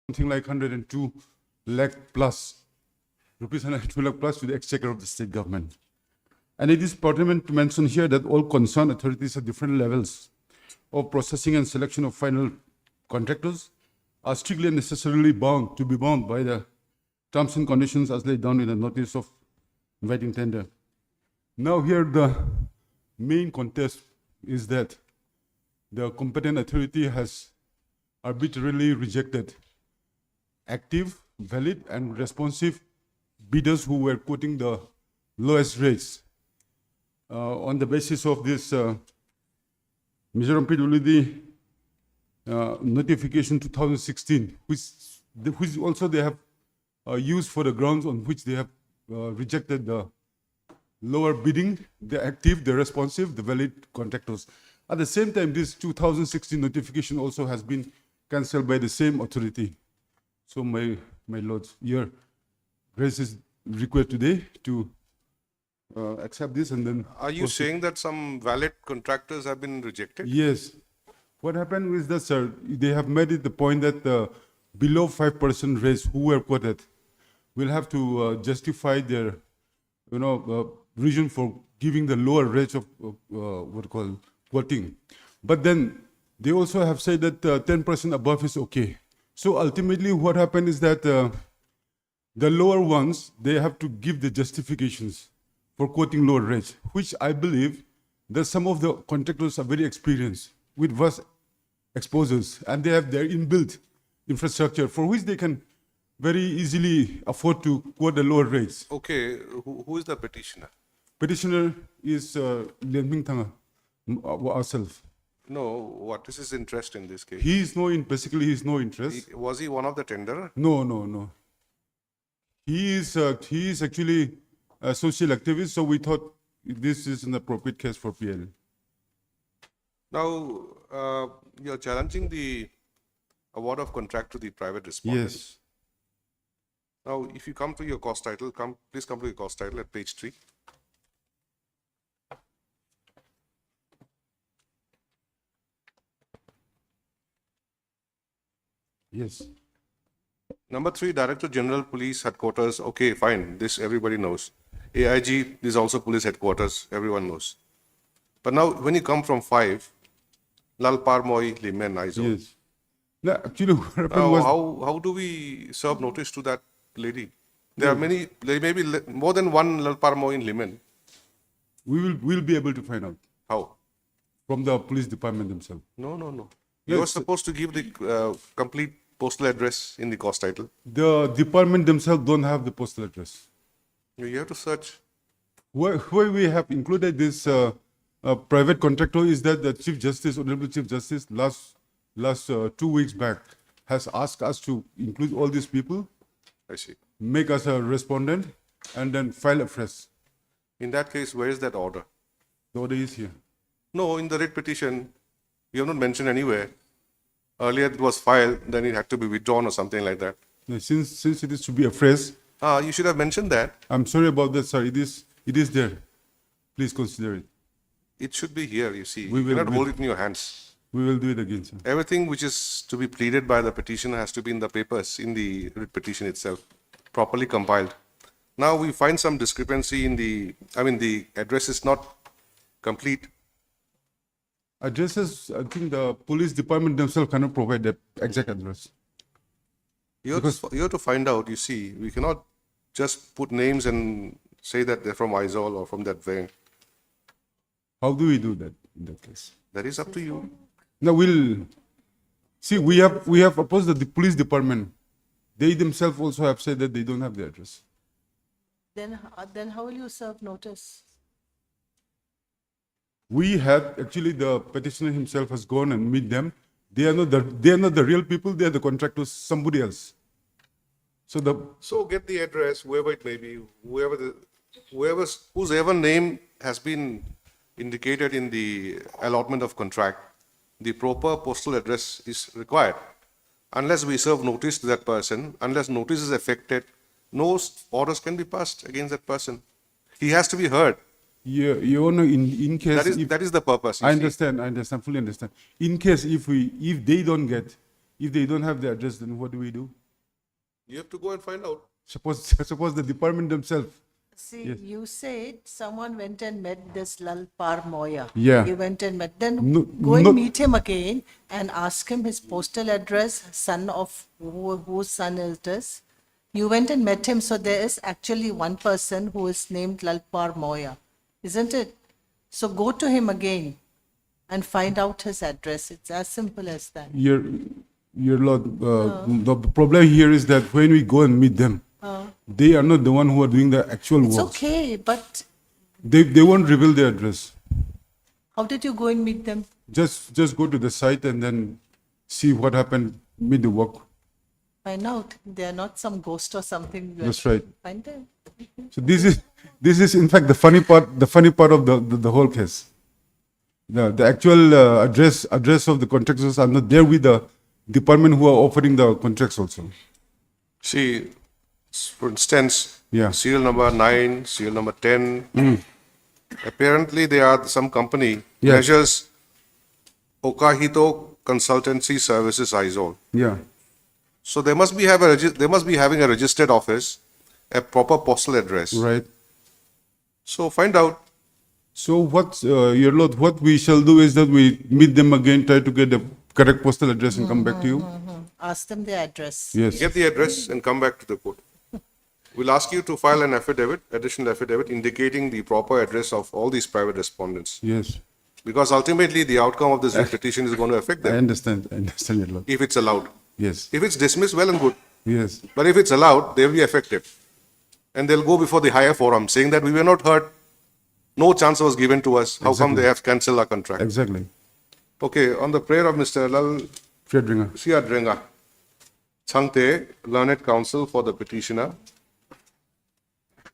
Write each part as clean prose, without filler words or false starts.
something like 102 lakh plus, rupees 102 lakh plus to the exchequer of the state government. And it is pertinent to mention here that all concerned authorities at different levels of processing and selection of final contractors are strictly and necessarily bound by the terms and conditions as laid down in the notice of inviting tender. Now here the main contest is that the competent authority has arbitrarily rejected active, valid, and responsive bidders who were quoting the lowest rates. On the basis of this Mizoram PWD notification 2016, which also they have used for the grounds on which they have rejected the lower bidding, the active, the responsive, the valid contractors. At the same time, this 2016 notification also has been cancelled by the same authority. So my lords, your grace is required today to accept this and then... Are you saying that some valid contractors have been rejected? Yes. What happened is that, sir, they have made it the point that below 5% rates who were quoted will have to justify their, reason for giving the lower rates of quoting. But then they also have said that 10% above is okay. So ultimately what happened is that the lower ones, they have to give the justifications for quoting lower rates, which I believe that some of the contractors are very experienced with vast exposures, and they have their inbuilt infrastructure for which they can very easily afford to quote the lower rates. Okay, who is the petitioner? Petitioner is Lian Tanga, ourselves. No, what is his interest in this case? He is basically he is no interest. Was he one of the tenderer? No. He is actually a social activist, so we thought this is an appropriate case for PL. Now, you're challenging the award of contract to the private respondent. Yes. Now, if you come to your cost title, please come to your cost title at page 3. Yes. Number 3, Director General Police Headquarters. Okay, fine. This everybody knows. AIG is also police headquarters. Everyone knows. But now, when you come from 5, Lalpar Moi Limen Aizo. Yes. No, actually, what happened was... How do we serve notice to that lady? There are many, there may be more than one Lalpar Moi in Limen. We'll be able to find out. How? From the police department themselves. No. You are supposed to give the complete postal address in the cost title. The department themselves don't have the postal address. You have to search. Why we have included this private contractor is that the Chief Justice, Honorable Chief Justice, last 2 weeks back, has asked us to include all these people. I see. Make us a respondent, and then file afresh. In that case, where is that order? The order is here. No, in the writ petition, you have not mentioned anywhere. Earlier it was filed, then it had to be withdrawn or something like that. Now, since it is to be afresh, you should have mentioned that. I'm sorry about that, sir. It is there. Please consider it. It should be here, you see. We You cannot hold it in your hands. We will do it again, sir. Everything which is to be pleaded by the petitioner has to be in the papers, in the writ petition itself, properly compiled. Now we find some discrepancy in the address is not complete. Addresses, I think the police department themselves cannot provide the exact address. You have to find out, you see. We cannot just put names and say that they're from Aizawl or from that vein. How do we do that in that case? That is up to you. Now we'll see. We have opposed the police department. They themselves also have said that they don't have the address. Then how will you serve notice? We had actually the petitioner himself has gone and meet them. They are not the real people. They are the contractors. Somebody else. So get the address, whoever it may be, whose ever name has been indicated in the allotment of contract, the proper postal address is required. Unless we serve notice to that person, unless notice is effected, no orders can be passed against that person. He has to be heard. Yeah, Your Honor, in case that is the purpose. I understand, fully understand. In case if they don't have the address, then what do we do? You have to go and find out. Suppose the department themselves. See, Yes. you said someone went and met this Lalpar Moya. Yeah. You went and met, then No, go and not- meet him again and ask him his postal address, son of whose son is this. You went and met him, so there is actually one person who is named Lalpar Moya, isn't it? So go to him again and find out his address. It's as simple as that. Your Lord, the problem here is that when we go and meet them, they are not the one who are doing the actual It's work. okay, but They won't reveal their address. how did you go and meet them? Just go to the site and then see what happened, meet the work. Find out. They are not some ghost or something. That's right. Find them. So this is in fact the funny part of the whole case. The actual address of the contractors are not there with the department who are offering the contracts also. See, for instance, Yeah. serial number 9, serial number 10. Apparently, they are some company Yes. measures Okahito Consultancy Services Aizol. Yeah. So they must be they must be having a registered office, a proper postal address. Right. So find out. So what, Your Lord, what we shall do is that we meet them again, try to get the correct postal address and come back to you. Ask them their address. Yes. Get the address and come back to the court. We'll ask you to file an affidavit, additional affidavit, indicating the proper address of all these private respondents. Yes. Because ultimately, the outcome of this petition is going to affect I them, understand, Your Lord. if it's allowed. Yes. If it's dismissed, well and good. Yes. But if it's allowed, they'll be affected. And they'll go before the higher forum, saying that we were not heard, no chance was given to us. How come Exactly. they have cancelled our contract? Exactly. Okay, on the prayer of Mr. Lal Friedringer. Siadrenga, Changte, learned counsel for the petitioner.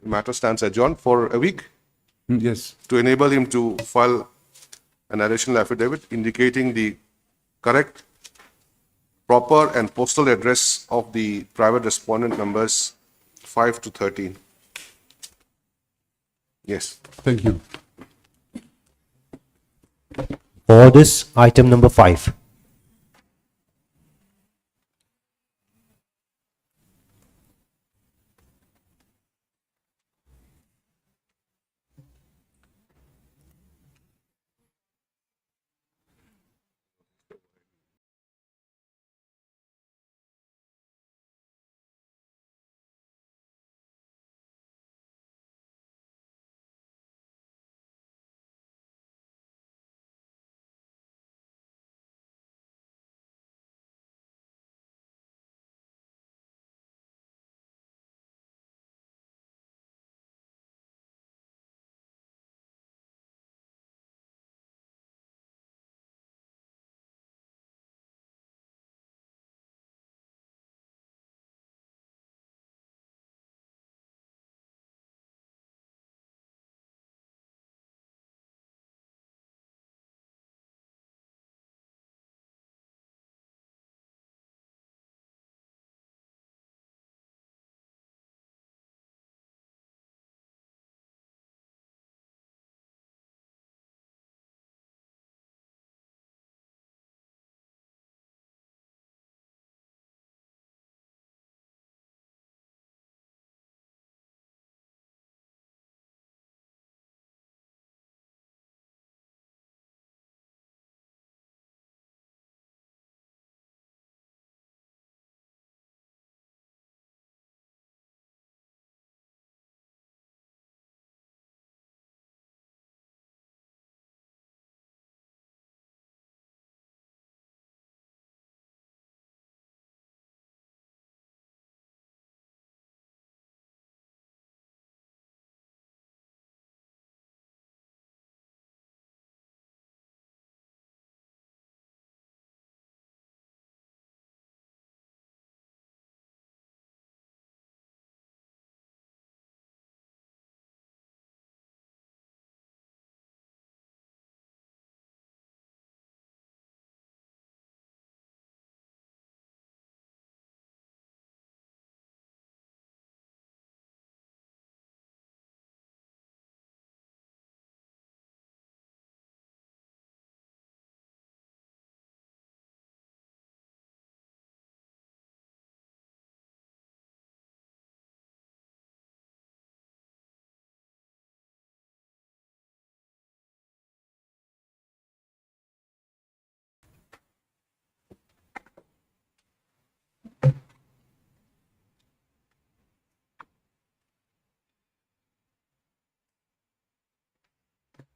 The matter stands adjourned for a week Yes. to enable him to file an additional affidavit indicating the correct, proper and postal address of the private respondent numbers 5 to 13. Yes. Thank you. For this item number 5.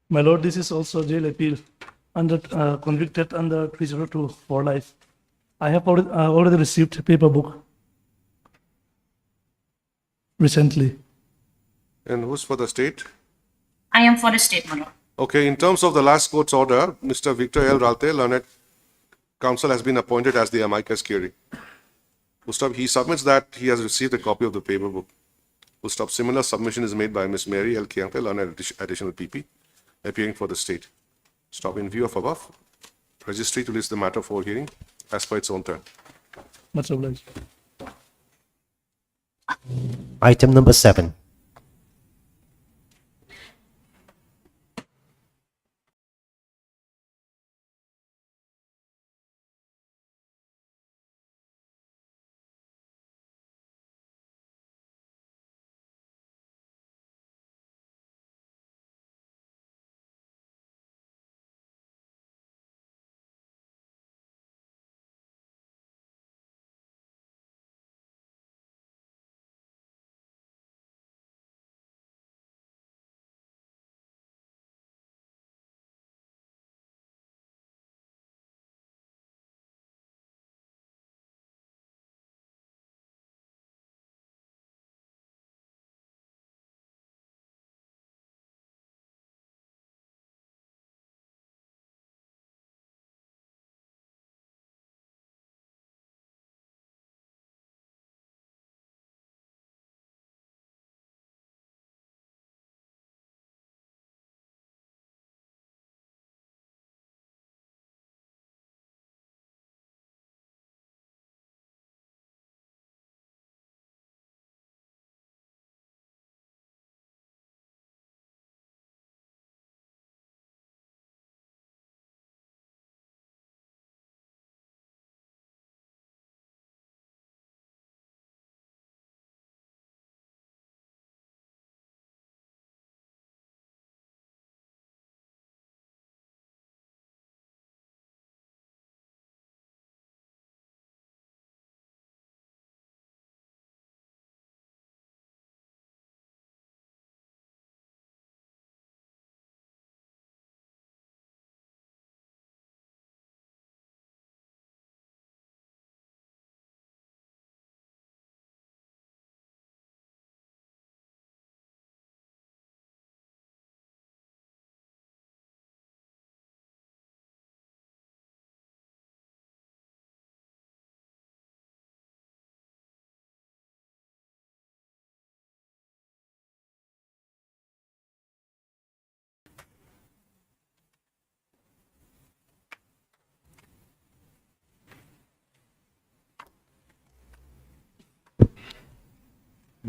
My lord, this is also jail appeal under convicted under 302 for life. I have already received a paper book recently. And who's for the state? I am for the state, my lord. Okay, in terms of the last court's order, Mr. Victor L. Ralte, learned counsel, has been appointed as the amicus curiae. Full stop. He submits that he has received a copy of the paper book. Full stop. Similar submission is made by Ms. Mary L. Kiangte, learned additional PP, appearing for the state. Stop. In view of above, registry to list the matter for hearing as per its own turn. Much obliged. Item number 7.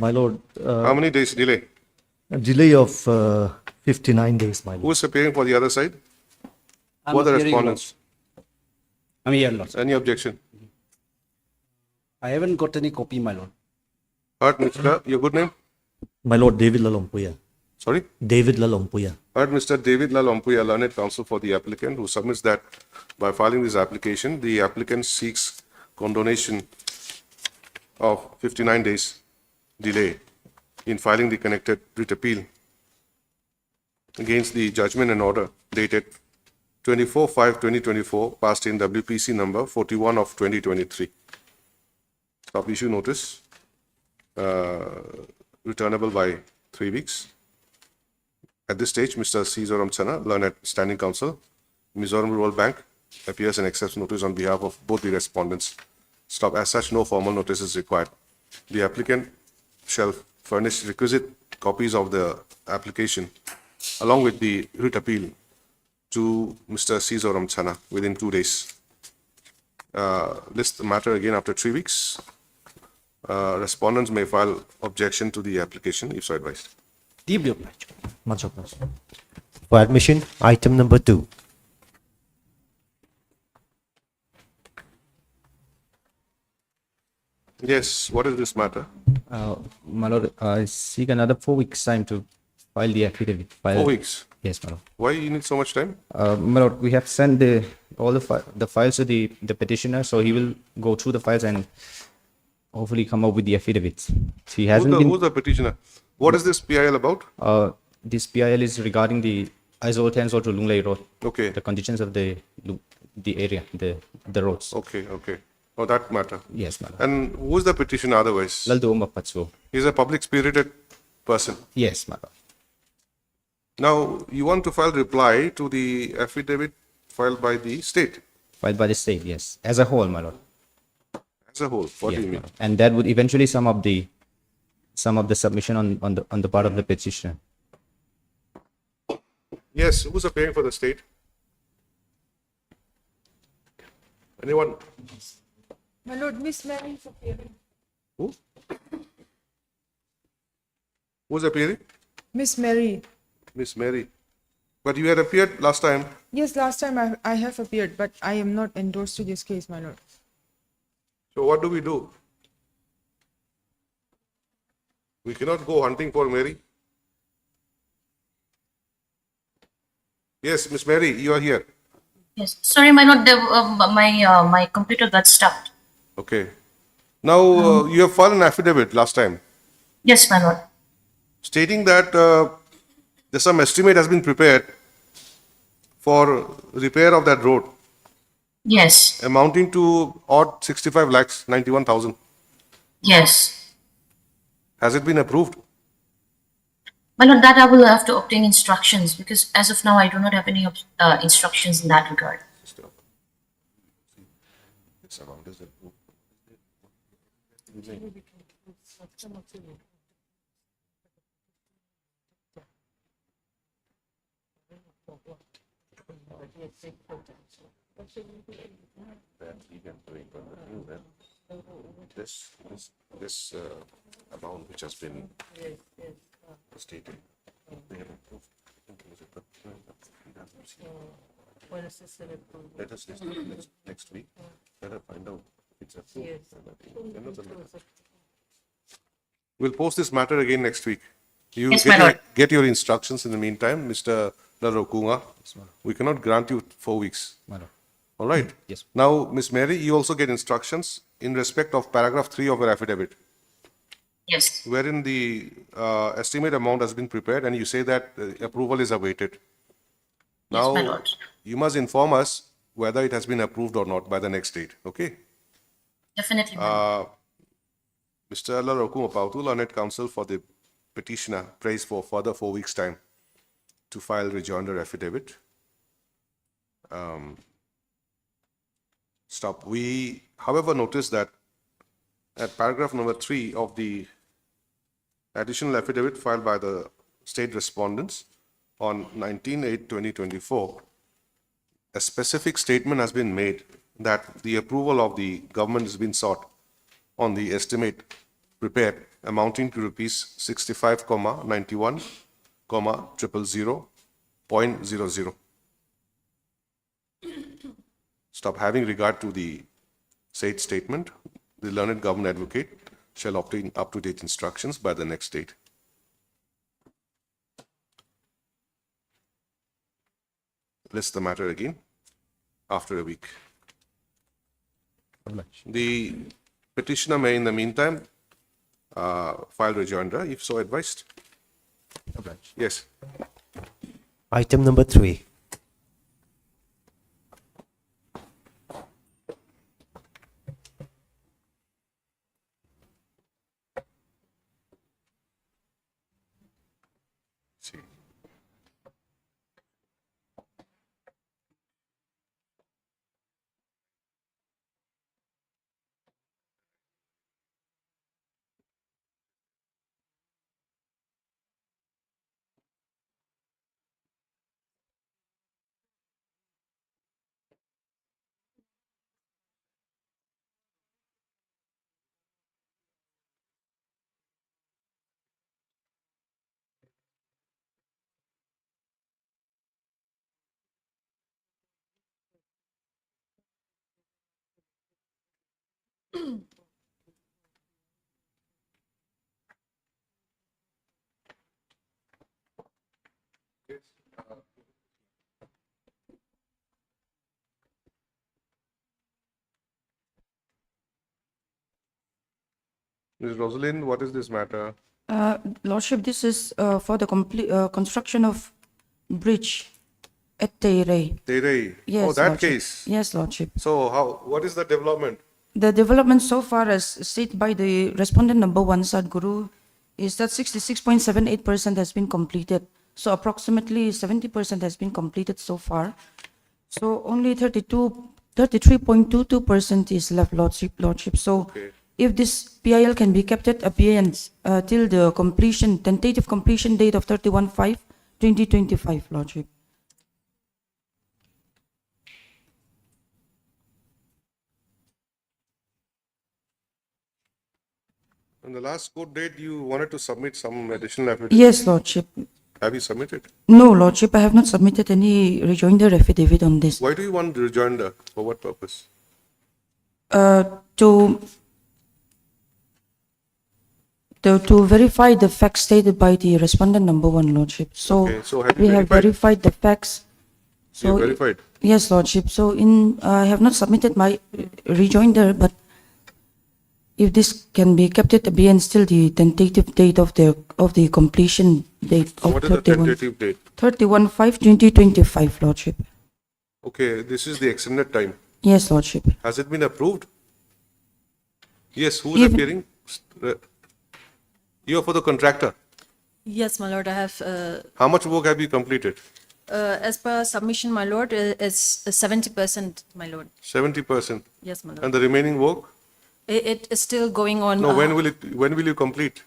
My lord, How many days delay? a delay of 59 days, my Who lord. is appearing for the other side? I'm Who are the appearing, Lord. respondents? I'm here, Lord. Any objection? I haven't got any copy, my lord. Heard, Mr. Your good name? My lord, David Lalompuya. Sorry? David Lalompuya. Heard Mr. David Lalompuya, learned counsel for the applicant, who submits that by filing this application, the applicant seeks condonation of 59 days delay in filing the connected writ appeal against the judgment and order dated 24/5/2024, passed in WPC number 41 of 2023. Stop issue notice, returnable by 3 weeks. At this stage, Mr. C. Zoram Chana, learned standing counsel, Mizoram Rural Bank, appears and accepts notice on behalf of both the respondents. Stop. As such, no formal notice is required. The applicant shall furnish requisite copies of the application along with the writ appeal to Mr. C. Zoram Chana within 2 days. List the matter again after 3 weeks. Respondents may file objection to the application if so advised. Deeply obliged. Much obliged. For admission, item number 2. Yes, what is this matter? My lord, I seek another 4 weeks time to file the affidavit. 4 weeks. Yes, my lord. Why you need so much time? My lord, we have sent all the files to the petitioner, so he will go through the files and hopefully come up with the affidavits. He hasn't Who's the petitioner? What is this PIL about? This PIL is regarding the Aizawl 10 to Lunglei Road. Okay, The conditions of the area, the roads. okay, okay. Oh, that matter. Yes, madam. And who is the petitioner otherwise? Laldu Umma Patso. He's a public spirited person. Yes, madam. Now, you want to file reply to the affidavit filed by the state Filed by the state, yes. As a whole, my lord. as a whole. What Yes, do you mean? madam. And that would eventually sum up the submission on the part of the petitioner. Yes, who's appearing for the state? Anyone? My lord, Miss Mary is appearing. Who? Who's appearing? Miss Mary. Miss Mary. But you had appeared last time. Yes, last time I have appeared, but I am not endorsed to this case, my lord. So what do we do? We cannot go hunting for Mary. Yes, Miss Mary, you are here. Yes. Sorry, my lord, my computer got stuck. Okay. Now, you have filed an affidavit last time Yes, my lord. stating that there's some estimate has been prepared for repair of that road Yes. amounting to odd 65 lakhs 91,000. Yes. Has it been approved? My lord, that I will have to obtain instructions because as of now I do not have any instructions in that regard. This amount is approved. This amount which has been stated, they have approved. Let us discuss next week. Let us find out if it's approved. We'll post this matter again next week. You Yes, my get, your, lord. get your instructions in the meantime, Mr. Larokunga. We cannot grant you 4 weeks. Madam. All right? Yes. Now, Miss Mary, you also get instructions in respect of paragraph 3 of your affidavit, Yes. wherein the estimate amount has been prepared and you say that approval is awaited. Yes, my Now, lord. you must inform us whether it has been approved or not by the next date, okay? Definitely, my lord. Mr. Larokunga Pautu, learned counsel for the petitioner, prays for further 4 weeks' time to file rejoinder affidavit. Stop. We, however, notice that at paragraph number 3 of the additional affidavit filed by the state respondents on 19/8/2024, a specific statement has been made that the approval of the government has been sought on the estimate prepared amounting to rupees 65,91,000,000.00. Stop. Having regard to the said statement, the learned government advocate shall obtain up-to-date instructions by the next date. List the matter again after a week. The petitioner may, in the meantime, file rejoinder if so advised. Yes. Item number 3. See. Ms. Rosalind, what is this matter? Lordship, this is for the complete construction of bridge At Teire. Terei? Yes, Oh, that Lordship. case. Yes, Lordship. So what is the development? The development so far as stated by the respondent number 1, Sadhguru, is that 66.78% has been completed. So approximately 70% has been completed so far. So only 33.22% is left, Lordship. So Okay. if this PIL can be kept at abeyance till the tentative completion date of 31/5/2025, Lordship. On the last court date, you wanted to submit some additional affidavit. Yes, Lordship. Have you submitted? No, Lordship, I have not submitted any rejoinder affidavit on this. Why do you want rejoinder? For what purpose? To verify the facts stated by the respondent number 1, Lordship. So, Okay, so have you we have verified? verified the facts. You So verified? Yes, Lordship. So I have not submitted my rejoinder, but if this can be kept at abeyance till the tentative date of the completion date of What is the tentative date? 31/5/2025, Lordship. Okay, this is the extended time. Yes, Lordship. Has it been approved? Yes, who is Even- appearing? You are for the contractor. Yes, my lord, I have, How much work have you completed? as per submission, my lord, it's 70%, my lord. 70%. Yes, my lord. And the remaining work? It is still going on. No, when will you complete?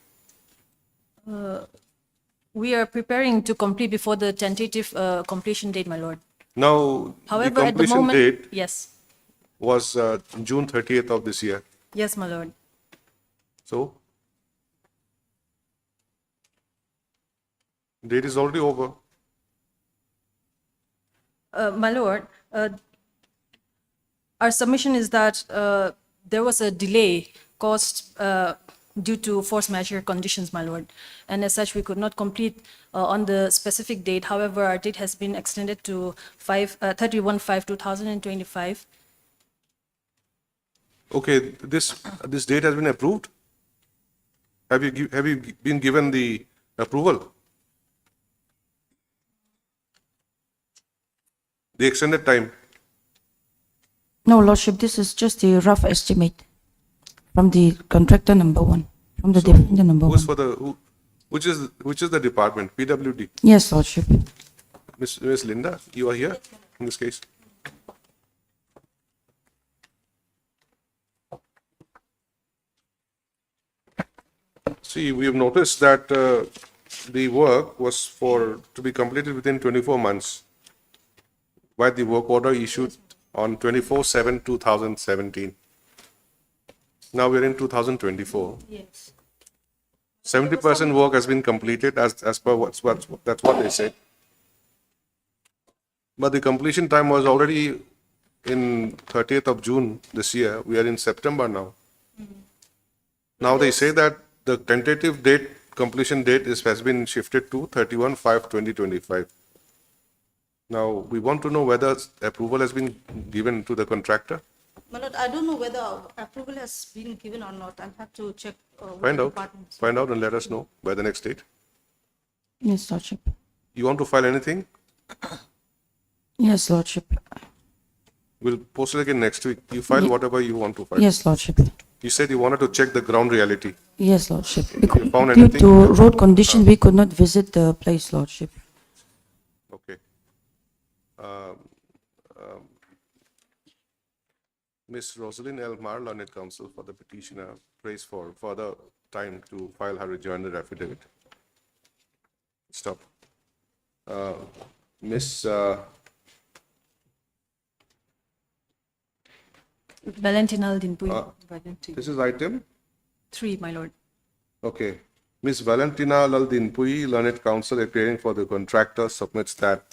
We are preparing to complete before the tentative completion date, my lord. Now, the However, at the completion moment, date yes, was June 30th of this year. yes, my lord. So, date is already over. My lord, our submission is that there was a delay caused due to force majeure conditions, my lord. And as such, we could not complete on the specific date. However, our date has been extended to 31/5/2025. Okay, this date has been approved? Have you been given the approval? The extended time? No, Lordship, this is just a rough estimate from the contractor number 1, from the defendant number Who's 1. for the, which is the department? PWD? Yes, Lordship. Miss Linda, you are here in this case? See, we have noticed that the work was to be completed within 24 months, while the work order issued on 24/7/2017. Now we're in 2024. Yes. 70% work has been completed as per that's what they said. But the completion time was already in 30th of June this year. We are in September now. Now they say that the tentative date, completion date has been shifted to 31/5/2025. Now, we want to know whether approval has been given to the contractor. My lord, I don't know whether approval has been given or not. I'll have to check. With Find the out, departments. find out and let us know by the next date. Yes, Lordship. You want to file anything? Yes, Lordship. We'll post it again next week. You file whatever you want to file. Yes, Lordship. You said you wanted to check the ground reality. Yes, Lordship. found Due anything? to road condition, we could not visit the place, Lordship. Okay. Ms. Rosalind L. Mar, Learned Counsel for the petitioner, prays for further time to file her rejoinder affidavit. Stop. Ms. Valentina Dinpui. This is item? 3, my lord. Okay. Ms. Valentina Laldinpui, Learned Counsel, appearing for the contractor, submits that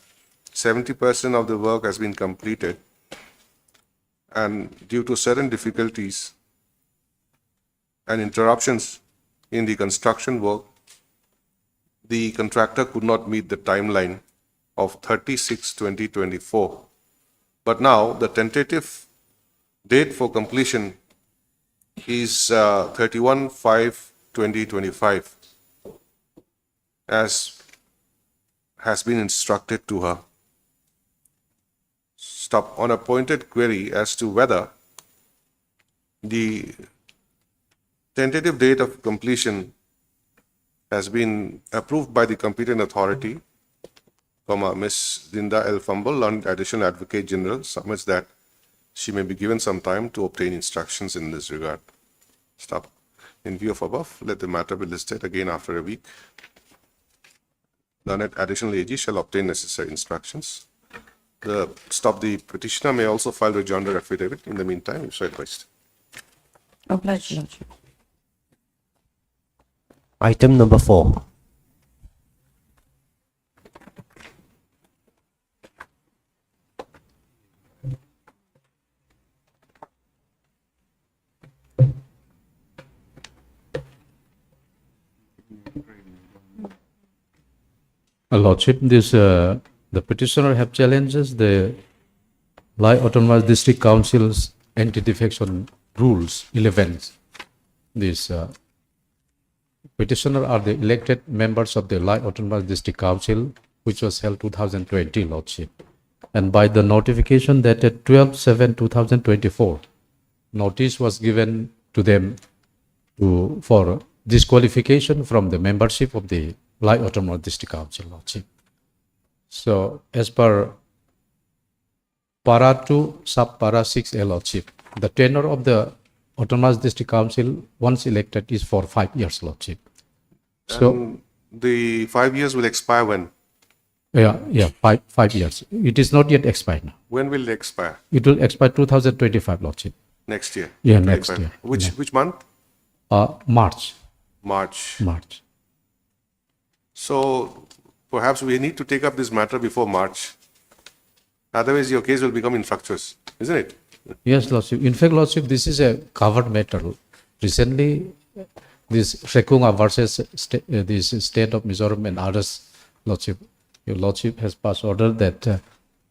70% of the work has been completed, and due to certain difficulties and interruptions in the construction work, the contractor could not meet the timeline of 30/6/2024. But now the tentative date for completion is 31/5/2025, as has been instructed to her. on a pointed query as to whether the tentative date of completion has been approved by the competent authority, Ms. Linda L. Fumble, Learned Additional Advocate General, submits that she may be given some time to obtain instructions in this regard. Stop. In view of above, let the matter be listed again after a week. Learned Additional AG shall obtain necessary instructions. The petitioner may also file rejoinder affidavit in the meantime, if so advised. Obliged, Your Lordship. Item number 4. Lordship, the petitioner have challenges the Lai Autonomous District Council's anti-defection rules 11. This petitioner are the elected members of the Lai Autonomous District Council, which was held 2020, Lordship. And by the notification dated 12/7/2024, notice was given to them for disqualification from the membership of the Lai Autonomous District Council, Lordship. So, as per Para 2, Sub-Para 6A, Lordship, the tenure of the Autonomous District Council, once elected, is for 5 years, Lordship. So, And the 5 years will expire when? yeah, 5 years. It is not yet expired now. When will it expire? It will expire 2025, Lordship. Next year? Yeah, next year. Which month? March. March. So perhaps we need to take up this matter before March. Otherwise, your case will become infructuous, isn't it? Yes, Lordship. In fact, Lordship, this is a covered matter. Recently, this Shekunga versus this state of Mizoram and others, Lordship, your Lordship has passed order that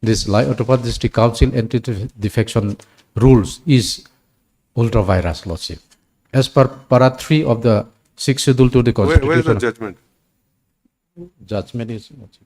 this Lai Autonomous District Council anti-defection rules is ultra virus, Lordship. As per Para 3 of the 6th schedule to the Constitution. Where is the judgment? Judgment is, Lordship.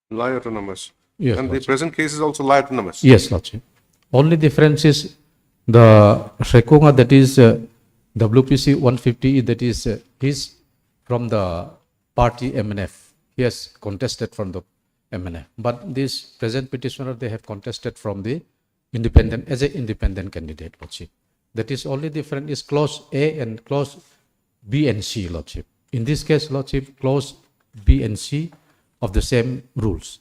Lai autonomous. Yes, And the Lordship. present case is also Lai autonomous. Yes, Lordship. Only difference is the Shekunga, that is WPC 150, that is he's from the party MNF. He has contested from the MNF. But this present petitioner, they have contested from the independent, as an independent candidate, Lordship. That is only different is clause A and clause B and C, Lordship. In this case, Lordship, clause B and C of the same rules.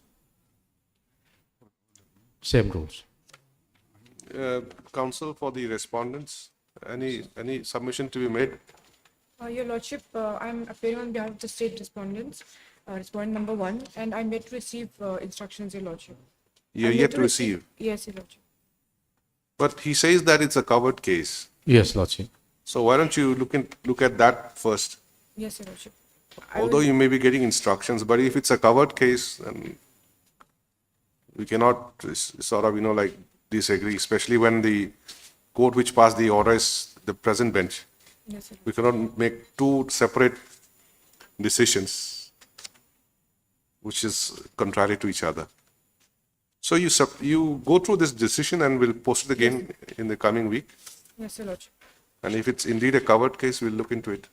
Same rules. Counsel for the respondents, any submission to be made? Your Lordship, I'm appearing on behalf of the state respondents, respondent number 1, and I'm yet to receive instructions, Your Lordship. You're I'm yet to receive. Yes, Your Lordship. But he says that it's a covered case. Yes, Lordship. So why don't you look at that first? Yes, Your Lordship. Although you may be getting instructions, but if it's a covered case, then we cannot sort of, like disagree, especially when the court which passed the order is the present bench. Yes, Your Lordship. We cannot make two separate decisions, which is contrary to each other. So you go through this decision and we'll post it again in the coming week. Yes, Your Lordship. And if it's indeed a covered case, we'll look into it.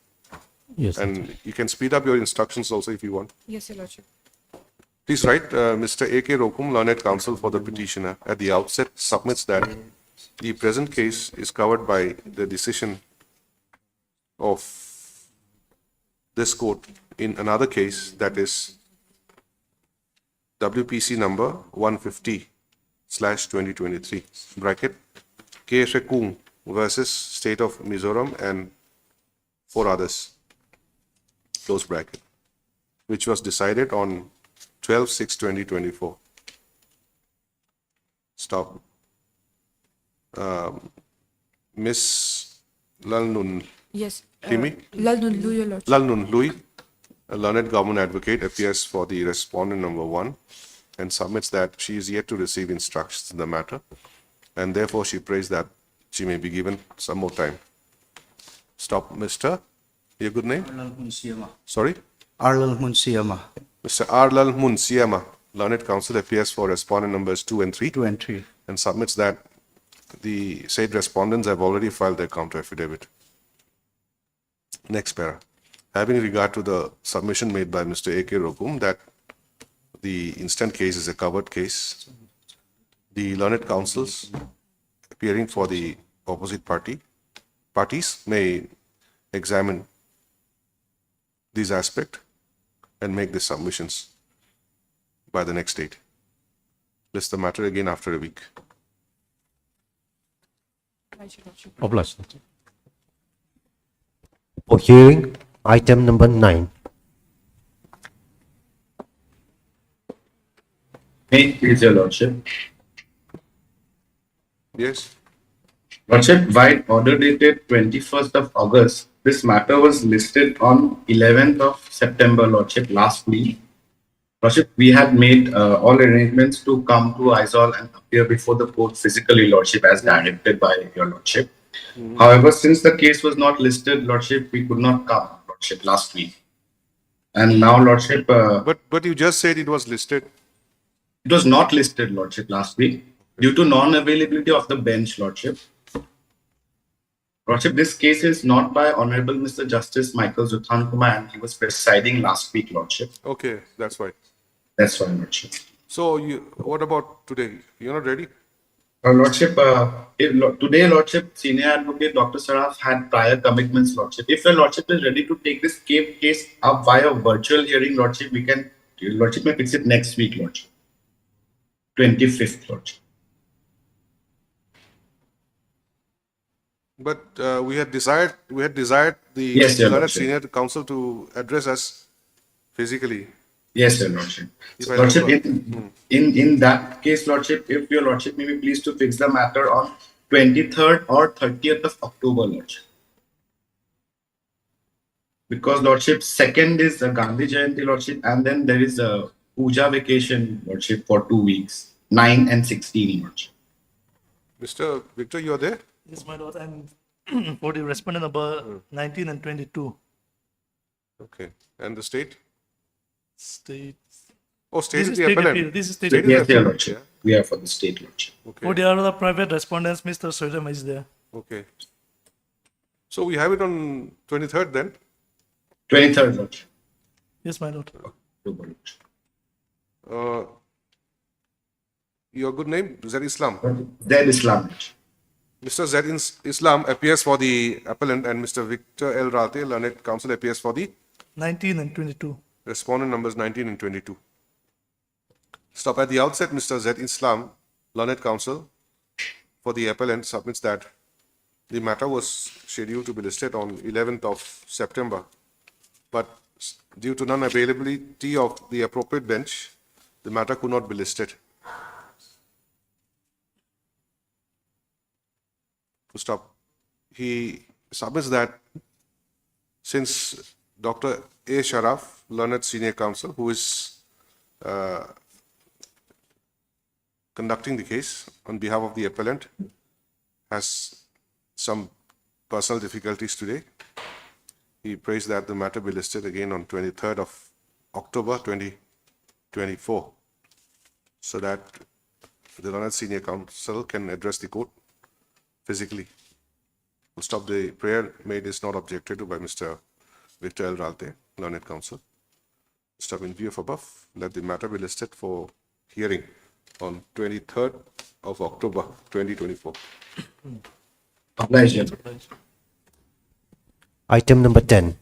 Yes. And you can speed up your instructions also if you want. Yes, Your Lordship. Please write, Mr. A.K. Rokum, Learned Counsel for the petitioner, at the outset submits that the present case is covered by the decision of this court in another case, that is WPC number 150/2023, bracket, K. Shekung versus State of Mizoram and 4 others, close bracket, which was decided on 12/6/2024. Stop. Miss Lalnun Yes. Kimi? Lalnun Lu, Your Lordship. Lalnun Lui, a learned government advocate, appears for the respondent number 1 and submits that she is yet to receive instructions in the matter, and therefore she prays that she may be given some more time. Stop, Mr. Your good name? Sorry? Arlal Munsiyama, Mr. Arlal Munsiyama, learned counsel, appears for respondent numbers 2 and 3 2 and 3. and submits that the said respondents have already filed their counter affidavit. Next para. Having regard to the submission made by Mr. A.K. Rogum that the instant case is a covered case, the learned counsels appearing for the opposite parties may examine these aspects and make the submissions by the next date. List the matter again after a week. Right, Your Lordship. Obliged. For hearing, item number 9. Please, Your Lordship. Yes? Lordship, by order dated 21st of August, this matter was listed on 11th of September, Lordship, last week. Lordship, we had made all arrangements to come to Aizawl and appear before the court physically, Lordship, as directed by Your Lordship. However, since the case was not listed, Lordship, we could not come, Lordship, last week. And now, Lordship, But you just said it was listed. it was not listed, Lordship, last week due to non-availability of the bench, Lordship. Lordship, this case is not by Honorable Mr. Justice Michael Zuthan Kumar, and he was presiding last week, Lordship. Okay, that's why. That's why, Lordship. So what about today? You're not ready? Lordship, today, Lordship, Senior Advocate Dr. Saraf had prior commitments, Lordship. If your Lordship is ready to take this case up via virtual hearing, Lordship, Lordship may fix it next week, Lordship. 25th, Lordship. But we had desired the Yes, Your learned Lordship. senior counsel to address us physically. Yes, Your Lordship. If I Lordship, remember. in that case, Lordship, if your Lordship may be pleased to fix the matter on 23rd or 30th of October, Lordship. Because, Lordship, second is the Gandhi Jayanti, Lordship, and then there is a Puja vacation, Lordship, for 2 weeks, 9 and 16, Lordship. Mr. Victor, you're there? Yes, my lord, and for the respondent number 19 and 22, Okay. And the state? state. Oh, state This is is the state appellant. appeal. This is state State appeal. Yes, Your appellant, Lordship. We are for the state, Lordship. Okay. For the other private respondents, Mr. Soidam is there. Okay. So we have it on 23rd then? 23rd, Lordship. Yes, my lord. October, Lordship. Your good name? Zaid Islam. Zaid Islam, Lordship. Mr. Zaid Islam appears for the appellant and Mr. Victor L. Ralte, learned counsel, appears for the 19 and 22. respondent numbers 19 and 22. Stop. At the outset, Mr. Zaid Islam, learned counsel for the appellant, submits that the matter was scheduled to be listed on 11th of September, but due to non-availability of the appropriate bench, the matter could not be listed. To stop. He submits that since Dr. A. Sharaf, learned senior counsel, who is conducting the case on behalf of the appellant, has some personal difficulties today. He prays that the matter be listed again on 23rd of October 2024, so that the learned senior counsel can address the court physically. We'll stop. The prayer made is not objected to by Mr. Victor L. Ralte, learned counsel. Stop. In view of above, let the matter be listed for hearing on 23rd of October 2024. Obliged, Your Lordship. Item number 10.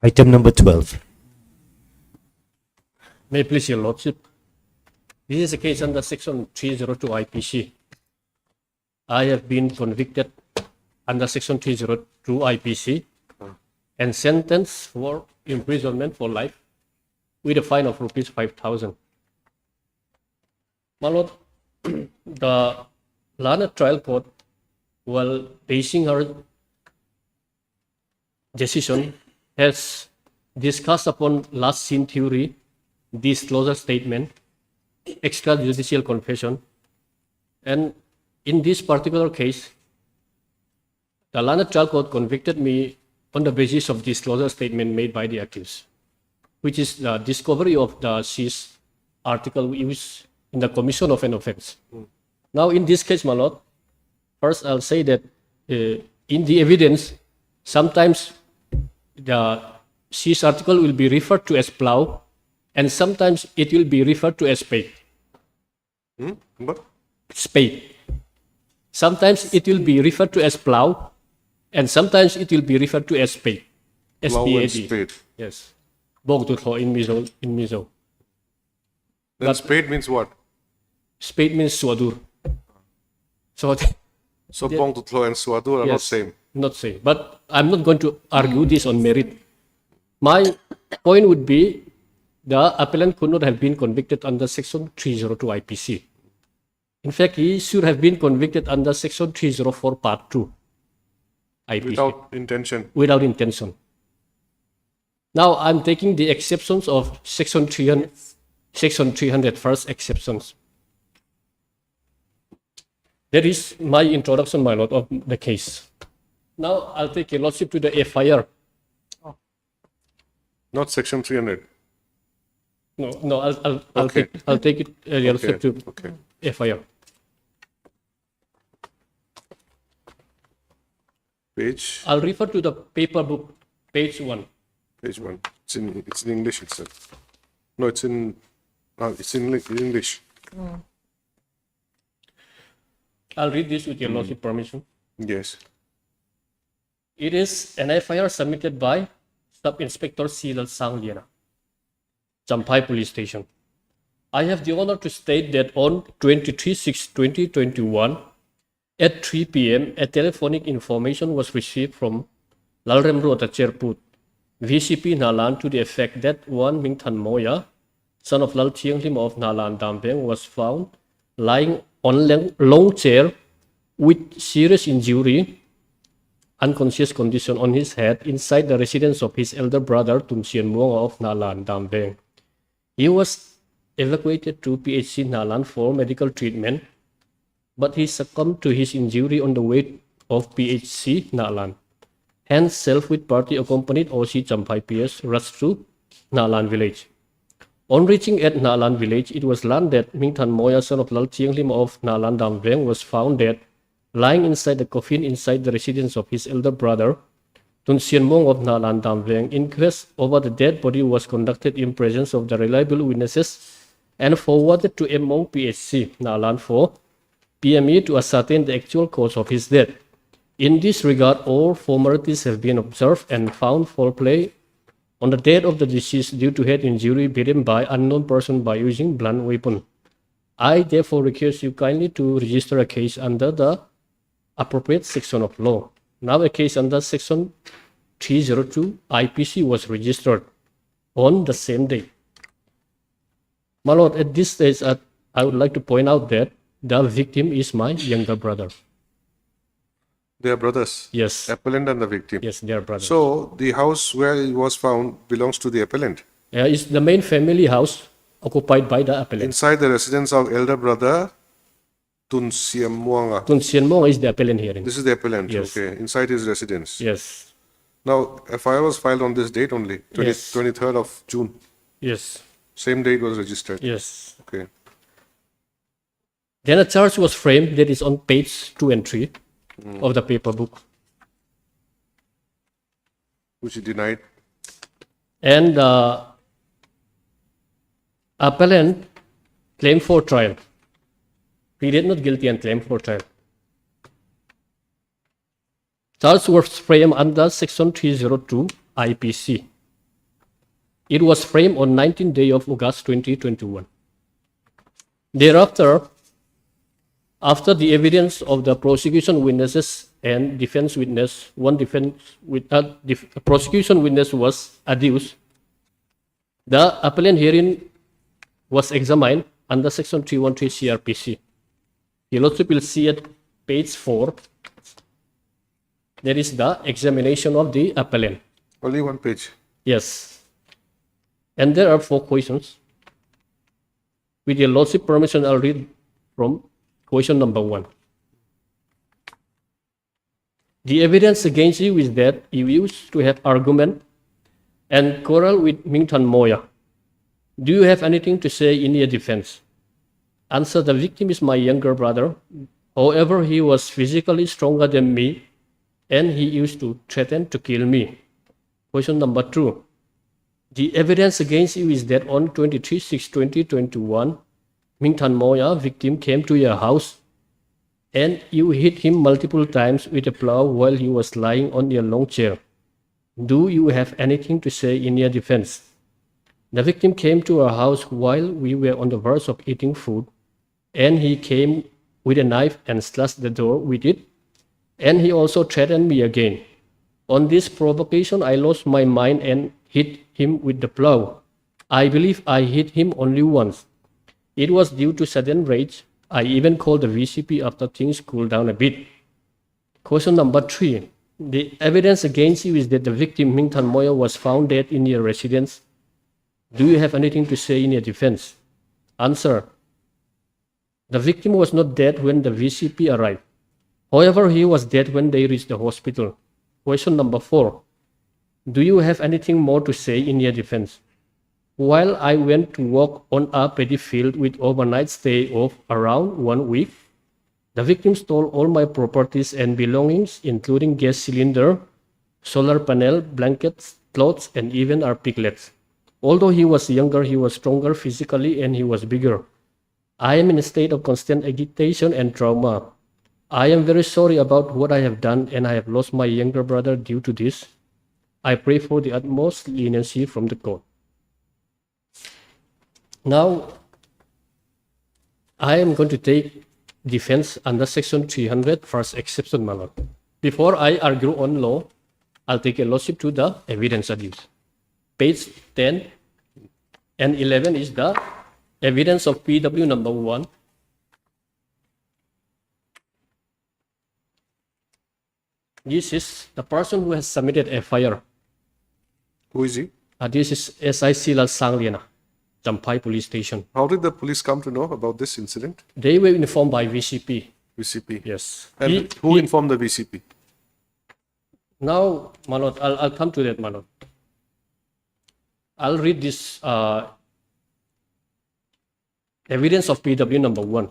Item number 12. May it please your lordship. This is a case under section 302 IPC. I have been convicted under section 302 IPC and sentenced for imprisonment for life with a fine of rupees 5,000. My lord, the Lana trial court, while basing her decision, has discussed upon last seen theory, disclosure statement, extrajudicial confession, and in this particular case, the Lana trial court convicted me on the basis of disclosure statement made by the accused, which is the discovery of the seized article used in the commission of an offense. Now, in this case, my lord, first I'll say that in the evidence, sometimes the seized article will be referred to as plow, and sometimes it will be referred to as spade. What? Spade. Sometimes it will be referred to as plow, and sometimes it will be referred to as spade. Plow and S-P-A-D. spade. Yes. Bog tutho in Mizo. Then spade means what? Spade means suadur. So, So bong tutlo and suadur are not yes, same. Not same. But I'm not going to argue this on merit. My point would be the appellant could not have been convicted under section 302 IPC. In fact, he should have been convicted under section 304 part 2 IPC. Without intention. Without intention. Now, I'm taking the exceptions of section 300 first exceptions. That is my introduction, my lord, of the case. Now, I'll take your lordship to the FIR. Not section 300. No, I'll Okay. take it, your lordship, to Okay. FIR. Page. I'll refer to the paper book, page 1. Page 1. It's in English itself. No, it's in English. I'll read this with your lordship permission. Yes. It is an FIR submitted by Sub-Inspector Silal Sangliana, Champai Police Station. I have the honor to state that on 23/6/2021 at 3 p.m., a telephonic information was received from Lalremro Cherput, VCP Nalan, to the effect that one Mingthan Moya, son of Lal Chiang Lim of Nalan Dambeng, was found lying on long chair with serious injury, unconscious condition on his head inside the residence of his elder brother Tun Sien Muang of Nalan Dambeng. He was evacuated to PHC Nalan for medical treatment, but he succumbed to his injury on the way of PHC Nalan. Hence, self with party accompanied OC Champai PS rushed to Nalan village. On reaching at Nalan village, it was learned that Mingthan Moya, son of Lal Chiang Lim of Nalan Dambeng, was found dead, lying inside the coffin inside the residence of his elder brother, Tun Sien Muang of Nalan Dambeng. Inquest over the dead body was conducted in presence of the reliable witnesses and forwarded to MO PHC Nalan for PME to ascertain the actual cause of his death. In this regard, all formalities have been observed and found foul play on the death of the deceased due to head injury beaten by unknown person by using blunt weapon. I therefore request you kindly to register a case under the appropriate section of law. Now a case under section 302 IPC was registered on the same day. My lord, at this stage, I would like to point out that the victim is my younger brother. They are brothers. Yes. Appellant and the victim. Yes, they are brothers. So the house where it was found belongs to the appellant. It's the main family house occupied by the appellant. Inside the residence of elder brother Tun Sien Muang. Tun Sien Muang is the appellant here. This is the appellant. Yes. Okay. Inside his residence. Yes. Now, FIR was filed on this date only, 23rd of June. Yes. Same date was registered. Yes. Okay. Then a charge was framed that is on page 2 and 3 of the paper book. Which he denied. And appellant claimed for trial. Pleaded not guilty and claimed for trial. Charge was framed under section 302 IPC. It was framed on 19th day of August 2021. Thereafter, after the evidence of the prosecution witnesses and defense witness, prosecution witness was adduced, the appellant herein was examined under section 313 CRPC. You also will see at page 4, there is the examination of the appellant. Only one page. Yes. And there are 4 questions. With your lordship permission, I'll read from question number 1. The evidence against you is that you used to have argument and quarrel with Mingtan Moya. Do you have anything to say in your defense? Answer: the victim is my younger brother. However, he was physically stronger than me and he used to threaten to kill me. Question number 2. The evidence against you is that on 23/6/2021, Mingtan Moya, victim, came to your house and you hit him multiple times with a plow while he was lying on your long chair. Do you have anything to say in your defense? The victim came to our house while we were on the verge of eating food, and he came with a knife and slashed the door with it, and he also threatened me again. On this provocation, I lost my mind and hit him with the plow. I believe I hit him only once. It was due to sudden rage. I even called the VCP after things cooled down a bit. Question number 3. The evidence against you is that the victim, Mingtan Moya, was found dead in your residence. Do you have anything to say in your defense? Answer: the victim was not dead when the VCP arrived. However, he was dead when they reached the hospital. Question number 4. Do you have anything more to say in your defense? While I went to walk on a paddy field with overnight stay of around 1 week, the victim stole all my properties and belongings, including gas cylinder, solar panel, blankets, clothes, and even our piglets. Although he was younger, he was stronger physically and he was bigger. I am in a state of constant agitation and trauma. I am very sorry about what I have done and I have lost my younger brother due to this. I pray for the utmost leniency from the court. Now, I am going to take defense under section 300, first exception, my lord. Before I argue on law, I'll take a lordship to the evidence adduced. Page 10 and 11 is the evidence of PW number 1. This is the person who has submitted a FIR. Who is he? This is SIC Lal Sangliana, Champai police station. How did the police come to know about this incident? They were informed by VCP. VCP. Yes. And who informed the VCP? Now, my lord, I'll come to that, my lord. I'll read this evidence of PW number 1.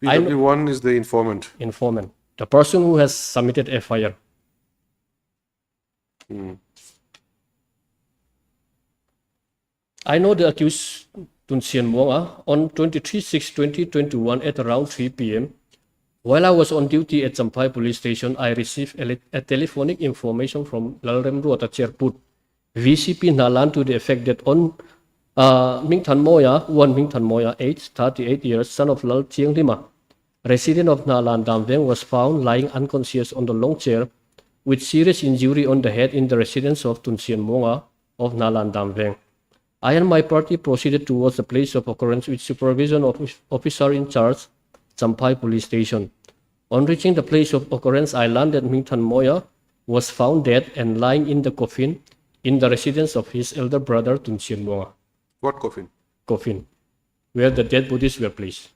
PW1 is the informant. Informant. The person who has submitted FIR. I know the accused Tun Sien Moa on 23/6/2021 at around 3 p.m. While I was on duty at Champai police station, I received a telephonic information from Lalrem Ruata Cherput, VCP Nalan, to the effect that on Mingtan Moya, age 38 years, son of Lal Chiang Lima, resident of Nalan Damveng, was found lying unconscious on the long chair with serious injury on the head in the residence of Tun Sien Moa of Nalan Damveng. I and my party proceeded towards the place of occurrence with supervision of officer in charge, Champai police station. On reaching the place of occurrence, I learned that Mingtan Moya was found dead and lying in the coffin in the residence of his elder brother, Tun Sien Moa. What coffin? Coffin, where the dead bodies were placed.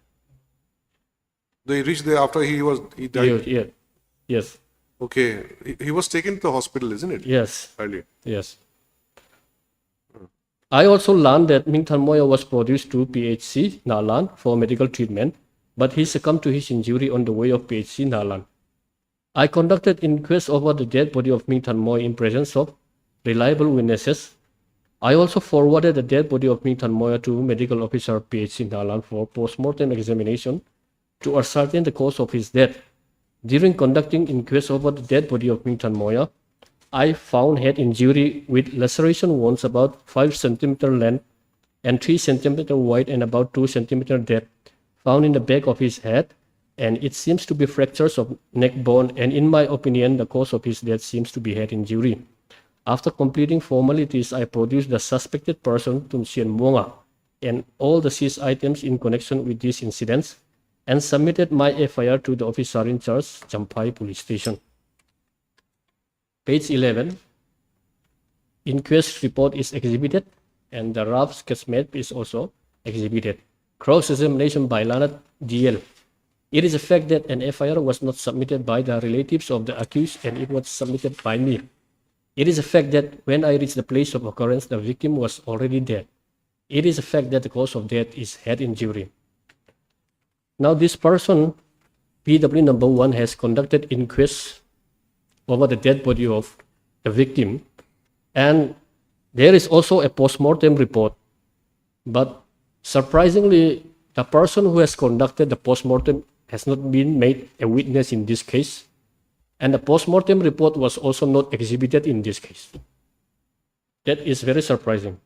They reached there after he died? Yeah. Yes. Okay. He was taken to the hospital, isn't it? Yes. Earlier. Yes. I also learned that Mingtan Moya was produced to PHC Nalan for medical treatment, but he succumbed to his injury on the way of PHC Nalan. I conducted inquest over the dead body of Mingtan Moya in presence of reliable witnesses. I also forwarded the dead body of Mingtan Moya to medical officer PHC Nalan for post-mortem examination to ascertain the cause of his death. During conducting inquest over the dead body of Mingtan Moya, I found head injury with laceration wounds about 5 centimeter length and 3 centimeter wide and about 2 centimeter depth found in the back of his head, and it seems to be fractures of neck bone, and in my opinion, the cause of his death seems to be head injury. After completing formalities, I produced the suspected person, Tun Sien Muanga, and all the seized items in connection with these incidents, and submitted my FIR to the officer in charge, Champhai Police Station. Page 11, inquest report is exhibited, and the rough sketch map is also exhibited. Cross-examination by Lanat DL. It is a fact that an FIR was not submitted by the relatives of the accused, and it was submitted by me. It is a fact that when I reached the place of occurrence, the victim was already dead. It is a fact that the cause of death is head injury. Now this person, PW number 1, has conducted inquest over the dead body of the victim, and there is also a post-mortem report. But surprisingly, the person who has conducted the post-mortem has not been made a witness in this case, and the post-mortem report was also not exhibited in this case. That is very surprising.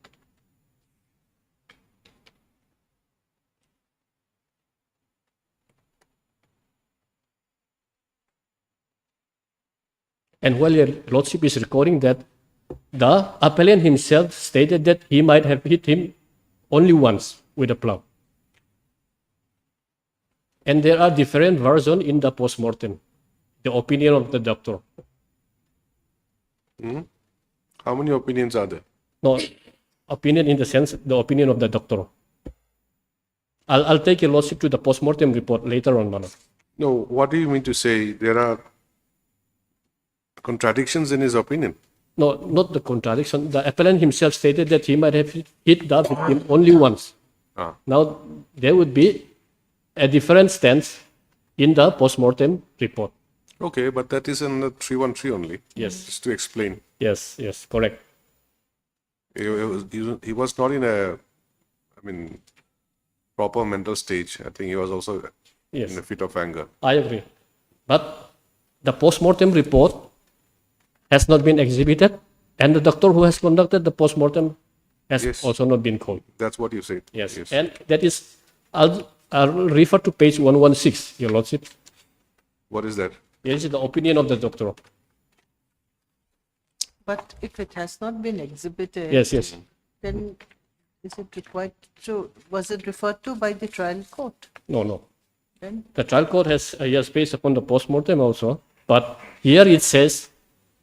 And while your lordship is recording that, the appellant himself stated that he might have hit him only once with a plow. And there are different versions in the post-mortem, the opinion of the doctor. How many opinions are there? No, opinion in the sense, the opinion of the doctor. I'll take your lordship to the post-mortem report later on, Manoj. No, what do you mean to say? There are contradictions in his opinion. No, not the contradiction. The appellant himself stated that he might have hit the victim only once. Now, there would be a different stance in the post-mortem report. Okay, but that is in the 313 only. Yes. Just to explain. Yes, correct. He was not in a, proper mental stage. I think he was also in a fit of anger. I agree. But the post-mortem report has not been exhibited, and the doctor who has conducted the post-mortem has also not been called. That's what you said. Yes. And that is, I'll refer to page 116, your lordship. What is that? This is the opinion of the doctor. But if it has not been exhibited, Yes. then is it required to, was it referred to by the trial court? No. Then The trial court has, yes, based upon the post-mortem also, but here it says,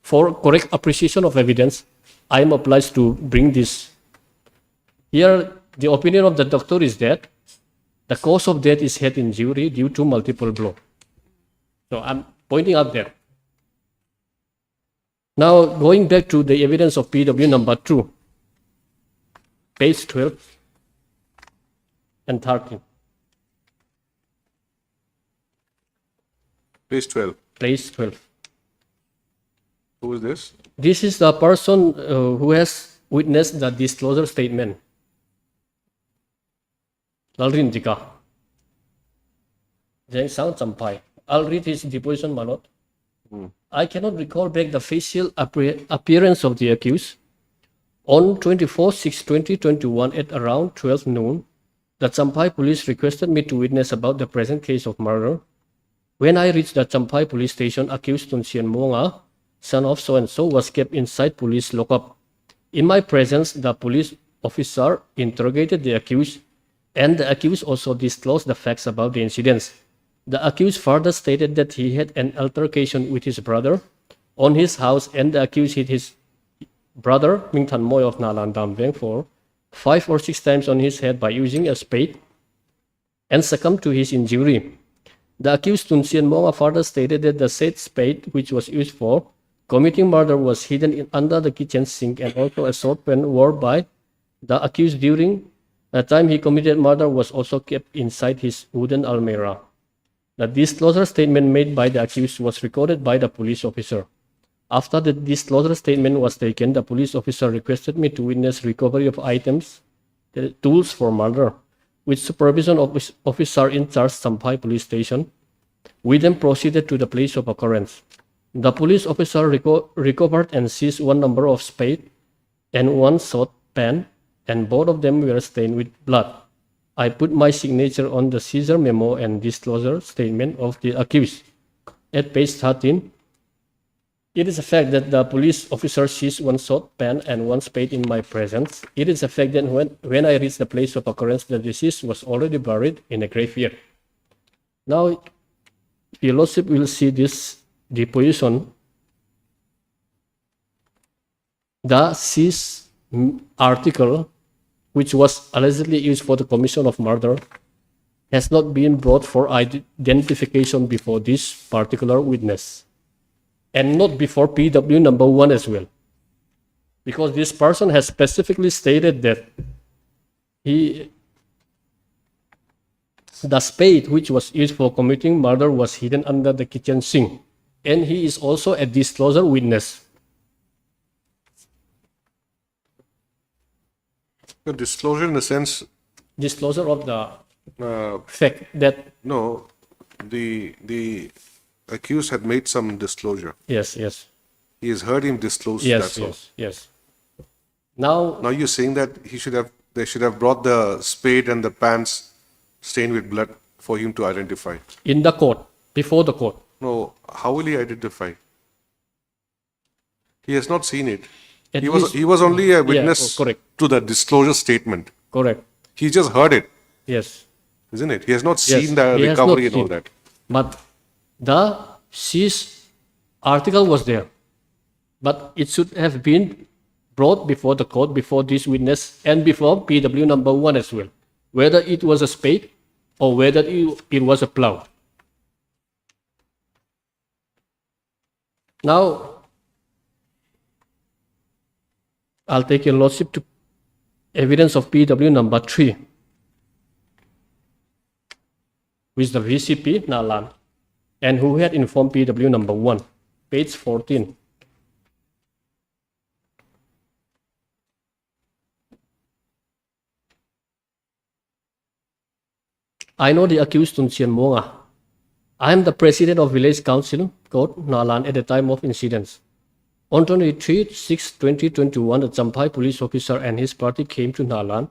for correct appreciation of evidence, I am obliged to bring this. Here, the opinion of the doctor is that the cause of death is head injury due to multiple blow. So I'm pointing out there. Now, going back to the evidence of PW number 2, page 12 and 13. Page 12. Page 12. Who is this? This is the person who has witnessed the disclosure statement. Lalrin Dika. Jeng Sang Champhai. I'll read his deposition, Manot. I cannot recall back the facial appearance of the accused. On 24/6/2021 at around 12 noon, the Champhai police requested me to witness about the present case of murder. When I reached the Champhai police station, accused Tun Sien Muanga, son of so-and-so, was kept inside police lockup. In my presence, the police officer interrogated the accused, and the accused also disclosed the facts about the incidents. The accused further stated that he had an altercation with his brother on his house, and the accused hit his brother, Ming Than Moy of Nalan Dam Veng, for 5 or 6 times on his head by using a spade and succumbed to his injury. The accused Tun Sien Muanga further stated that the said spade, which was used for committing murder, was hidden under the kitchen sink, and also a sword pen worn by the accused during the time he committed murder was also kept inside his wooden almirah. The disclosure statement made by the accused was recorded by the police officer. After the disclosure statement was taken, the police officer requested me to witness recovery of items, the tools for murder, with supervision of officer in charge Champhai police station. We then proceeded to the place of occurrence. The police officer recovered and seized one number of spade and one shot pen, and both of them were stained with blood. I put my signature on the seizure memo and disclosure statement of the accused. At page 13, it is a fact that the police officer seized one shot pen and one spade in my presence. It is a fact that when I reached the place of occurrence, the deceased was already buried in a graveyard. Now, your lordship will see this deposition. The seized article, which was allegedly used for the commission of murder, has not been brought for identification before this particular witness, and not before PW number 1 as well, because this person has specifically stated that the spade which was used for committing murder was hidden under the kitchen sink, and he is also a disclosure witness. The disclosure in the sense. Disclosure of the fact that. No, the accused had made some disclosure. Yes, yes. He has heard him disclose. Yes, that's all. yes, yes. Now you're saying that they should have brought the spade and the pants stained with blood for him to identify. In the court, before the court. No, how will he identify? He has not seen it. He was only a witness to the disclosure statement. Correct. He just heard it. Yes. Isn't it? He has not seen the recovery and all that. But the seized article was there. But it should have been brought before the court, before this witness, and before PW number 1 as well. Whether it was a spade or whether it was a plow. Now, I'll take your lordship to evidence of PW number 3, with the VCP Nalan, and who had informed PW number 1, page 14. I know the accused Tun Chien Monga. I am the president of Village Council, Court Nalan, at the time of incidents. On 23/6/2021, the Champhai police officer and his party came to Nalan,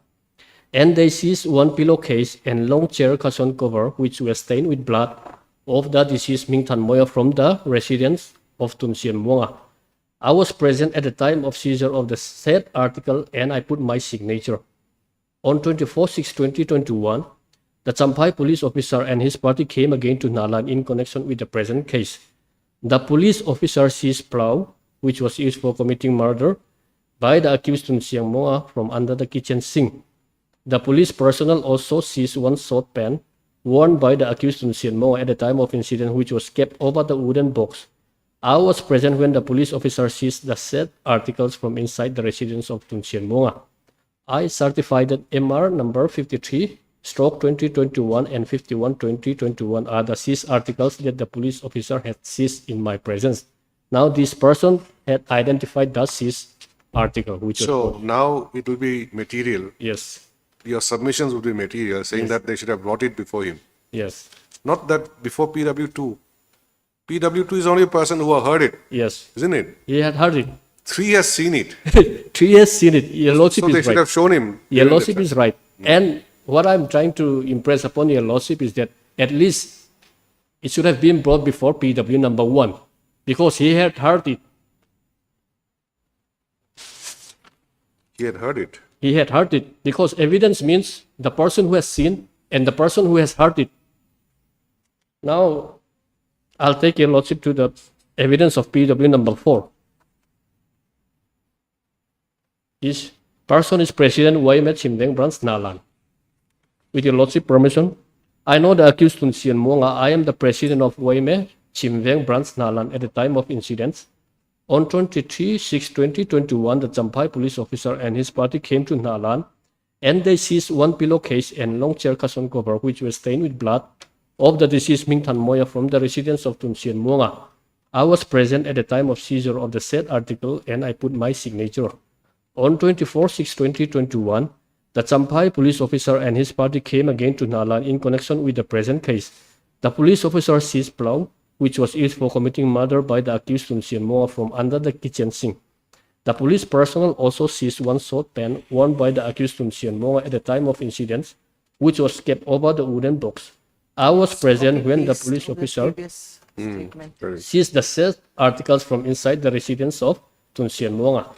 and they seized one pillowcase and long chair cushion cover which were stained with blood of the deceased Ming Tan Moya from the residence of Tun Chien Monga. I was present at the time of seizure of the said article, and I put my signature. On 24/6/2021, the Champhai police officer and his party came again to Nalan in connection with the present case. The police officer seized plow, which was used for committing murder by the accused Tun Chien Monga from under the kitchen sink. The police personnel also seized one short pen worn by the accused Tun Chien Monga at the time of incident, which was kept over the wooden box. I was present when the police officer seized the said articles from inside the residence of Tun Chien Monga. I certify that MR number 53/2021 and 51/2021 are the seized articles that the police officer had seized in my presence. Now this person had identified the seized article, which so now it will be material. Yes. Your submissions would be material, saying that they should have brought it before him. Yes. Not that before PW2. PW2 is only a person who heard it. Yes. Isn't it? He had heard it. 3 has seen it. 3 has seen it. Your lordship So is they should right. have shown him. Your lordship is right. And what I'm trying to impress upon your lordship is that at least it should have been brought before PW number 1, because he had heard it. He had heard it. He had heard it, because evidence means the person who has seen and the person who has heard it. Now, I'll take your lordship to the evidence of PW number 4. This person is President Waime Chimdeng Branch Nalan. With your lordship permission, I know the accused Tun Chien Monga. I am the president of Waime Chimdeng Branch Nalan at the time of incidents. On 23/6/2021, the Champhai police officer and his party came to Nalan, and they seized one pillowcase and long chair cushion cover which were stained with blood of the deceased Ming Tan Moya from the residence of Tun Chien Monga. I was present at the time of seizure of the said article, and I put my signature. On 24/6/2021, the Champhai police officer and his party came again to Nalan in connection with the present case. The police officer seized plow, which was used for committing murder by the accused Tun Sien Moa from under the kitchen sink. The police personnel also seized one short pen worn by the accused Tun Sien Moa at the time of incidents, which was kept over the wooden box. I was present when the police officer seized the said articles from inside the residence of Tun Sien Moa.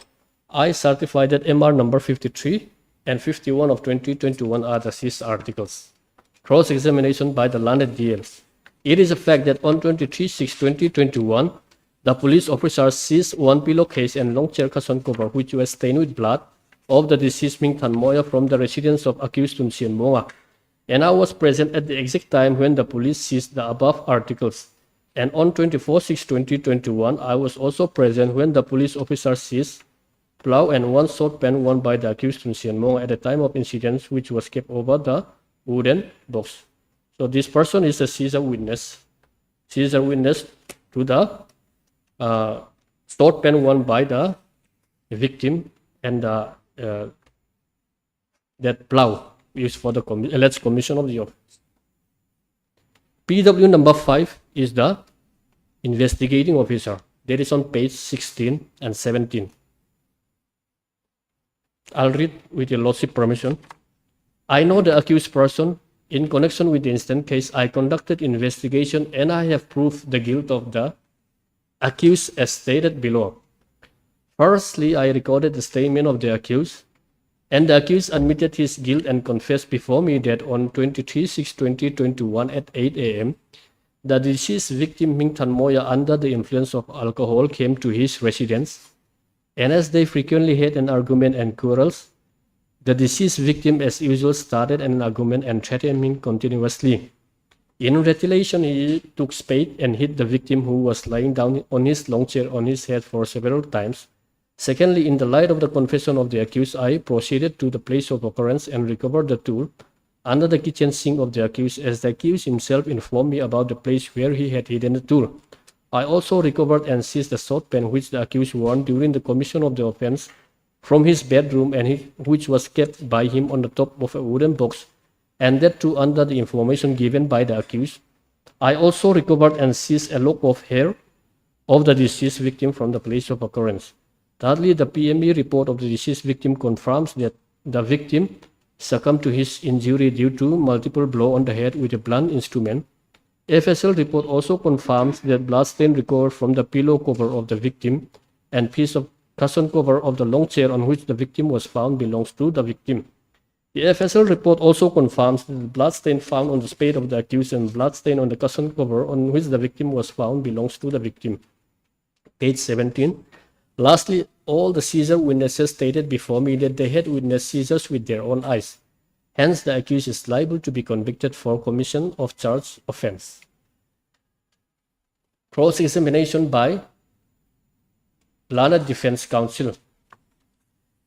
I certified that MR number 53 and 51 of 2021 are the seized articles. Cross-examination by the learned DMs. It is a fact that on 23/6/2021, the police officer seized one pillowcase and long chair cushion cover which was stained with blood of the deceased Ming Tan Moya from the residence of accused Tun Sien Moa. And I was present at the exact time when the police seized the above articles. And on 24/6/2021, I was also present when the police officer seized plow and one short pen worn by the accused Tun Sien Moa at the time of incidents, which was kept over the wooden box. So this person is a Caesar witness. Caesar witness to the short pen worn by the victim and that plow used for the alleged commission of the offense. PW number 5 is the investigating officer. That is on page 16 and 17. I'll read with your lordship permission. I know the accused person. In connection with the incident case, I conducted investigation and I have proved the guilt of the accused as stated below. Firstly, I recorded the statement of the accused, and the accused admitted his guilt and confessed before me that on 23/6/2021 at 8 a.m., the deceased victim Ming Tan Moya, under the influence of alcohol, came to his residence, and as they frequently had an argument and quarrels, the deceased victim, as usual, started an argument and threatened him continuously. In retaliation, he took spade and hit the victim, who was lying down on his long chair, on his head for several times. Secondly, in the light of the confession of the accused, I proceeded to the place of occurrence and recovered the tool under the kitchen sink of the accused, as the accused himself informed me about the place where he had hidden the tool. I also recovered and seized the short pen which the accused wore during the commission of the offense from his bedroom, and which was kept by him on the top of a wooden box, and that too under the information given by the accused. I also recovered and seized a lock of hair of the deceased victim from the place of occurrence. Thirdly, the PME report of the deceased victim confirms that the victim succumbed to his injury due to multiple blows on the head with a blunt instrument. FSL report also confirms that bloodstain recovered from the pillow cover of the victim and piece of cushion cover of the long chair on which the victim was found belongs to the victim. The FSL report also confirms that the bloodstain found on the spade of the accused and bloodstain on the cushion cover on which the victim was found belongs to the victim. Page 17. Lastly, all the Caesar witnesses stated before me that they had witnessed Caesars with their own eyes. Hence, the accused is liable to be convicted for commission of charged offense. Cross-examination by learned defense counsel.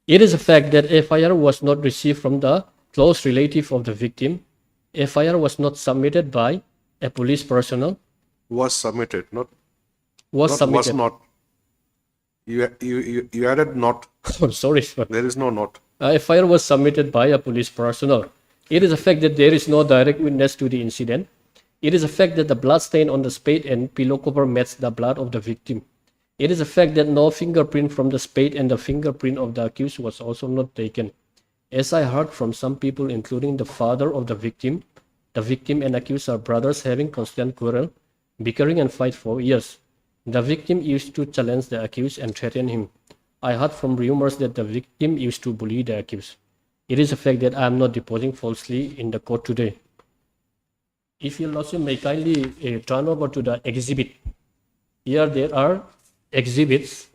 It is a fact that FIR was not received from the close relative of the victim. FIR was not submitted by a police personnel. Was submitted, not Submitted. was not. You added not. I'm sorry, sir. There is no not. FIR was submitted by a police personnel. It is a fact that there is no direct witness to the incident. It is a fact that the blood stain on the spade and pillow cover matched the blood of the victim. It is a fact that no fingerprint from the spade and the fingerprint of the accused was also not taken. As I heard from some people, including the father of the victim and accused are brothers having constant quarrel, bickering and fight for years. The victim used to challenge the accused and threaten him. I heard from rumors that the victim used to bully the accused. It is a fact that I am not deposing falsely in the court today. If your lordship may kindly turn over to the exhibit. Here there are exhibits,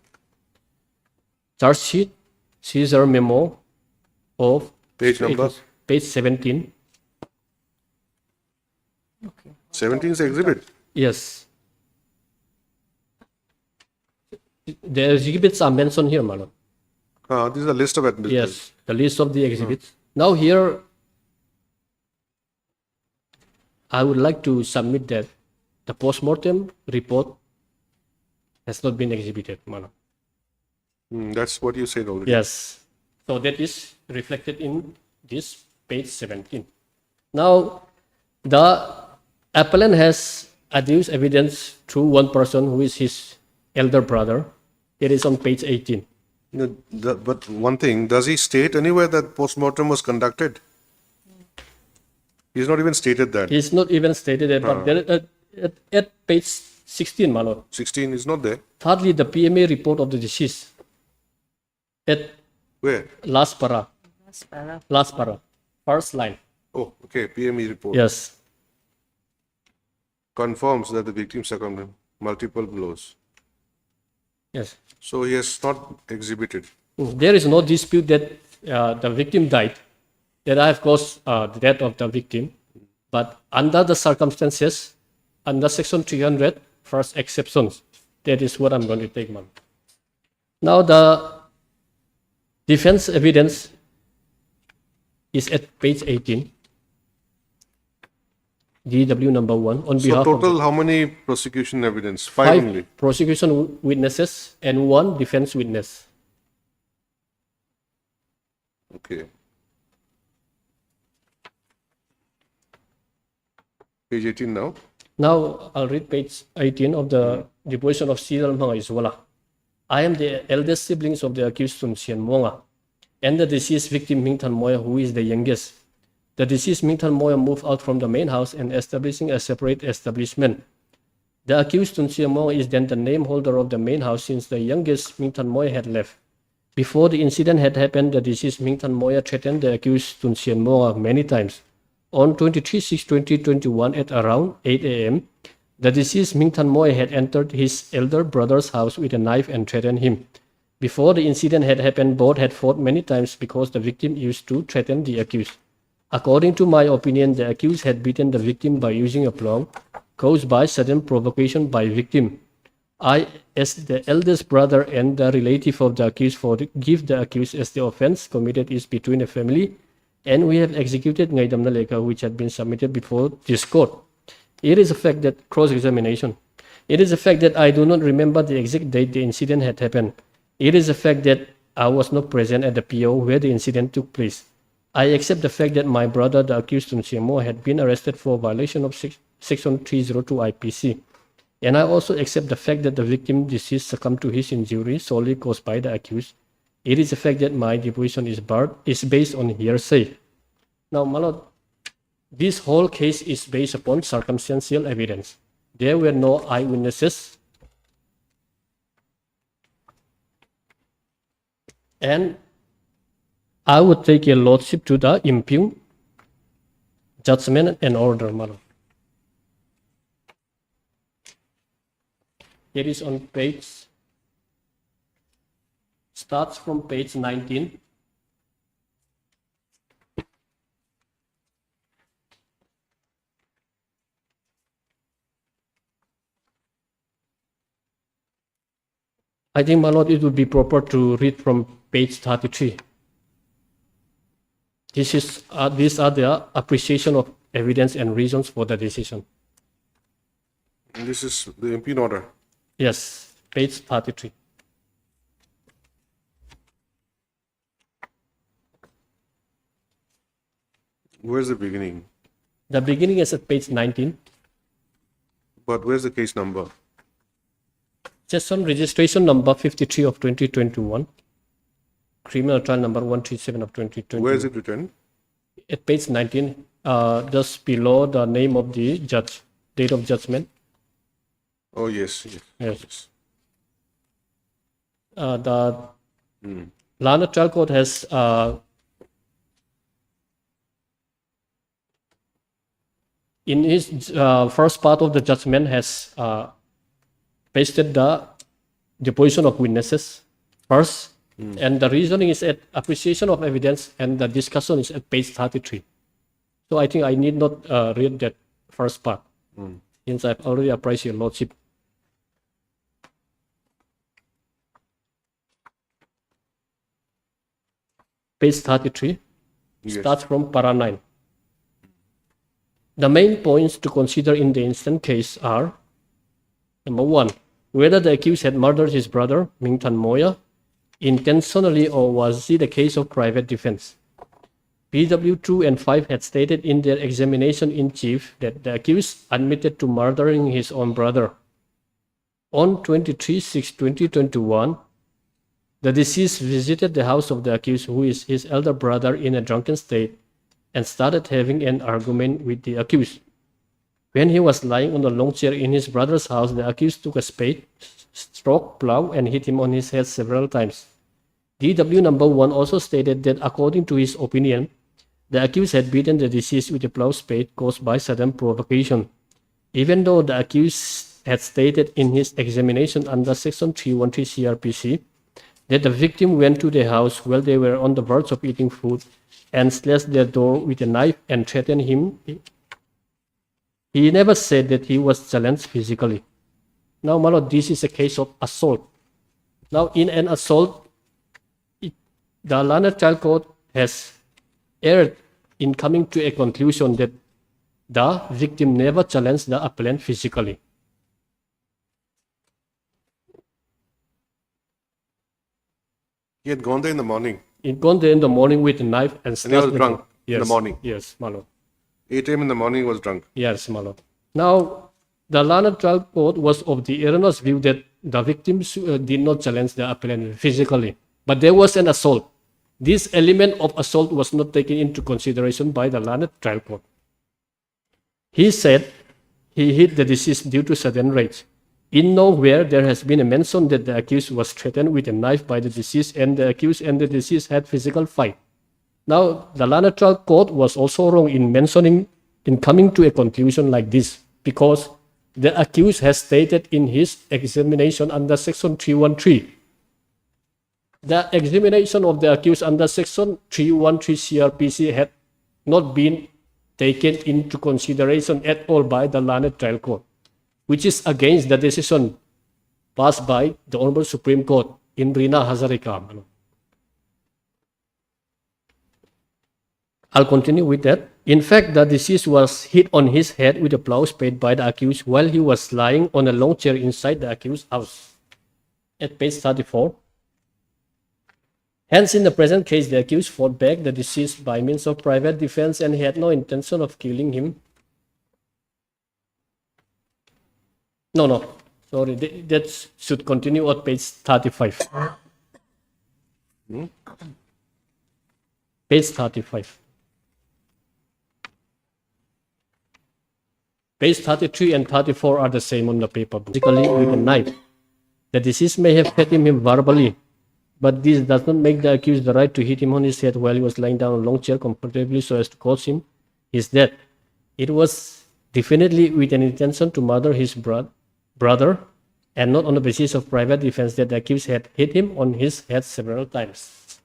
charge sheet, Caesar memo of Page number? Page 17. 17 is exhibit. Yes. The exhibits are mentioned here, madam. This is a list of admissibles. Yes, the list of the exhibits. Now here, I would like to submit that the post-mortem report has not been exhibited, madam. That's what you said already. Yes. So that is reflected in this page 17. Now, the appellant has adduce evidence through one person who is his elder brother. It is on page 18. No, but one thing, does he state anywhere that postmortem was conducted? He's not even stated that. It's not even stated that, but there, at page 16, my lord. 16 is not there. Thirdly, the PMA report of the deceased. At Where? last para. Last para. Last para. First line. Oh, okay, PME report. Yes. Confirms that the victim succumbed to multiple blows. Yes. So he has not exhibited. There is no dispute that the victim died, that I have caused the death of the victim, but under the circumstances, under section 300, first exceptions, that is what I'm going to take, ma'am. Now the defense evidence is at page 18, DW number 1, on So behalf total, of how many prosecution evidence? Five only. 5 prosecution witnesses and 1 defense witness. Okay. Page 18 now. Now I'll read page 18 of the deposition of Cyril Mga Iswala. I am the eldest siblings of the accused Sun Sien Monga and the deceased victim Ming Tan Moya, who is the youngest. The deceased Ming Tan Moya moved out from the main house and establishing a separate establishment. The accused Sun Sien Monga is then the name holder of the main house since the youngest Ming Tan Moya had left. Before the incident had happened, the deceased Ming Tan Moya threatened the accused Sun Sien Monga many times. On 23/6/2021 at around 8 a.m., the deceased Ming Tan Moy had entered his elder brother's house with a knife and threatened him. Before the incident had happened, both had fought many times because the victim used to threaten the accused. According to my opinion, the accused had beaten the victim by using a plow, caused by sudden provocation by victim. I, as the eldest brother and the relative of the accused, forgive the accused as the offense committed is between a family, and we have executed Ngai Damna Lekha, which had been submitted before this court. It is a fact that cross-examination. It is a fact that I do not remember the exact date the incident had happened. It is a fact that I was not present at the PO where the incident took place. I accept the fact that my brother, the accused Sun Sien Moy, had been arrested for violation of Section 302 IPC. And I also accept the fact that the victim deceased succumbed to his injury solely caused by the accused. It is a fact that my deposition is based on hearsay. Now, my lord, this whole case is based upon circumstantial evidence. There were no eyewitnesses. And I would take a lordship to the impugn judgment and order, my lord. It is on page, starts from page 19. I think, my lord, it would be proper to read from page 33. These are the appreciation of evidence and reasons for the decision. And this is the impugn order. Yes, page 33. Where's the beginning? The beginning is at page 19. But where's the case number? Session registration number 53 of 2021. Criminal trial number 137 of 2020. Where is it written? At page 19, just below the name of the judge, date of judgment. Oh, yes. Yes. The Lana trial court has in his first part of the judgment has pasted the deposition of witnesses first, and the reasoning is at appreciation of evidence, and the discussion is at page 33. So I think I need not read that first part, since I've already apprised your lordship. Page 33 starts from para 9. The main points to consider in the instant case are: number 1, whether the accused had murdered his brother, Ming Tan Moya, intentionally, or was it a case of private defense. PW 2 and 5 had stated in their examination in chief that the accused admitted to murdering his own brother. On 23/6/2021, the deceased visited the house of the accused, who is his elder brother, in a drunken state and started having an argument with the accused. When he was lying on a long chair in his brother's house, the accused took a spade, stroke, plow, and hit him on his head several times. DW number 1 also stated that according to his opinion, the accused had beaten the deceased with a plow spade caused by sudden provocation. Even though the accused had stated in his examination under Section 313 CRPC that the victim went to the house while they were on the verge of eating food and slashed their door with a knife and threatened him, he never said that he was challenged physically. Now, my lord, this is a case of assault. Now, in an assault, the London Child Court has erred in coming to a conclusion that the victim never challenged the appellant physically. He had gone there in the morning. He'd gone there in the morning with a knife and And he slashed was the drunk door. in the morning. Yes, my lord. 8 a.m. in the morning, he was drunk. Yes, my lord. Now, the London Child Court was of the erroneous view that the victims did not challenge the appellant physically, but there was an assault. This element of assault was not taken into consideration by the London Trial Court. He said he hit the deceased due to sudden rage. In nowhere there has been a mention that the accused was threatened with a knife by the deceased and the accused and the deceased had physical fight. Now, the London Trial Court was also wrong in coming to a conclusion like this, because the accused has stated in his examination under Section 313. The examination of the accused under Section 313 CRPC had not been taken into consideration at all by the London Trial Court, which is against the decision passed by the Honorable Supreme Court in Rina Hazarika. I'll continue with that. In fact, the deceased was hit on his head with a plow spade by the accused while he was lying on a long chair inside the accused's house. At page 34. Hence, in the present case, the accused fought back the deceased by means of private defense and he had no intention of killing him. No, sorry, that should continue at page 35. Page 35. Page 33 and 34 are the same on the paper book. Physically with a knife. The deceased may have hit him verbally, but this does not make the accused the right to hit him on his head while he was lying down on a long chair comfortably so as to cause him his death. It was definitely with an intention to murder his brother and not on the basis of private defense that the accused had hit him on his head several times.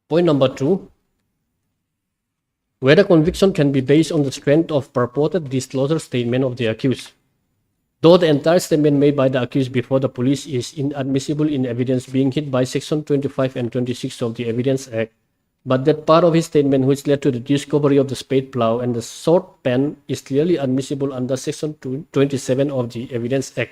Point number 2. Whether conviction can be based on the strength of purported disclosure statement of the accused. Though the entire statement made by the accused before the police is inadmissible in evidence being hit by Section 25 and 26 of the Evidence Act, but that part of his statement which led to the discovery of the spade plow and the sword pen is clearly admissible under Section 27 of the Evidence Act.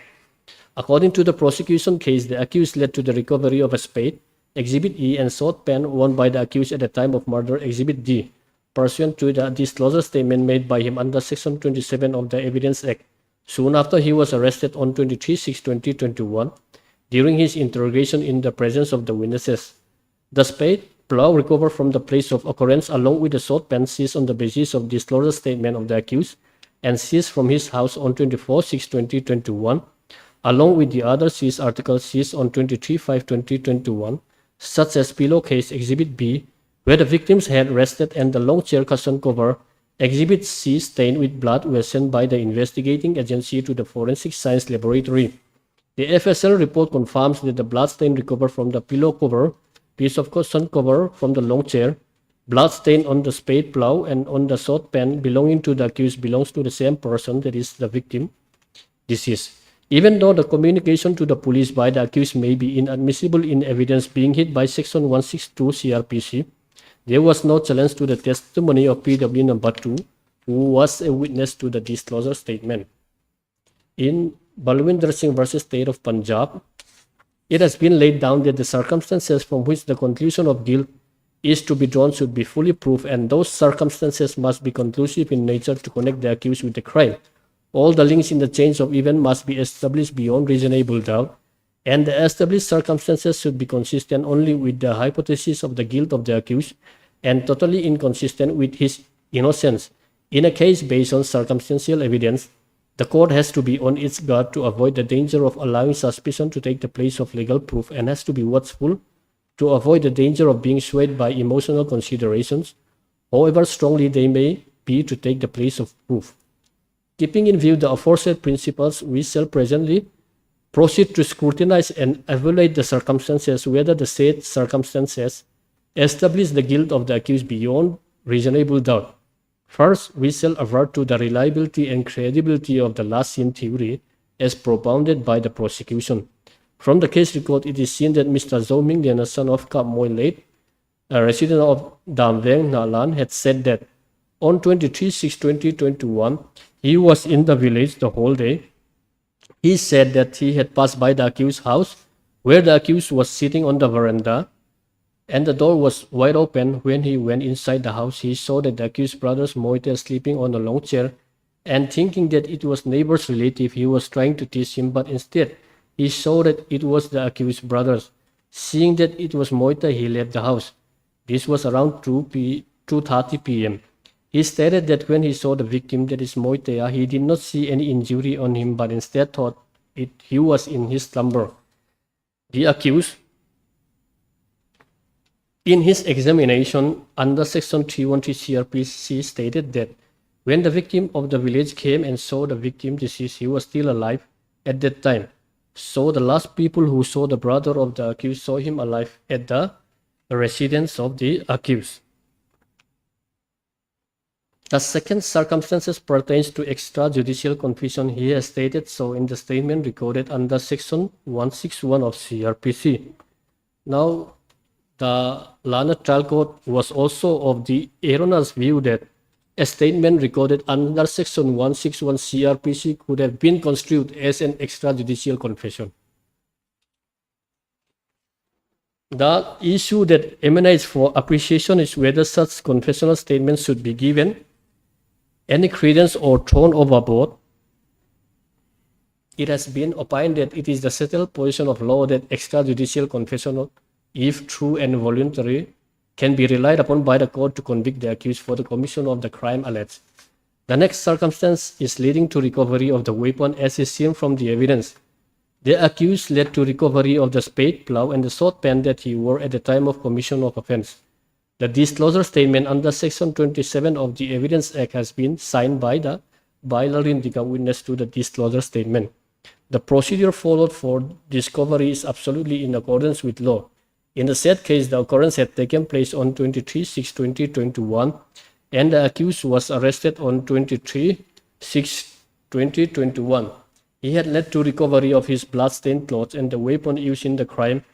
According to the prosecution case, the accused led to the recovery of a spade, Exhibit E, and sword pen worn by the accused at the time of murder, Exhibit D, pursuant to the disclosure statement made by him under Section 27 of the Evidence Act. Soon after he was arrested on 23/6/2021, during his interrogation in the presence of the witnesses. The spade, plow recovered from the place of occurrence along with the sword pen seized on the basis of disclosure statement of the accused and seized from his house on 24/6/2021, along with the other seized articles seized on 23/5/2021, such as pillowcase Exhibit B, where the victim's head rested, and the long chair cushion cover, Exhibit C, stained with blood, were sent by the investigating agency to the Forensic Science Laboratory. The FSL report confirms that the blood stain recovered from the pillow cover, piece of cushion cover from the long chair, blood stain on the spade plow and on the sword pen belonging to the accused belongs to the same person, that is the victim, deceased. Even though the communication to the police by the accused may be inadmissible in evidence being hit by Section 162 CRPC, there was no challenge to the testimony of PW number 2, who was a witness to the disclosure statement. In Balwinder Singh versus State of Punjab, it has been laid down that the circumstances from which the conclusion of guilt is to be drawn should be fully proved, and those circumstances must be conclusive in nature to connect the accused with the crime. All the links in the chain of events must be established beyond reasonable doubt, and the established circumstances should be consistent only with the hypothesis of the guilt of the accused and totally inconsistent with his innocence. In a case based on circumstantial evidence, the court has to be on its guard to avoid the danger of allowing suspicion to take the place of legal proof, and has to be watchful to avoid the danger of being swayed by emotional considerations, however strongly they may be, to take the place of proof. Keeping in view the aforesaid principles, we shall presently proceed to scrutinize and evaluate the circumstances, whether the said circumstances establish the guilt of the accused beyond reasonable doubt. First, we shall avert to the reliability and credibility of the last seen theory as propounded by the prosecution. From the case record, it is seen that Mr. Zhou Mingdian, a son of Kap Moy Late, a resident of Dam Veng, Nalan, had said that on 23/6/2021, he was in the village the whole day. He said that he had passed by the accused's house, where the accused was sitting on the veranda, and the door was wide open. When he went inside the house, he saw that the accused brothers Moite sleeping on a long chair, and thinking that it was neighbor's relative, he was trying to tease him, but instead he saw that it was the accused brothers. Seeing that it was Moite, he left the house. This was around 2:30 p.m. He stated that when he saw the victim, that is Moitea, he did not see any injury on him, but instead thought he was in his slumber. The accused, in his examination under Section 313 CRPC, stated that when the victim of the village came and saw the victim deceased, he was still alive at that time. So the last people who saw the brother of the accused saw him alive at the residence of the accused. The second circumstances pertains to extrajudicial confession. He has stated so in the statement recorded under Section 161 of CRPC. Now, the Learned Trial Court was also of the erroneous view that a statement recorded under Section 161 CRPC could have been construed as an extrajudicial confession. The issue that emanates for appreciation is whether such confessional statements should be given any credence or thrown overboard. It has been opined that it is the settled position of law that extrajudicial confession, if true and voluntary, can be relied upon by the court to convict the accused for the commission of the crime alleged. The next circumstance is leading to recovery of the weapon, as is seen from the evidence. The accused led to recovery of the spade, plow, and the sword pen that he wore at the time of commission of offense. The disclosure statement under Section 27 of the Evidence Act has been signed by the bilateral witness to the disclosure statement. The procedure followed for discovery is absolutely in accordance with law. In the said case, the occurrence had taken place on 23/6/2021, and the accused was arrested on 23/6/2021. He had led to recovery of his blood-stained clothes and the weapon used in the crime,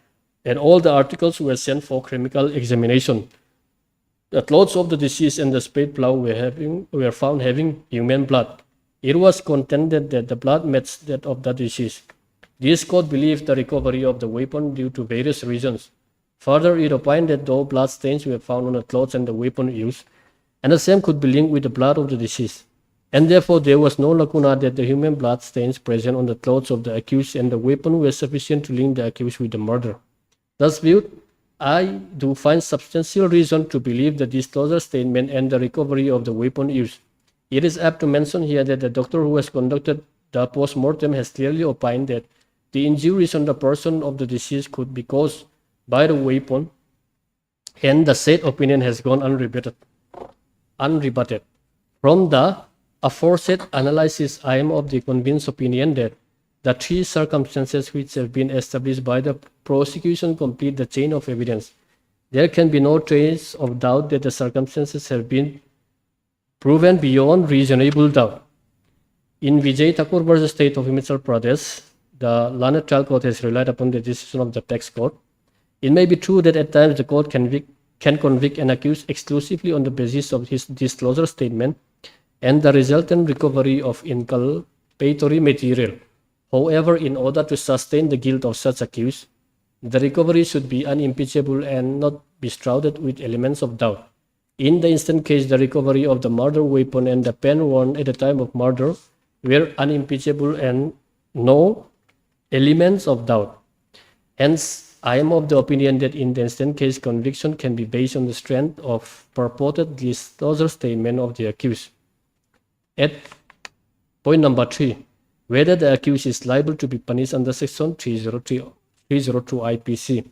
and all the articles were sent for chemical examination. The clothes of the deceased and the spade plow were found having human blood. It was contended that the blood matched that of the deceased. This court believed the recovery of the weapon due to various reasons. Further, it opined that though blood stains were found on the clothes and the weapon used, and the same could be linked with the blood of the deceased, and therefore there was no lacuna that the human blood stains present on the clothes of the accused and the weapon were sufficient to link the accused with the murder. Thus viewed, I do find substantial reason to believe the disclosure statement and the recovery of the weapon used. It is apt to mention here that the doctor who has conducted the post-mortem has clearly opined that the injuries on the person of the deceased could be caused by the weapon, and the said opinion has gone unrebutted. From the aforesaid analysis, I am of the convinced opinion that the three circumstances which have been established by the prosecution complete the chain of evidence. There can be no trace of doubt that the circumstances have been proven beyond reasonable doubt. In Vijay Thakur versus State of Himachal Pradesh, the Learned Trial Court has relied upon the decision of the tax court. It may be true that at times the court can convict an accused exclusively on the basis of his disclosure statement and the resultant recovery of inculpatory material. However, in order to sustain the guilt of such accused, The recovery should be unimpeachable and not be shrouded with elements of doubt. In the instant case, the recovery of the murder weapon and the pen worn at the time of murder were unimpeachable and no elements of doubt. Hence, I am of the opinion that in the instant case, conviction can be based on the strength of purported disclosure statement of the accused. At point number 3, whether the accused is liable to be punished under Section 302 IPC.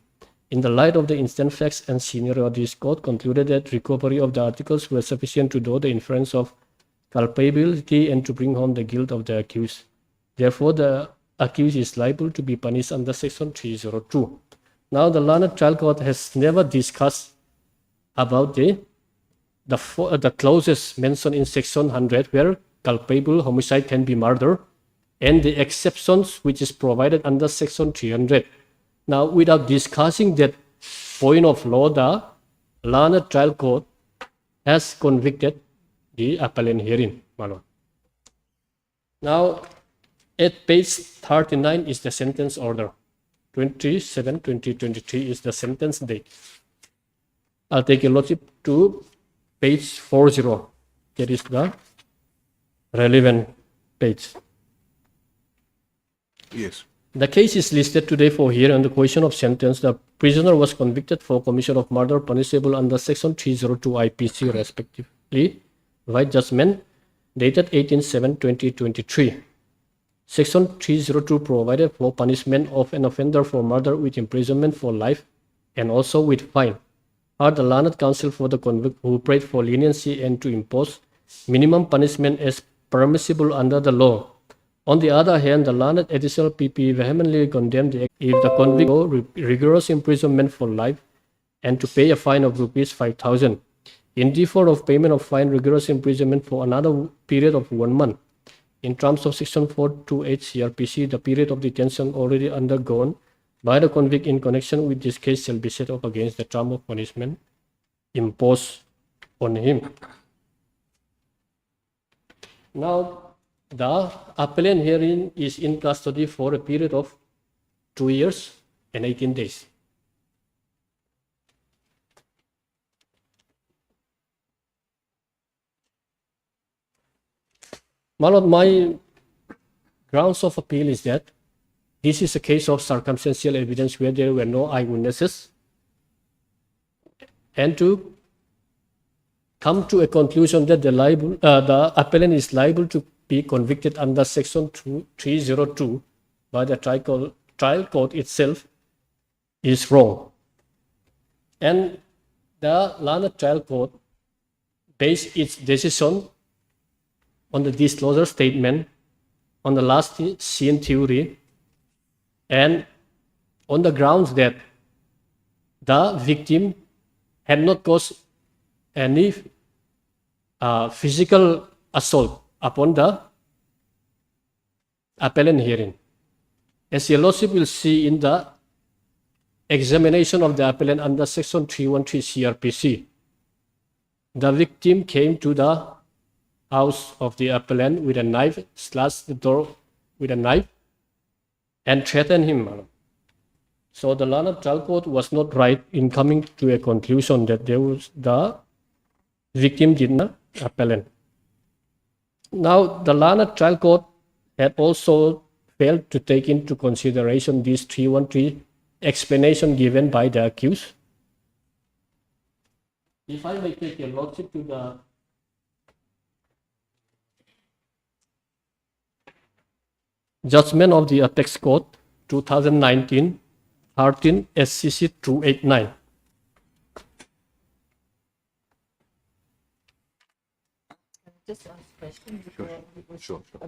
In the light of the instant facts and scenario, this court concluded that recovery of the articles were sufficient to draw the inference of culpability and to bring home the guilt of the accused. Therefore, the accused is liable to be punished under Section 302. Now, the learned trial court has never discussed about the clauses mentioned in Section 100 where culpable homicide can be murder and the exceptions which is provided under Section 300. Now, without discussing that point of law, the learned trial court has convicted the appellant herein, my lord. Now, at page 39 is the sentence order. 27/2023 is the sentence date. I'll take your lordship to page 40. That is the relevant page. Yes. The case is listed today for hearing on the question of sentence. The prisoner was convicted for commission of murder punishable under Section 302 IPC respectively by judgment dated 18/7/2023. Section 302 provided for punishment of an offender for murder with imprisonment for life and also with fine. The learned counsel for the convict who prayed for leniency and to impose minimum punishment as permissible under the law. On the other hand, the learned additional PP vehemently condemned the act if the convict rigorous imprisonment for life and to pay a fine of rupees 5,000. In default of payment of fine, rigorous imprisonment for another period of 1 month. In terms of Section 428 CRPC, the period of detention already undergone by the convict in connection with this case shall be set off against the term of punishment imposed on him. Now, the appellant herein is in custody for a period of 2 years and 18 days. My lord, my grounds of appeal is that this is a case of circumstantial evidence where there were no eyewitnesses, and to come to a conclusion that the appellant is liable to be convicted under Section 302 by the trial court itself is wrong. And the learned trial court based its decision on the disclosure statement, on the last seen theory, and on the grounds that the victim had not caused any physical assault upon the appellant herein. As your lordship will see in the examination of the appellant under Section 313 CRPC, the victim came to the house of the appellant with a knife, slashed the door with a knife, and threatened him. So the learned trial court was not right in coming to a conclusion that the victim did not appellant. Now, the learned trial court had also failed to take into consideration this 313 explanation given by the accused. If I may take your lordship to the judgment of the Apex Court 2019 13 SCC 289. Just ask a question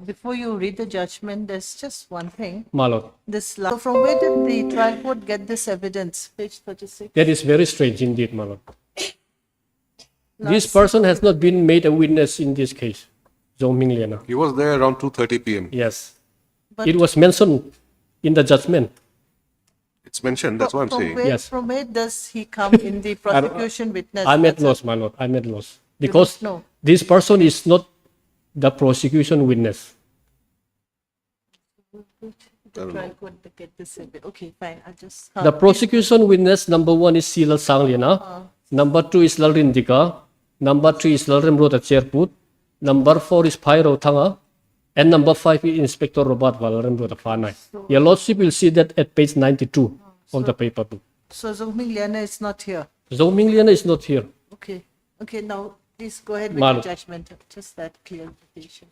before you read the judgment. There's just one thing. My lord. So from where did the trial court get this evidence? Page 36. That is very strange indeed, my lord. This person has not been made a witness in this case, Zhong Ming Liana. He was there around 2:30 p.m. Yes. But it was mentioned in the judgment. It's mentioned, that's what I'm saying. Yes. From where does he come in the prosecution witness? I'm at loss, my lord. I'm at loss. Because know. this person is not the prosecution witness. the trial court to get this in. Okay, fine, I'll just. The prosecution witness number 1 is Silal Sangliana. Number 2 is Lalrindika. Number 3 is Lalrem Rota Cherput. Number 4 is Pyro Thanga. And number 5 is Inspector Robert Valarem Rota Fanai. Your Lordship will see that at page 92 of the paper book. So Zhongming Liana is not here. Zhou Mingliana is not here. Okay, okay, now please go ahead with Mal- your judgment, just that clarification.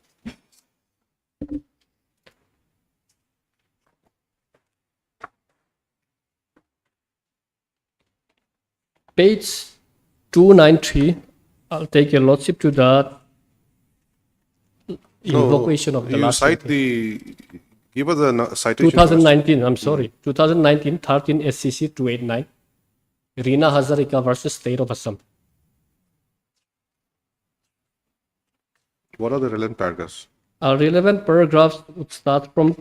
Page 293, I'll take your Lordship to the invocation of the you last cite case. give us the citation. first. 2019, I'm sorry, 2019 13 SCC 289, Rina Hazarika versus State of Assam. What are the relevant paragraphs? Relevant paragraphs would start from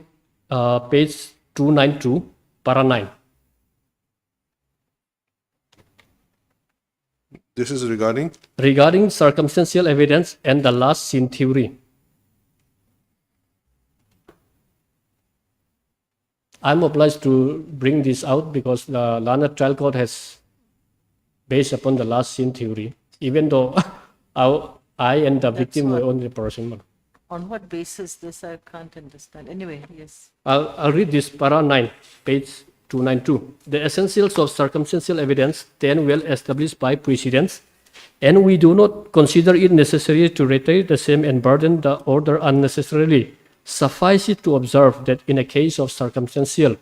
page 292, para 9. This is regarding Regarding circumstantial evidence and the last scene theory. I'm obliged to bring this out because the Lana trial court has based upon the last scene theory, even though I and the victim were only person. On what basis this, I can't understand. Anyway, yes. I'll read this para 9, page 292. The essentials of circumstantial evidence then well established by precedents, and we do not consider it necessary to reiterate the same and burden the order unnecessarily. Suffice it to observe that in a case of circumstantial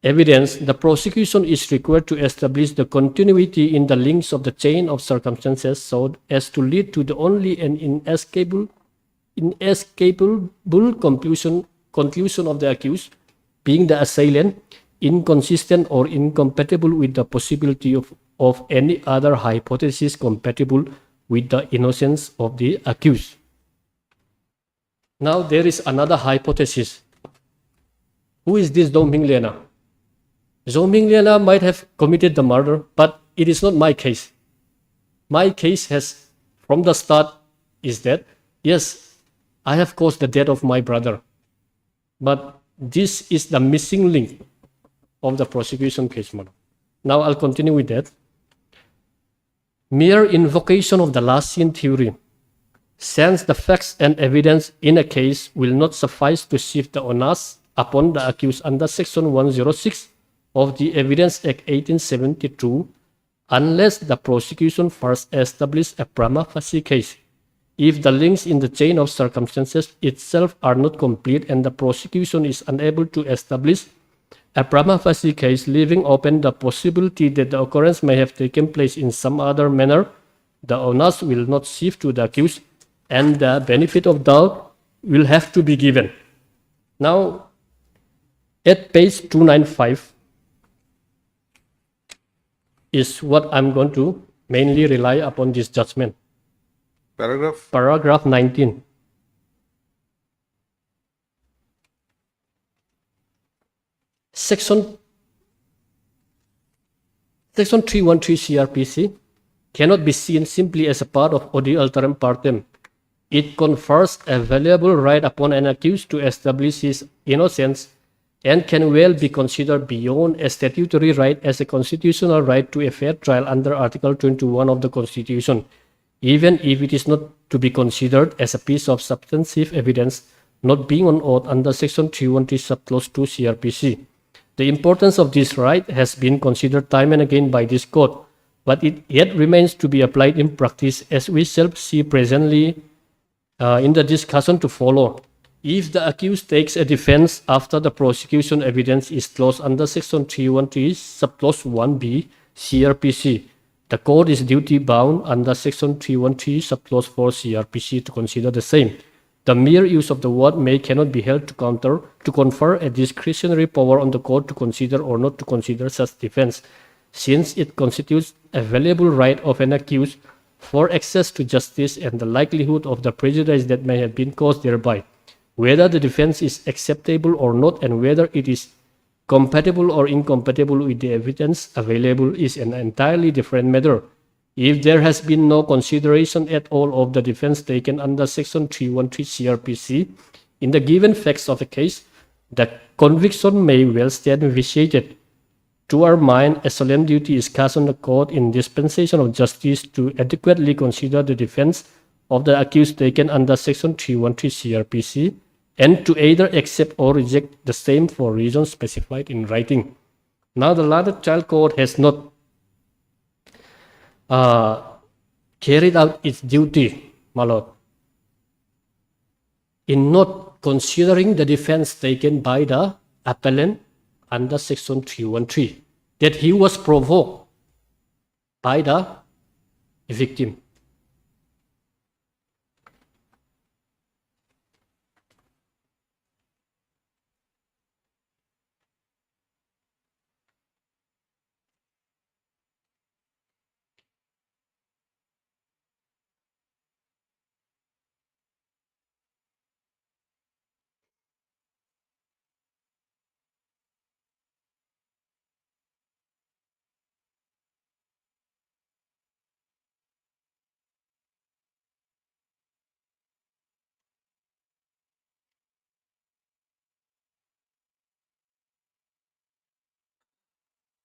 evidence, the prosecution is required to establish the continuity in the links of the chain of circumstances so as to lead to the only and inescapable conclusion of the accused, being the assailant, inconsistent or incompatible with the possibility of any other hypothesis compatible with the innocence of the accused. Now there is another hypothesis. Who is this Zhou Mingliana? Zhou Mingliana might have committed the murder, but it is not my case. My case has, from the start, is that, yes, I have caused the death of my brother. But this is the missing link of the prosecution case, madam. Now I'll continue with that. Mere invocation of the last scene theory, since the facts and evidence in a case will not suffice to shift the onus upon the accused under Section 106 of the Evidence Act 1872, unless the prosecution first establishes a prima facie case. If the links in the chain of circumstances itself are not complete and the prosecution is unable to establish a prima facie case, leaving open the possibility that the occurrence may have taken place in some other manner, the onus will not shift to the accused and the benefit of doubt will have to be given. Now, at page 295 is what I'm going to mainly rely upon this judgment. Paragraph? Paragraph 19. Section 313 CRPC cannot be seen simply as a part of odi alteram partem. It confers a valuable right upon an accused to establish his innocence and can well be considered beyond a statutory right as a constitutional right to a fair trial under Article 21 of the Constitution, even if it is not to be considered as a piece of substantive evidence not being on oath under Section 313 subclause 2 CRPC. The importance of this right has been considered time and again by this court, but it yet remains to be applied in practice, as we shall see presently in the discussion to follow. If the accused takes a defense after the prosecution evidence is closed under Section 313 subclause 1b CRPC, the court is duty bound under Section 313 subclause 4 CRPC to consider the same. The mere use of the word may cannot be held to confer a discretionary power on the court to consider or not to consider such defense, since it constitutes a valuable right of an accused for access to justice and the likelihood of the prejudice that may have been caused thereby. Whether the defense is acceptable or not and whether it is compatible or incompatible with the evidence available is an entirely different matter. If there has been no consideration at all of the defense taken under Section 313 CRPC in the given facts of the case, The conviction may well stand vitiated. To our mind, a solemn duty is cast on the court in dispensation of justice to adequately consider the defense of the accused taken under Section 313 CRPC and to either accept or reject the same for reasons specified in writing. Now, the Ladder Child Court has not carried out its duty, my lord, in not considering the defense taken by the appellant under Section 313, that he was provoked by the victim.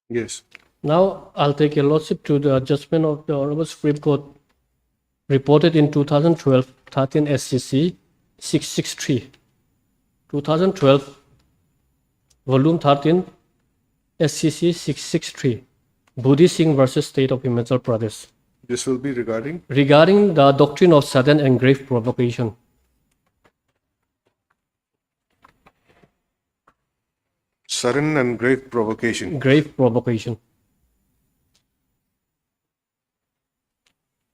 Yes. Now, I'll take your lordship to the judgment of the Honorable Supreme Court reported in 2012, 13 SCC 663. 2012, Volume 13, SCC 663. Budi Singh versus State of Himachal Pradesh. This will be regarding? Regarding the doctrine of sudden and grave provocation. Sudden and grave provocation. Grave provocation.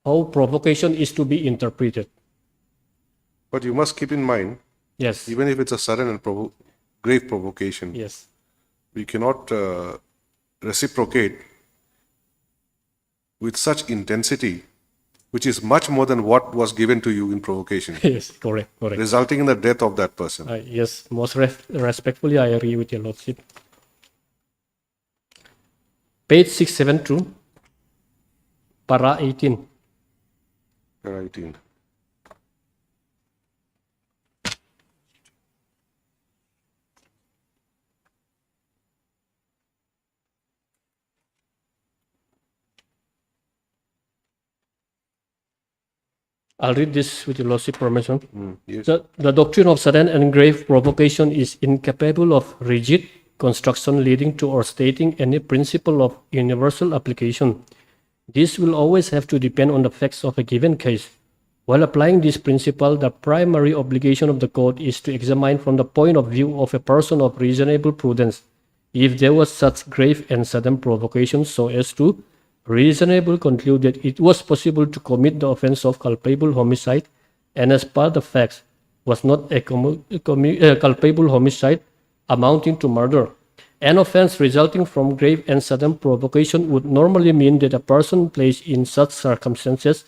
How provocation is to be interpreted. But you must keep in mind, yes, even if it's a sudden and grave provocation, yes, we cannot reciprocate with such intensity, which is much more than what was given to you in provocation. Yes, correct. Resulting in the death of that person. Yes, most respectfully, I agree with your lordship. Page 672, para 18. Para 18. I'll read this with your lordship permission. Yes. The doctrine of sudden and grave provocation is incapable of rigid construction leading to or stating any principle of universal application. This will always have to depend on the facts of a given case. While applying this principle, the primary obligation of the court is to examine from the point of view of a person of reasonable prudence if there was such grave and sudden provocation so as to reasonably conclude that it was possible to commit the offense of culpable homicide, and as per the facts was not a culpable homicide amounting to murder. An offense resulting from grave and sudden provocation would normally mean that a person placed in such circumstances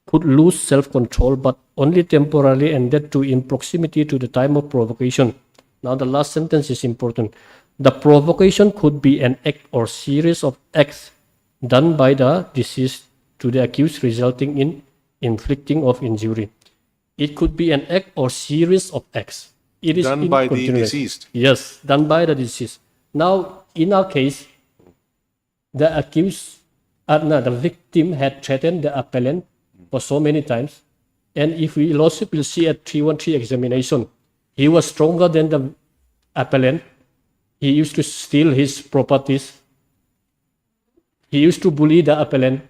could lose self-control, but only temporarily, and that too in proximity to the time of provocation. Now the last sentence is important. The provocation could be an act or series of acts done by the deceased to the accused resulting in inflicting of injury. It could be an act or series of acts. It is done by the deceased. Yes, done by the deceased. Now, in our case, the accused, the victim had threatened the appellant for so many times, and if we lordship will see at 313 examination, he was stronger than the appellant. He used to steal his properties. He used to bully the appellant,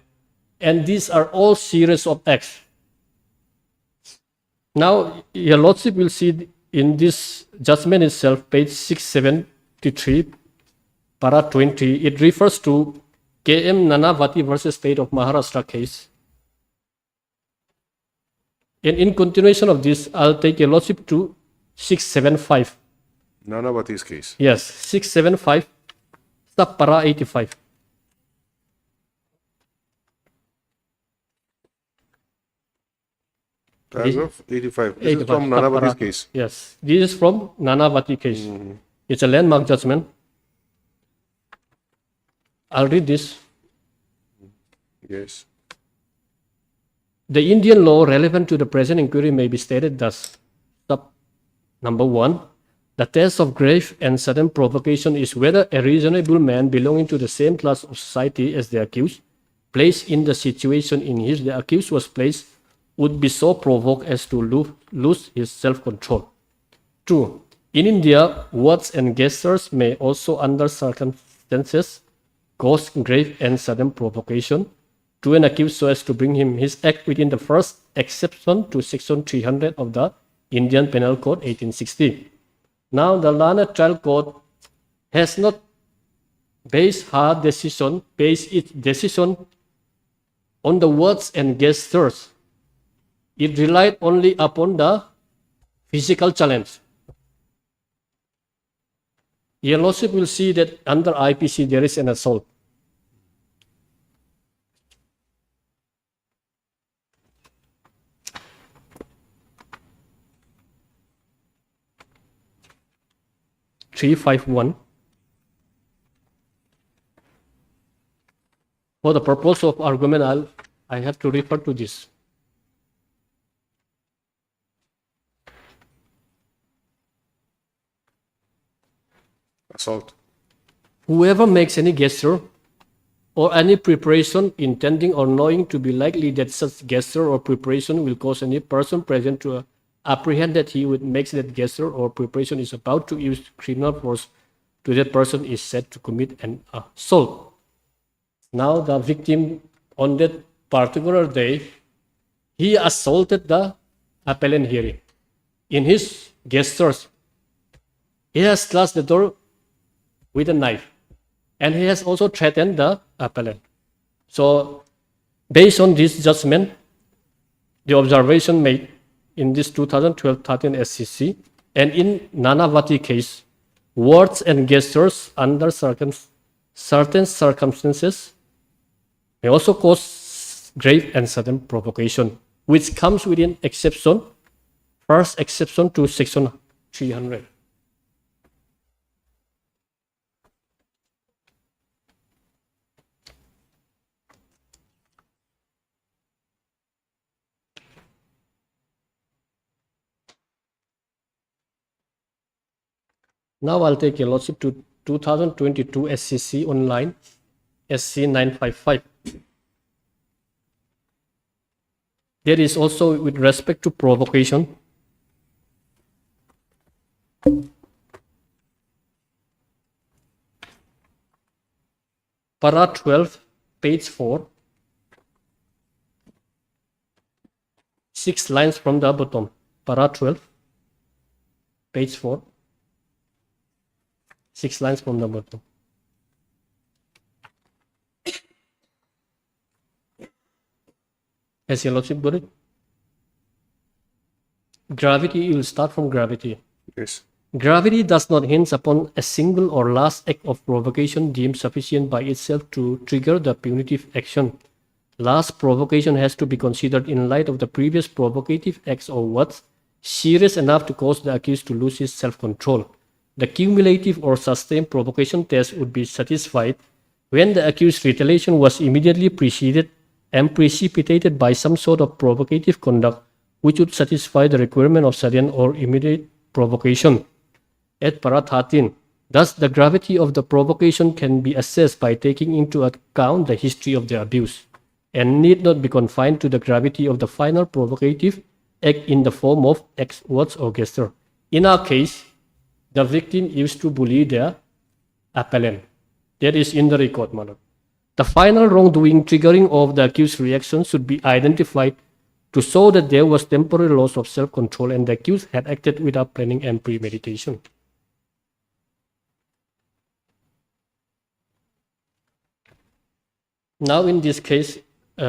and these are all series of acts. Now, your lordship will see in this judgment itself, page 673, para 20, it refers to K.M. Nanavati versus State of Maharashtra case. And in continuation of this, I'll take your lordship to 675. Nanavati's case. Yes, 675, sub para 85. Paragraph 85. This is from Nanavati's case. Yes, this is from Nanavati case. It's a landmark judgment. I'll read this. Yes. The Indian law relevant to the present inquiry may be stated thus. Sub number 1. The test of grave and sudden provocation is whether a reasonable man belonging to the same class of society as the accused, placed in the situation in which the accused was placed, would be so provoked as to lose his self-control. 2. In India, words and gestures may also, under circumstances, cause grave and sudden provocation to an accused so as to bring him his act within the first exception to Section 300 of the Indian Penal Code 1860. Now, the learned trial court has not based its decision on the words and gestures. It relied only upon the physical challenge. Your Lordship will see that under IPC there is an assault. (351). For the purpose of argument, I have to refer to this. Assault. Whoever makes any gesture or any preparation intending or knowing to be likely that such gesture or preparation will cause any person present to apprehend that he would make that gesture or preparation is about to use criminal force to that person is said to commit an assault. Now the victim on that particular day, he assaulted the appellant hearing. In his gestures, he has closed the door with a knife, and he has also threatened the appellant. So, based on this judgment, the observation made in this 2012-13 SCC and in Nanavati case, words and gestures under certain circumstances may also cause grave and sudden provocation, which comes within first exception to Section 300. Now I'll take your Lordship to 2022 SCC online, SC 955. There is also with respect to provocation. Para 12, page 4. 6 lines from the bottom. Para 12, page 4. 6 lines from the bottom. Has your Lordship got it? Gravity, you will start from gravity. Yes. Gravity does not hinge upon a single or last act of provocation deemed sufficient by itself to trigger the punitive action. Last provocation has to be considered in light of the previous provocative acts or words serious enough to cause the accused to lose his self-control. The cumulative or sustained provocation test would be satisfied when the accused's retaliation was immediately preceded and precipitated by some sort of provocative conduct which would satisfy the requirement of sudden or immediate provocation. At para 13, thus the gravity of the provocation can be assessed by taking into account the history of the abuse and need not be confined to the gravity of the final provocative act in the form of acts, words, or gesture. In our case, the victim used to bully the appellant. That is in the record, Madam. The final wrongdoing triggering of the accused's reaction should be identified to show that there was temporary loss of self-control and the accused had acted without planning and premeditation. Now in this case,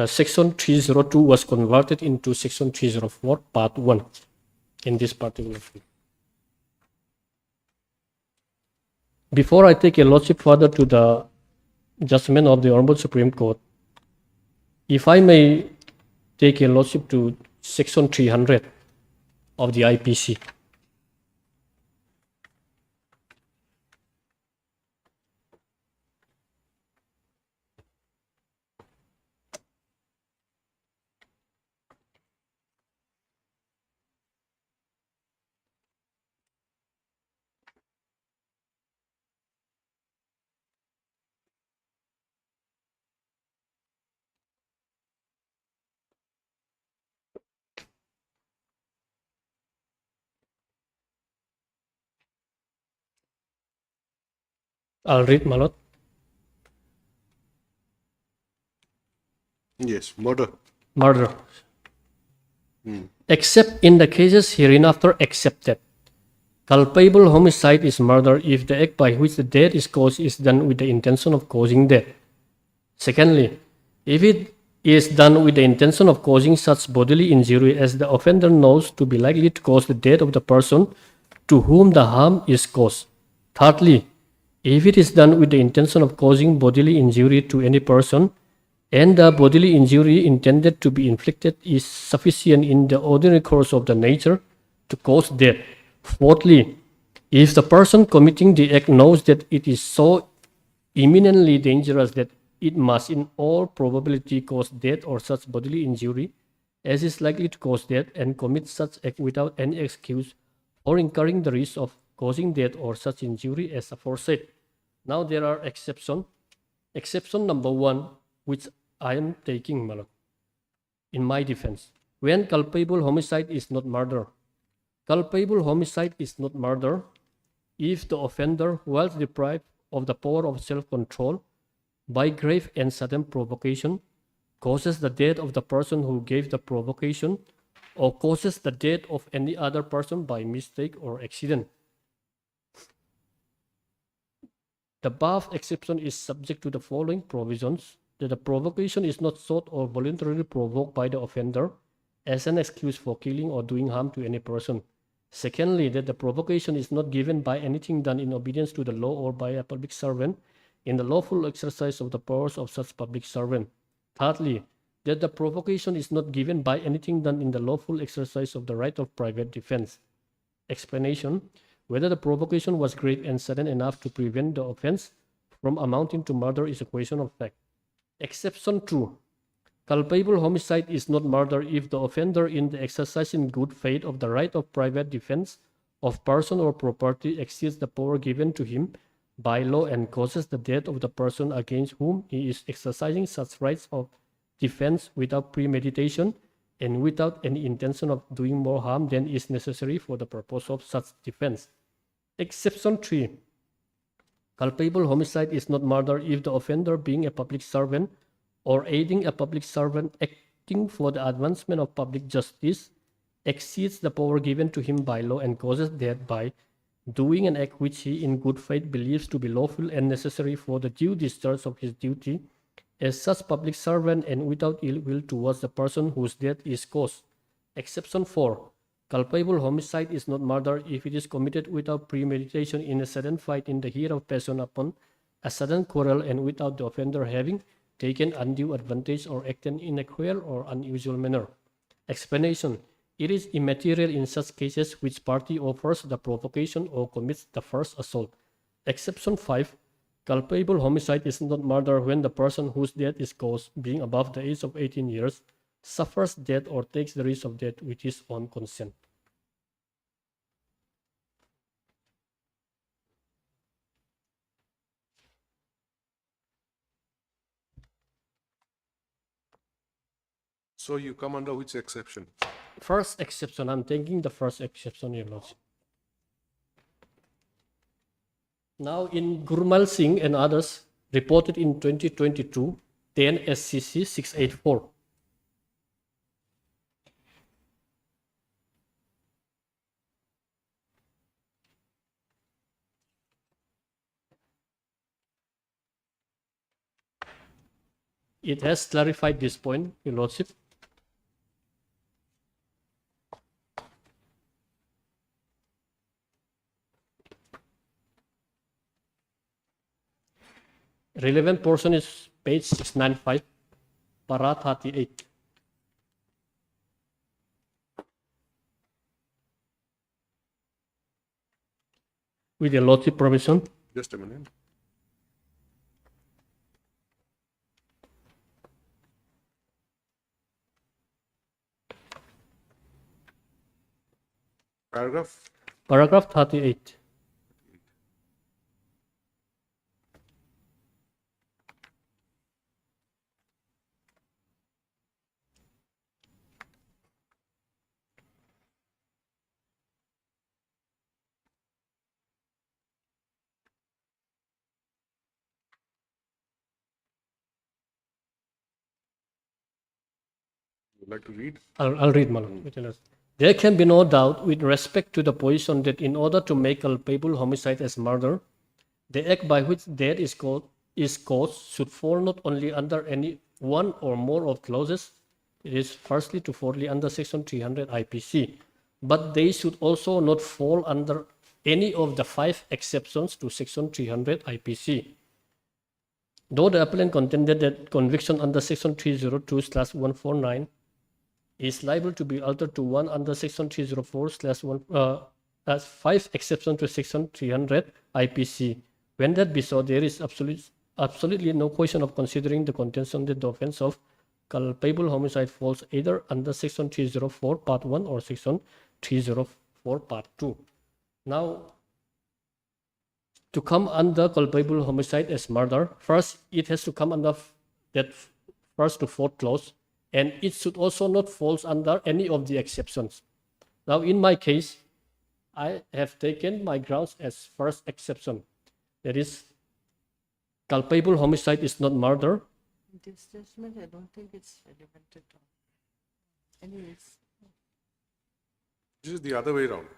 Section 302 was converted into Section 304, Part 1 in this particular field. Before I take your Lordship further to the judgment of the Honorable Supreme Court, if I may take your Lordship to Section 300 of the IPC. I'll read, my lord. Yes, murder. Murder. Except in the cases hereinafter excepted. Culpable homicide is murder if the act by which the death is caused is done with the intention of causing death. Secondly, if it is done with the intention of causing such bodily injury as the offender knows to be likely to cause the death of the person to whom the harm is caused. Thirdly, if it is done with the intention of causing bodily injury to any person, and the bodily injury intended to be inflicted is sufficient in the ordinary course of the nature to cause death. Fourthly, if the person committing the act knows that it is so imminently dangerous that it must in all probability cause death or such bodily injury as is likely to cause death and commits such act without any excuse or incurring the risk of causing death or such injury as aforesaid. Now there are exceptions. Exception number 1, which I am taking, my lord, in my defense. When culpable homicide is not murder. Culpable homicide is not murder if the offender, whilst deprived of the power of self-control by grave and sudden provocation, causes the death of the person who gave the provocation or causes the death of any other person by mistake or accident. The above exception is subject to the following provisions: that the provocation is not sought or voluntarily provoked by the offender as an excuse for killing or doing harm to any person. Secondly, that the provocation is not given by anything done in obedience to the law or by a public servant in the lawful exercise of the powers of such public servant. Thirdly, that the provocation is not given by anything done in the lawful exercise of the right of private defense. Explanation: whether the provocation was grave and sudden enough to prevent the offense from amounting to murder is a question of fact. Exception 2. Culpable homicide is not murder if the offender, in the exercise in good faith of the right of private defense of person or property, exceeds the power given to him by law and causes the death of the person against whom he is exercising such rights of defense without premeditation and without any intention of doing more harm than is necessary for the purpose of such defense. Exception 3. Culpable homicide is not murder if the offender, being a public servant or aiding a public servant acting for the advancement of public justice, exceeds the power given to him by law and causes death by doing an act which he in good faith believes to be lawful and necessary for the due discharge of his duty as such public servant and without ill will towards the person whose death is caused. Exception 4. Culpable homicide is not murder if it is committed without premeditation in a sudden fight in the heat of passion upon a sudden quarrel and without the offender having taken undue advantage or acted in a cruel or unusual manner. Explanation: it is immaterial in such cases which party offers the provocation or commits the first assault. Exception 5. Culpable homicide is not murder when the person whose death is caused, being above the age of 18 years, suffers death or takes the risk of death with his own consent. So you come under which exception? First exception, I'm taking the first exception, Your Lordship. Now, in Gurmal Singh and others, reported in 2022, 10 SCC 684. It has clarified this point, Your Lordship. Relevant portion is page 695, para 38. With your Lordship permission. Just a minute. Paragraph? Paragraph 38. Would like to read? I'll read, my lord. There can be no doubt with respect to the position that in order to make culpable homicide as murder, the act by which death is caused should fall not only under any one or more of clauses, it is firstly to fall under section 300 IPC, but they should also not fall under any of the 5 exceptions to section 300 IPC. Though the appellant contended that conviction under section 302/149 is liable to be altered to one under section 304/1 as 5 exceptions to section 300 IPC. When that be so, there is absolutely no question of considering the contention that the offense of culpable homicide falls either under section 304 part 1 or section 304 part 2. Now, to come under culpable homicide as murder, first it has to come under that first to fourth clause, and it should also not fall under any of the exceptions. Now, in my case, I have taken my grounds as first exception. That is, culpable homicide is not murder. In this judgment, I don't think it's relevant at all. Anyways. This is the other way around.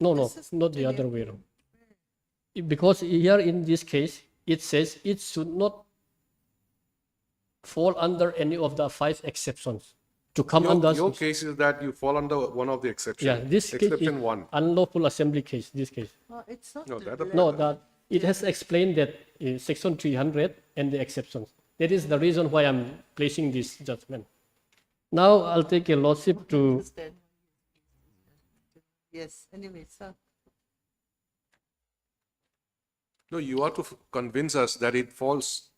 No, This is not the clear. other way around. Because here in this case, it says it should not fall under any of the 5 exceptions. To come under... Your case is that you fall under one of the exceptions. Yeah, this case is Exception 1. unlawful assembly case, this case. It's not. No, that No, that it has explained that section 300 and the exceptions. That is the reason why I'm placing this judgment. Now I'll take a lordship to... Understand. Yes, anyway, sir. No, you are to convince us that it falls,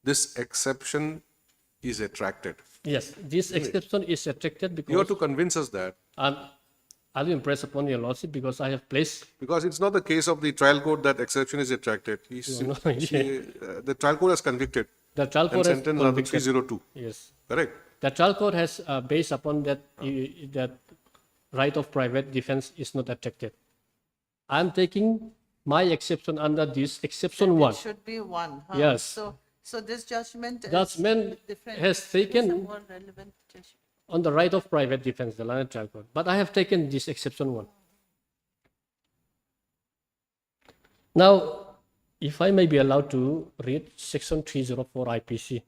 this exception is attracted. Yes, this exception is attracted because... You are to convince us that. I'll impress upon your lordship because I have placed... Because it's not the case of the trial court that exception is attracted. The trial court has convicted. The trial court and has sentenced under convicted. 302. Yes. Correct. The trial court has based upon that that right of private defense is not attracted. I'm taking my exception under this exception 1. It should be 1. Huh? Yes. So this judgment Judgment is different. has taken- It's a more relevant judgment. On the right of private defense, the London trial court. But I have taken this exception 1. Now, if I may be allowed to read section 304 IPC.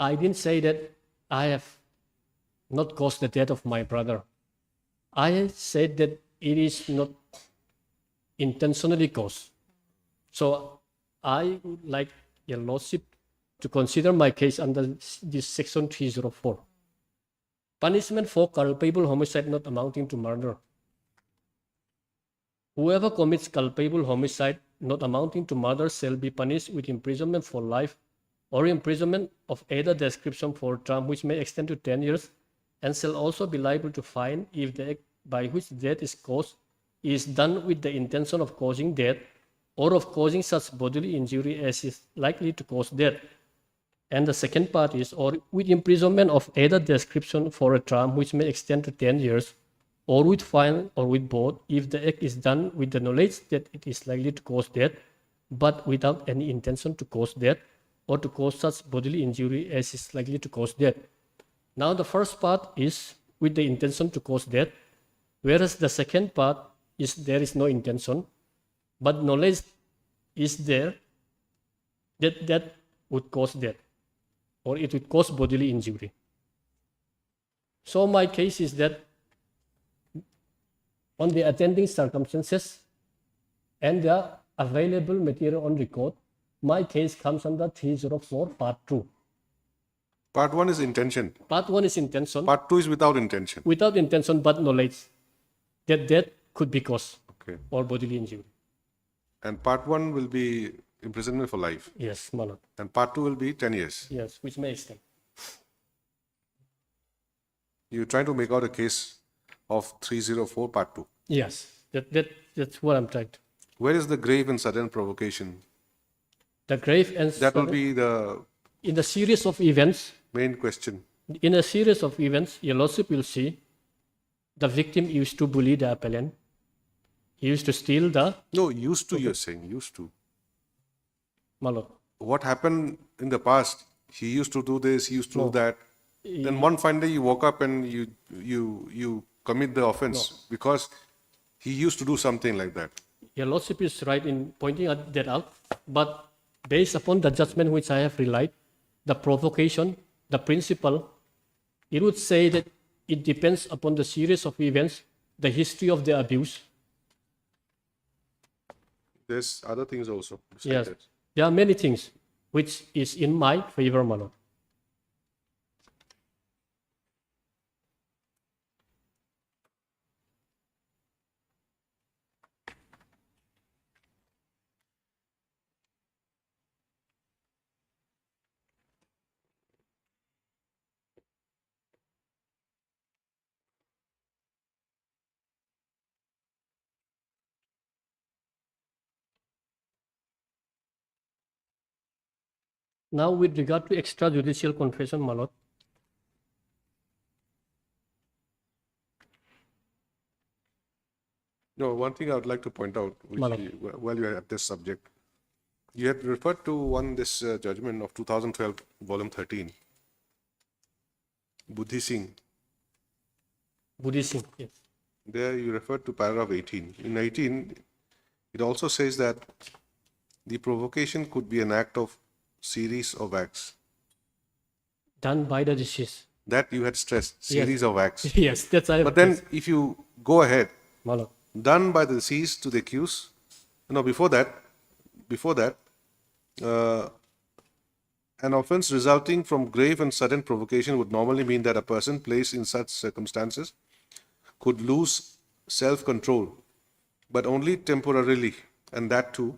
I didn't say that I have not caused the death of my brother. I said that it is not intentionally caused. So I would like your lordship to consider my case under this section 304. Punishment for culpable homicide not amounting to murder. Whoever commits culpable homicide not amounting to murder shall be punished with imprisonment for life or imprisonment of either description for a term which may extend to 10 years and shall also be liable to fine if the act by which death is caused is done with the intention of causing death or of causing such bodily injury as is likely to cause death. And the second part is, or with imprisonment of either description for a term which may extend to 10 years, or with fine, or with both, if the act is done with the knowledge that it is likely to cause death, but without any intention to cause death, or to cause such bodily injury as is likely to cause death. Now the first part is with the intention to cause death, whereas the second part is there is no intention, but knowledge is there that that would cause death, or it would cause bodily injury. So my case is that on the attending circumstances and the available material on record, my case comes under 304 part 2. Part 1 is intention. Part 1 is intention. Part 2 is without intention. Without intention but knowledge that death could be caused or bodily injury. And part 1 will be imprisonment for life. Yes, my lord. And part 2 will be 10 years. Yes, which may extend. You're trying to make out a case of 304 part 2. Yes, that's what I'm trying to. Where is the grave and sudden provocation? The grave and That will be the in the series of events. main question. In a series of events, Your Lordship will see the victim used to bully the appellant. He used to steal the No, used to, you're saying, used to. my lord. What happened in the past? He used to do this, he used to No. do that. Then one fine day you woke up and you commit the offense because he used to do something like that. Your Lordship is right in pointing that out, but based upon the judgment which I have relied, the provocation, the principle, it would say that it depends upon the series of events, the history of the abuse. There's other things also. besides Yes, that. there are many things which is in my favor, my lord. Now, with regard to extrajudicial confession, my lord, No, one thing I would like to point out, Malak. while you are at this subject, you had referred to this judgment of 2012, volume 13, Buddhi Singh. Buddhism, yes. There you referred to paragraph 18. In 18, it also says that the provocation could be an act of series of acts. Done by the deceased. That you had stressed, series of acts. Yes, that's I. But then if you go ahead, my lord. done by the deceased to the accused, no, before that, uh, an offense resulting from grave and sudden provocation would normally mean that a person placed in such circumstances could lose self-control, but only temporarily, and that too,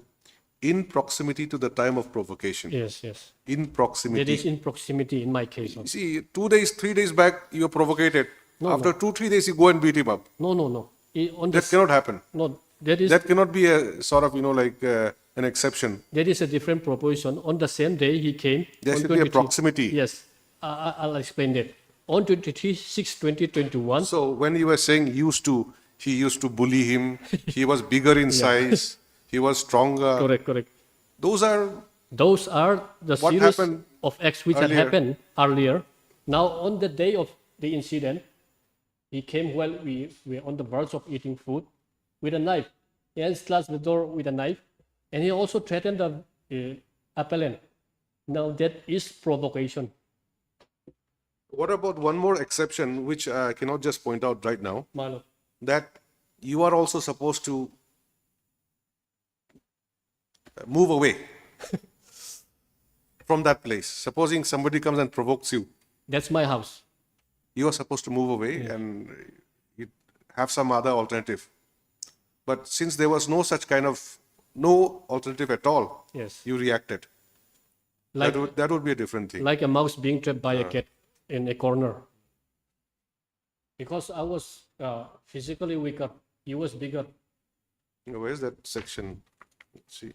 in proximity to the time of provocation. Yes, yes. In proximity. That is in proximity in my case. You see, 2 days, 3 days back, you are provocated. No, After 2-3 days, you go and beat him up. No. That cannot happen. No, that is That cannot be a sort of, an exception. that is a different proposition. On the same day he came. There on should be a 23 proximity. Yes, I'll explain that. On 23/6/2021. So when you were saying he used to bully him, he was bigger in size, he was stronger. Correct. Those are Those are the What series happened of acts which had earlier. happened earlier. Now, on the day of the incident, he came while we were on the verge of eating food with a knife. He slashed the door with a knife, and he also threatened the appellant. Now, that is provocation. What about one more exception, which I cannot just point out right now, Mano. that you are also supposed to move away from that place. Supposing somebody comes and provokes you, That's my house. you are supposed to move away and you have some other alternative. But since there was no such kind of, no alternative at all, Yes. you reacted. Like, That would be a different thing. like a mouse being trapped by a cat in a corner. Because I was physically weaker, he was bigger. Where's that section? Let's see.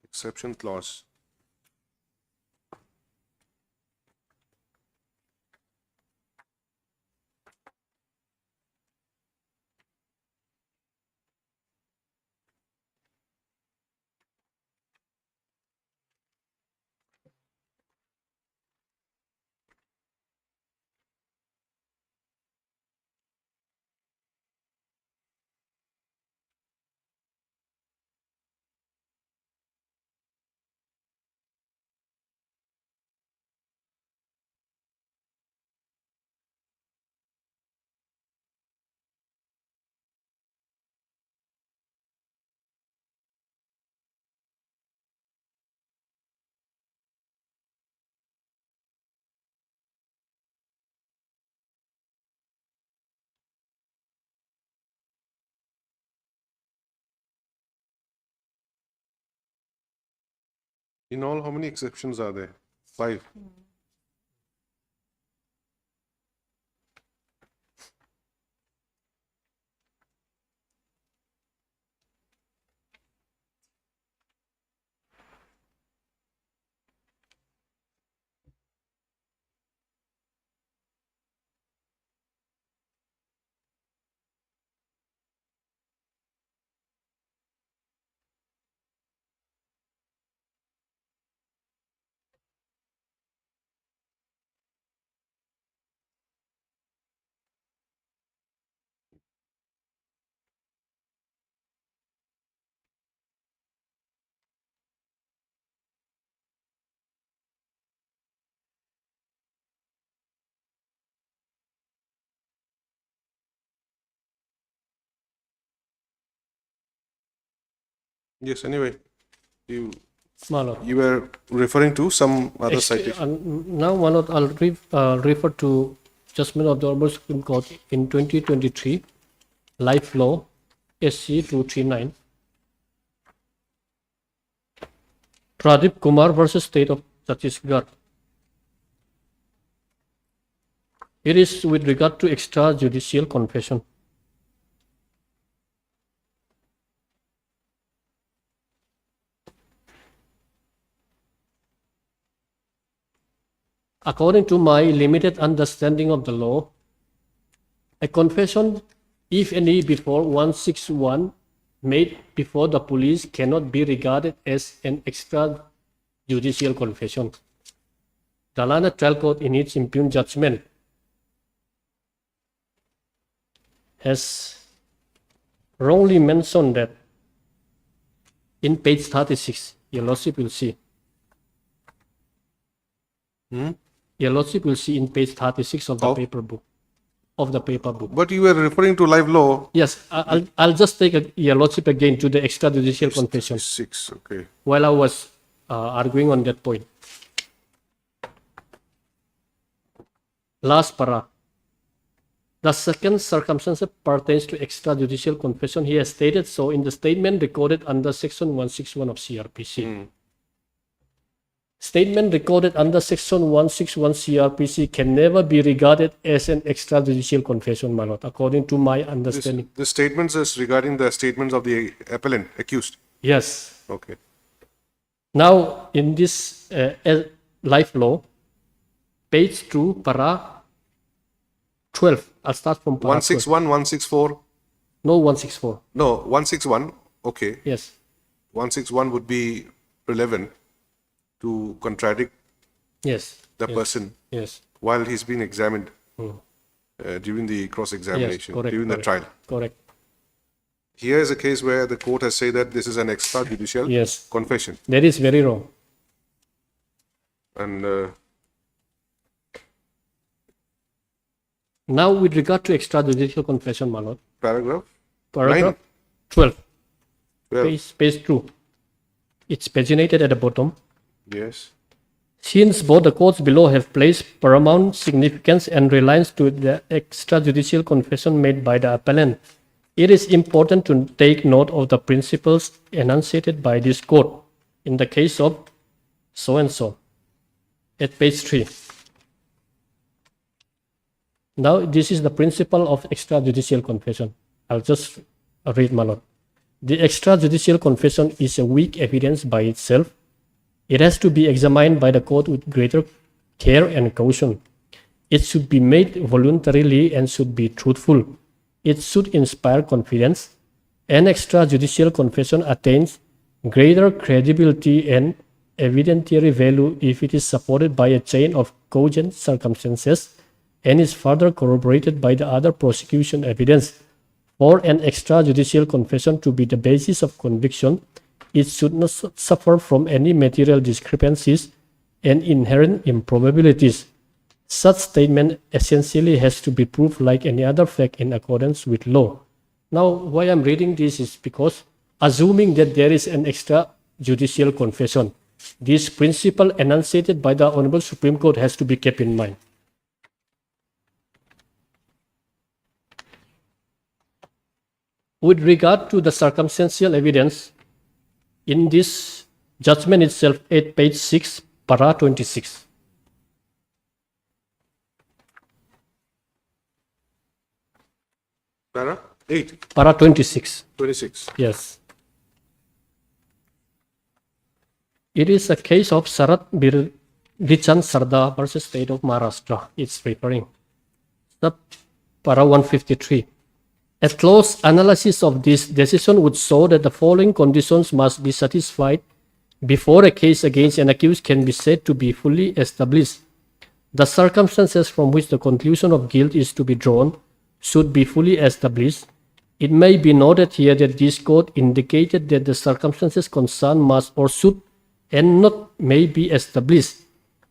Exception clause. In all, how many exceptions are there? 5. Yes, anyway, you, My lord. you were referring to some other Ex- citation. Now, my lord, I'll refer to judgment of the Honorable Supreme Court in 2023, Life Law, SC 239. Pradeep Kumar versus State of Chhattisgarh. It is with regard to extrajudicial confession. According to my limited understanding of the law, a confession, if any, before 161 made before the police cannot be regarded as an extrajudicial confession. The Lana Trial Court, in its impugned judgment, has wrongly mentioned that in page 36, Your Lordship will see. Your Lordship will see in page 36 of the paper book. But you were referring to live law. Yes, I'll just take Your Lordship again to the extrajudicial confession. 6, okay. While I was arguing on that point. Last para. The second circumstance pertains to extrajudicial confession. He has stated so in the statement recorded under section 161 of CRPC. Statement recorded under section 161 CRPC can never be regarded as an extrajudicial confession, my lord, according to my understanding. The statements is regarding the statements of the appellant, accused. Yes. Okay. Now, in this life law, page 2, para 12. I'll start from para 161, 164. No, 164. No, 161. Okay. Yes. 161 would be relevant to contradict the person while he's being examined during the cross-examination, during the trial. Correct. Here is a case where the court has said that this is an extrajudicial confession. That is very wrong. And now, with regard to extrajudicial confession, my lord. Paragraph 12. 12. Page 2. It's paginated at the bottom. Yes. Since both the courts below have placed paramount significance and reliance to the extrajudicial confession made by the appellant, it is important to take note of the principles enunciated by this court in the case of so-and-so at page 3. Now, this is the principle of extrajudicial confession. I'll just read, my lord. The extrajudicial confession is a weak evidence by itself. It has to be examined by the court with greater care and caution. It should be made voluntarily and should be truthful. It should inspire confidence. An extrajudicial confession attains greater credibility and evidentiary value if it is supported by a chain of cogent circumstances and is further corroborated by the other prosecution evidence. For an extrajudicial confession to be the basis of conviction, it should not suffer from any material discrepancies and inherent improbabilities. Such statement essentially has to be proved like any other fact in accordance with law. Now, why I'm reading this is because assuming that there is an extrajudicial confession, this principle enunciated by the Honorable Supreme Court has to be kept in mind. With regard to the circumstantial evidence, in this judgment itself at page 6, para 26. Para 8. Para 26. 26. Yes. It is a case of Sarat Birichan Sarda versus State of Maharashtra. It's referring. Para 153. A close analysis of this decision would show that the following conditions must be satisfied before a case against an accused can be said to be fully established. The circumstances from which the conclusion of guilt is to be drawn should be fully established. It may be noted here that this court indicated that the circumstances concerned must or should and not may be established.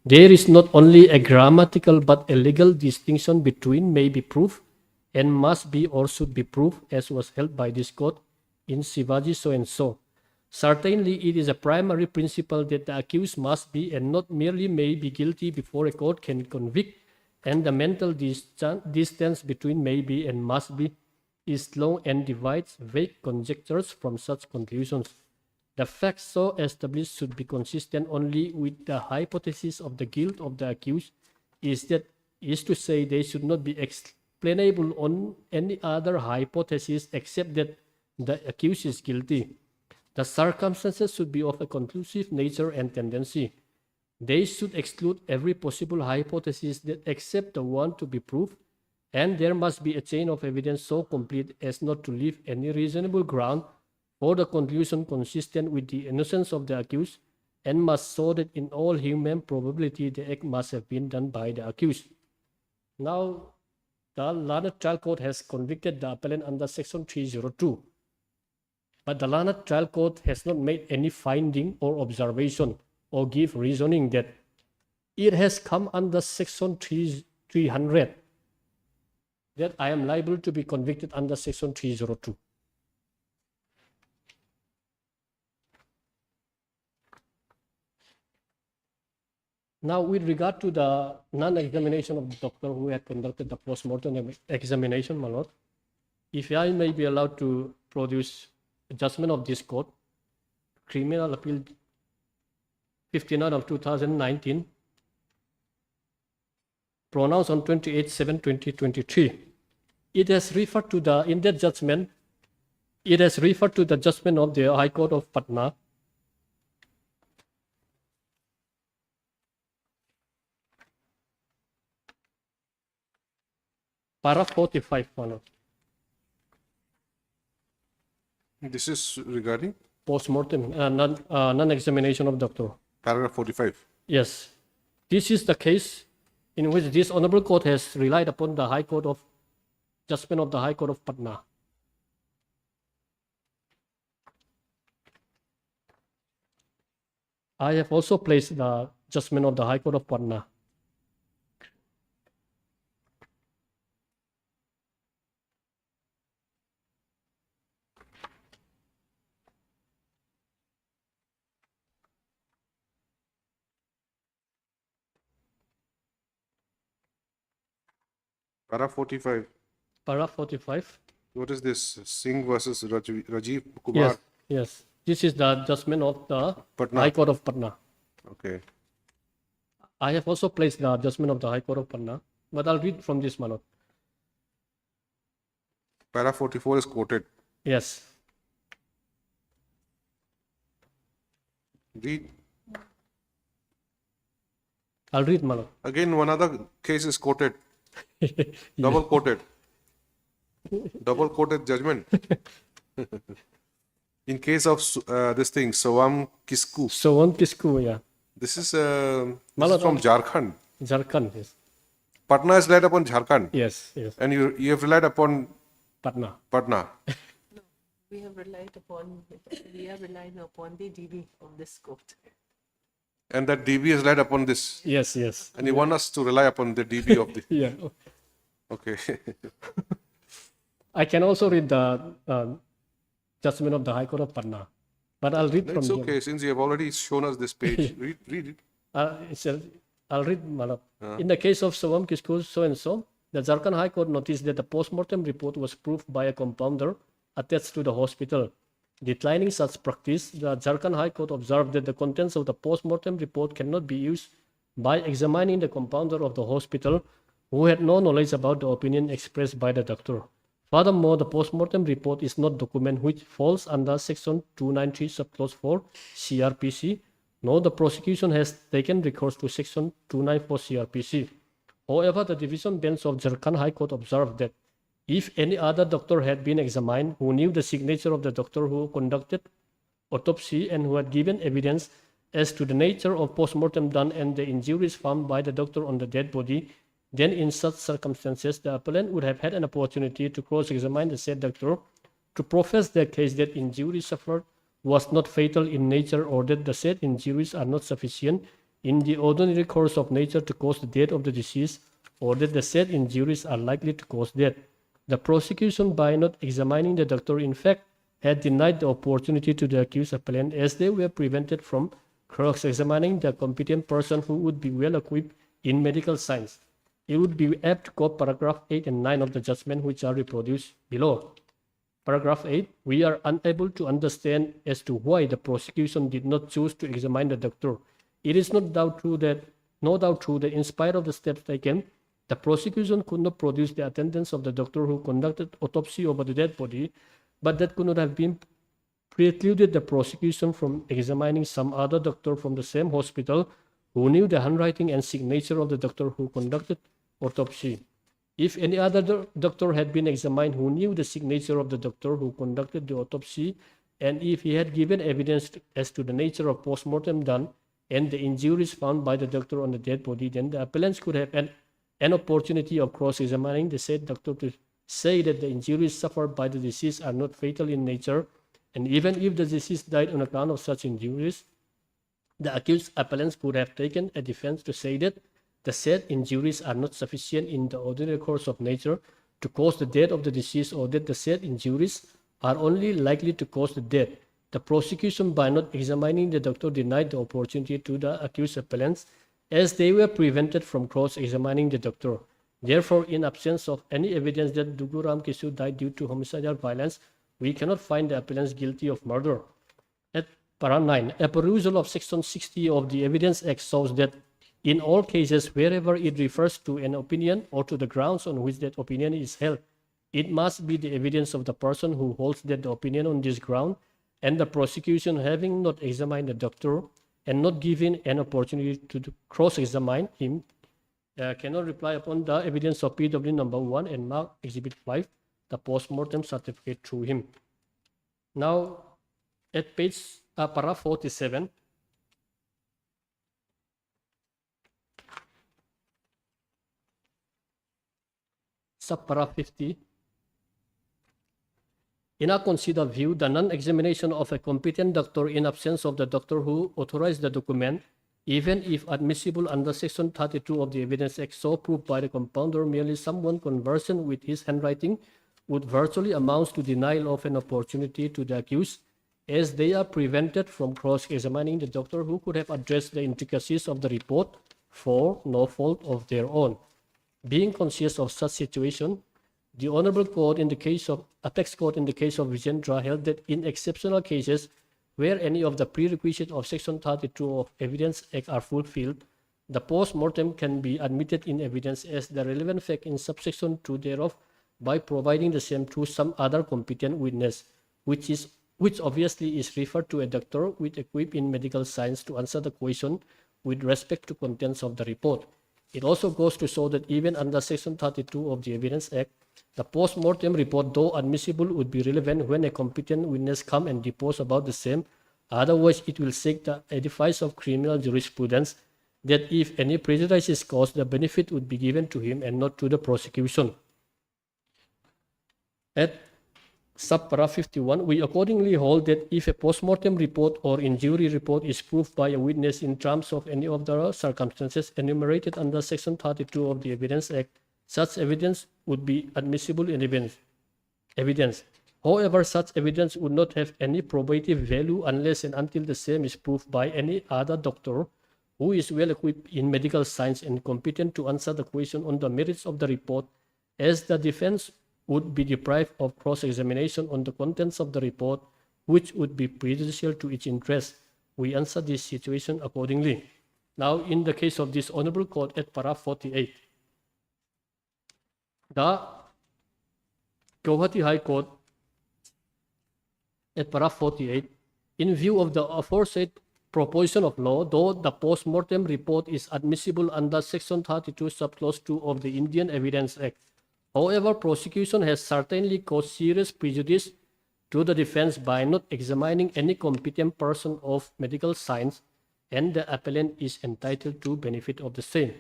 There is not only a grammatical but a legal distinction between may be proved and must be or should be proved, as was held by this court in Shivaji so and so. Certainly, it is a primary principle that the accused must be and not merely may be guilty before a court can convict, and the mental distance between may be and must be is long and divides vague conjectures from such conclusions. The facts so established should be consistent only with the hypothesis of the guilt of the accused, is to say they should not be explainable on any other hypothesis except that the accused is guilty. The circumstances should be of a conclusive nature and tendency. They should exclude every possible hypothesis that except the one to be proved, and there must be a chain of evidence so complete as not to leave any reasonable ground for the conclusion consistent with the innocence of the accused, and must show that in all human probability the act must have been done by the accused. Now, the Learned Trial Court has convicted the appellant under Section 302. But the Learned Trial Court has not made any finding or observation or give reasoning that it has come under Section 300 that I am liable to be convicted under Section 302. Now, with regard to the non-examination of the doctor who had conducted the post-mortem examination, my lord, if I may be allowed to produce a judgment of this court, Criminal Appeal 59 of 2019, pronounced on 28/7/2023. It has referred to the, in that judgment, it has referred to the judgment of the High Court of Patna, Para 45, my lord. This is regarding Post-mortem, non-examination of doctor. paragraph 45. Yes. This is the case in which this honorable court has relied upon the High Court of judgment of the High Court of Patna. I have also placed the judgment of the High Court of Patna. Para 45. Para 45. What is this? Singh versus Rajiv Kumar. Yes, yes. This is the judgment of the Patna. High Court of Patna. Okay. I have also placed the judgment of the High Court of Patna, but I'll read from this, my lord. Para 44 is quoted. Yes. Read. I'll read, my lord. Again, one other case is quoted. Double quoted. Double quoted judgment. In case of this thing, Sawam Kisku. Sawam Kisku, yeah. This is from Jharkhand. Jharkhand, yes. Patna is relied upon Jharkhand. Yes, yes. And you have relied upon Patna. Patna. We are relying upon the DB of this court. And that DB is relied upon this. Yes, yes. And you want us to rely upon the DB of the. Yeah. Okay. I can also read the judgment of the High Court of Patna, but I'll read from It's here. okay, since you have already shown us this page. read it. I'll read, Malab. In the case of Sawam Kisku, so and so, the Jharkhand High Court noticed that the post-mortem report was proved by a compounder attached to the hospital. Declining such practice, the Jharkhand High Court observed that the contents of the post-mortem report cannot be used by examining the compounder of the hospital who had no knowledge about the opinion expressed by the doctor. Furthermore, the post-mortem report is not document which falls under Section 293 subclause 4 CRPC, nor the prosecution has taken recourse to Section 294 CRPC. However, the Division Bench of Jharkhand High Court observed that if any other doctor had been examined who knew the signature of the doctor who conducted autopsy and who had given evidence as to the nature of post-mortem done and the injuries found by the doctor on the dead body, then in such circumstances, the appellant would have had an opportunity to cross-examine the said doctor to profess their case that injuries suffered was not fatal in nature or that the said injuries are not sufficient in the ordinary course of nature to cause the death of the deceased or that the said injuries are likely to cause death. The prosecution, by not examining the doctor, in fact, had denied the opportunity to the accused appellant as they were prevented from cross-examining the competent person who would be well equipped in medical science. It would be apt to quote paragraph 8 and 9 of the judgment, which are reproduced below. Paragraph 8, we are unable to understand as to why the prosecution did not choose to examine the doctor. It is no doubt true that in spite of the steps taken, the prosecution could not produce the attendance of the doctor who conducted autopsy over the dead body, but that could not have been precluded the prosecution from examining some other doctor from the same hospital who knew the handwriting and signature of the doctor who conducted autopsy. If any other doctor had been examined who knew the signature of the doctor who conducted the autopsy, and if he had given evidence as to the nature of post-mortem done and the injuries found by the doctor on the dead body, then the appellants could have an opportunity of cross-examining the said doctor to say that the injuries suffered by the deceased are not fatal in nature, and even if the deceased died on account of such injuries, the accused appellants could have taken a defense to say that the said injuries are not sufficient in the ordinary course of nature to cause the death of the deceased, or that the said injuries are only likely to cause the death. The prosecution, by not examining the doctor, denied the opportunity to the accused appellants as they were prevented from cross-examining the doctor. Therefore, in absence of any evidence that Dugu Ram Kisu died due to homicidal violence, we cannot find the appellants guilty of murder. At para 9, a perusal of section 60 of the Evidence Act shows that in all cases wherever it refers to an opinion or to the grounds on which that opinion is held, it must be the evidence of the person who holds that opinion on this ground, and the prosecution, having not examined the doctor and not given an opportunity to cross-examine him, cannot rely upon the evidence of PW number 1 and mark Exhibit 5, the post-mortem certificate, through him. Now, at page para 47, subpara 50, in our considered view, the non-examination of a competent doctor in absence of the doctor who authorized the document, even if admissible under section 32 of the Evidence Act, so proved by the compounder merely someone conversant with his handwriting, would virtually amount to denial of an opportunity to the accused, as they are prevented from cross-examining the doctor who could have addressed the intricacies of the report for no fault of their own. Being conscious of such situation, the Honorable Court in the case of Apex Court in the case of Vijendra held that in exceptional cases where any of the prerequisites of section 32 of Evidence Act are fulfilled, the post-mortem can be admitted in evidence as the relevant fact in subsection 2 thereof by providing the same to some other competent witness, which obviously is referred to a doctor with equipped in medical science to answer the question with respect to contents of the report. It also goes to show that even under section 32 of the Evidence Act, the post-mortem report, though admissible, would be relevant when a competent witness come and depose about the same. Otherwise, it will seek the edifice of criminal jurisprudence that if any prejudice is caused, the benefit would be given to him and not to the prosecution. At subpara 51, we accordingly hold that if a post-mortem report or injury report is proved by a witness in terms of any of the circumstances enumerated under section 32 of the Evidence Act, such evidence would be admissible in evidence. However, such evidence would not have any probative value unless and until the same is proved by any other doctor who is well equipped in medical science and competent to answer the question on the merits of the report, as the defense would be deprived of cross-examination on the contents of the report, which would be prejudicial to its interest. We answer this situation accordingly. Now, in the case of this Honorable Court at para 48, the Guwahati High Court at para 48, in view of the aforesaid proposition of law, though the post-mortem report is admissible under section 32 subclause 2 of the Indian Evidence Act, however, prosecution has certainly caused serious prejudice to the defense by not examining any competent person of medical science, and the appellant is entitled to benefit of the same.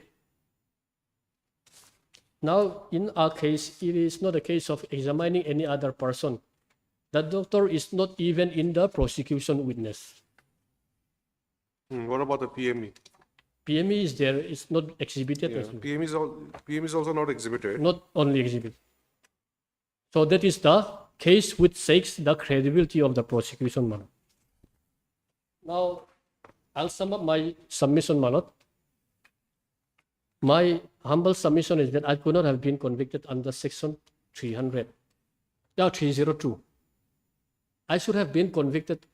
Now, in our case, it is not a case of examining any other person. The doctor is not even in the prosecution witness. What about the PME? PME is there, it's not exhibited. Yeah, PME is also not exhibited. Not only exhibited. So that is the case which shakes the credibility of the prosecution, my lord. Now, I'll sum up my submission, my lord. My humble submission is that I could not have been convicted under section 302. I should have been convicted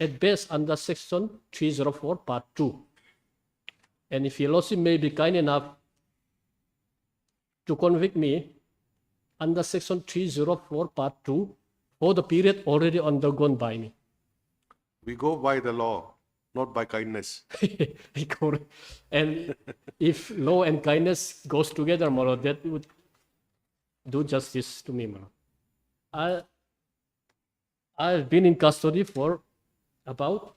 at best under section 304 part 2. And if your lordship may be kind enough to convict me under section 304 part 2 for the period already undergone by me. We go by the law, not by kindness. Correct. And if law and kindness goes together, my lord, that would do justice to me, my lord. I've been in custody for about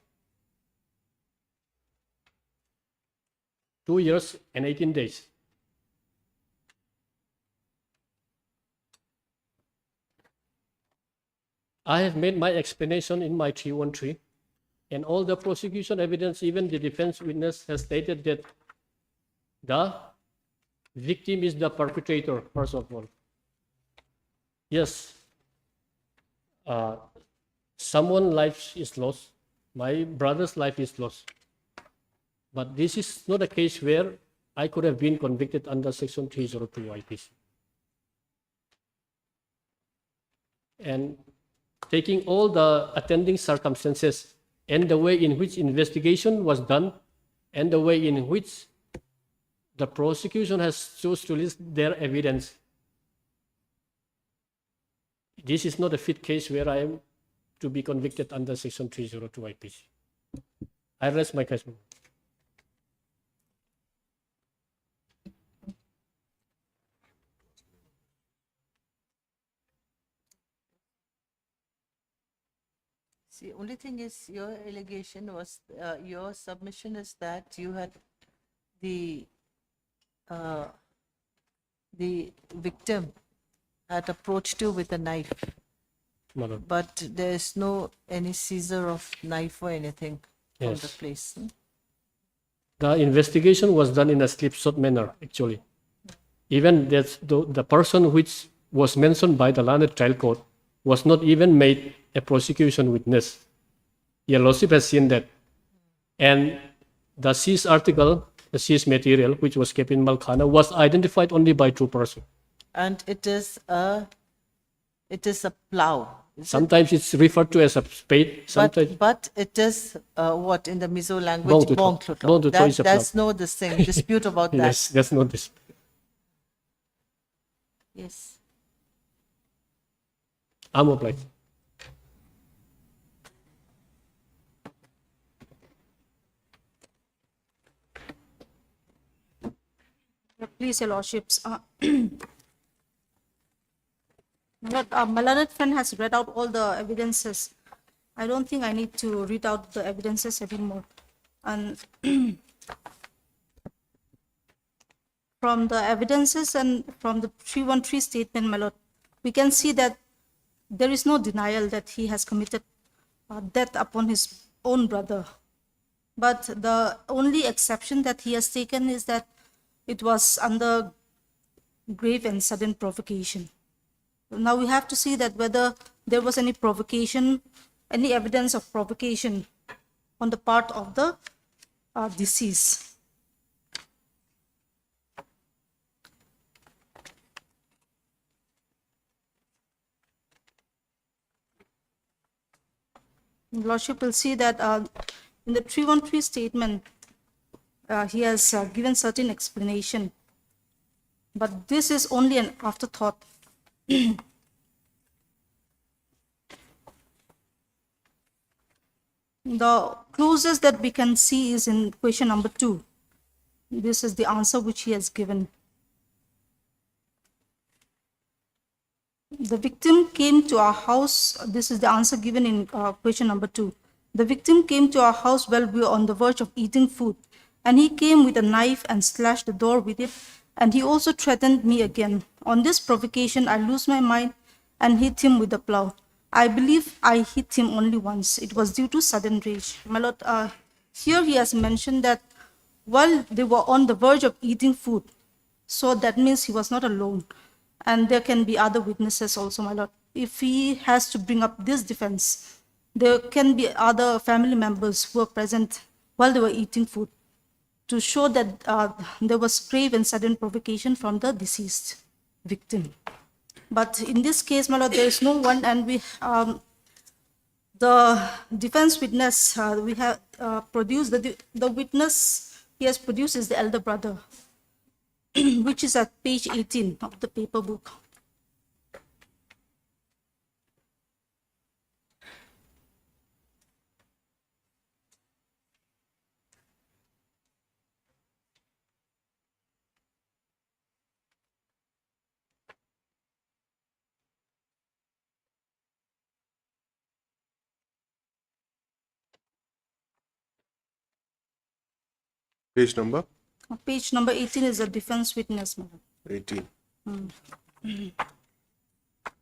2 years and 18 days. I have made my explanation in my 313, and all the prosecution evidence, even the defense witness, has stated that the victim is the perpetrator, first of all. Yes, someone's life is lost. My brother's life is lost. But this is not a case where I could have been convicted under section 302 IPC. And taking all the attending circumstances and the way in which investigation was done and the way in which the prosecution has chose to list their evidence, this is not a fit case where I am to be convicted under section 302 IPC. I rest my case. See, only thing is your allegation was, your submission is that you had the victim had approached you with a knife, Madam. but there is no any seizure of knife or anything from the Yes. place. The investigation was done in a slipshod manner, actually. Even that the person which was mentioned by the learned trial court was not even made a prosecution witness. Your Lordship has seen that. And the seized article, the seized material, which was kept in Malkhana, was identified only by two persons. And it is a plow. is it? Sometimes it's referred to as a spade, sometimes But it is what in the Mizo language? Bong tuto. Bong tuto. Bong tuto is a That's plow. no this thing, dispute about that. yes, that's not this. Yes. I'm obliged. Please, Your Lordships. My learned friend has read out all the evidences. I don't think I need to read out the evidences anymore. And from the evidences and from the 313 statement, my lord, we can see that there is no denial that he has committed death upon his own brother. But the only exception that he has taken is that it was under grave and sudden provocation. Now we have to see that whether there was any provocation, any evidence of provocation on the part of the deceased. Lordship will see that in the 313 statement, he has given certain explanation, but this is only an afterthought. The closest that we can see is in question number 2. This is the answer which he has given. The victim came to our house. This is the answer given in question number 2. The victim came to our house while we were on the verge of eating food, and he came with a knife and slashed the door with it, and he also threatened me again. On this provocation, I lose my mind and hit him with the plow. I believe I hit him only once. It was due to sudden rage. My lord, here he has mentioned that while they were on the verge of eating food, so that means he was not alone. And there can be other witnesses also, my lord. if he has to bring up this defense, there can be other family members who were present while they were eating food to show that there was grave and sudden provocation from the deceased victim. But in this case, my lord, there is no one, and the defense witness, we have produced, the witness he has produced is the elder brother, which is at page 18 of the paper book. Page number Page number 18 is the defense witness, my lord. 18. Mm.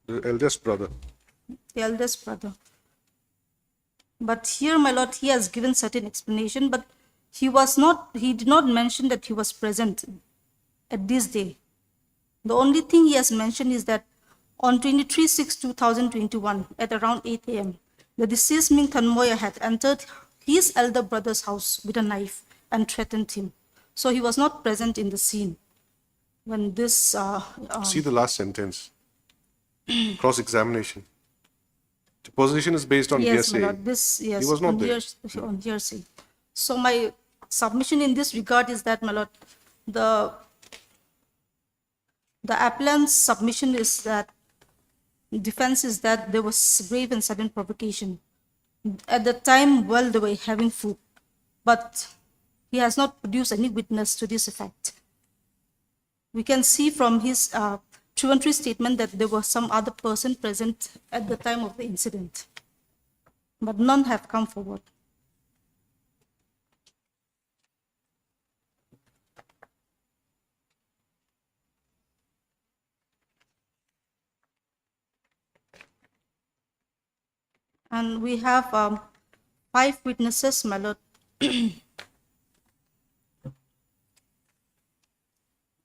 The eldest brother. The eldest brother. But here, my lord, he has given certain explanation, but he did not mention that he was present at this day. The only thing he has mentioned is that on 23/6/2021 at around 8 a.m., the deceased Ming Thanmoya had entered his elder brother's house with a knife and threatened him. So he was not present in the scene when this. See the last sentence. Cross-examination. The position is based on yes, hearsay. my lord, this, yes, He was not there. on hearsay. So my submission in this regard is that, my lord, the appellant's submission is that defense is that there was grave and sudden provocation at the time while they were having food, but he has not produced any witness to this effect. We can see from his truantry statement that there was some other person present at the time of the incident, but none have come forward. And we have 5 witnesses, my lord.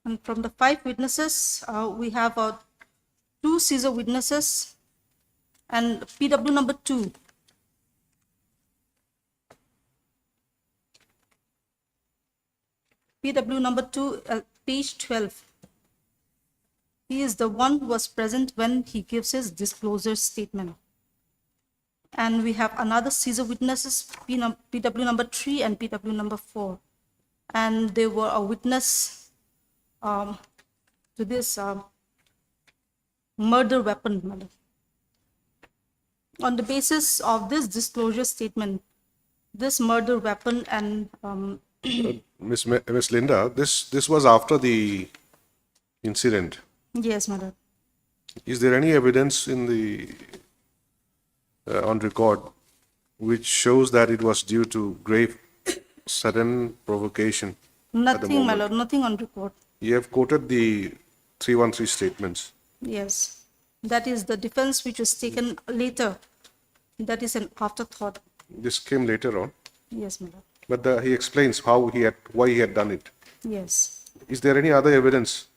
And from the 5 witnesses, we have 2 Caesar witnesses and PW number 2. PW number 2, page 12. He is the one who was present when he gives his disclosure statement. And we have another Caesar witnesses, PW number 3 and PW number 4. And they were a witness to this murder weapon. Madam. On the basis of this disclosure statement, this murder weapon and Miss Linda, this was after the incident. yes, madam. Is there any evidence in the on record which shows that it was due to grave sudden provocation? At the Nothing, my moment? lord, nothing on record. You have quoted the 313 statements. Yes, that is the defense which was taken later. That is an afterthought. This came later on, Yes, madam. but he explains why he had done it. Yes. Is there any other evidence?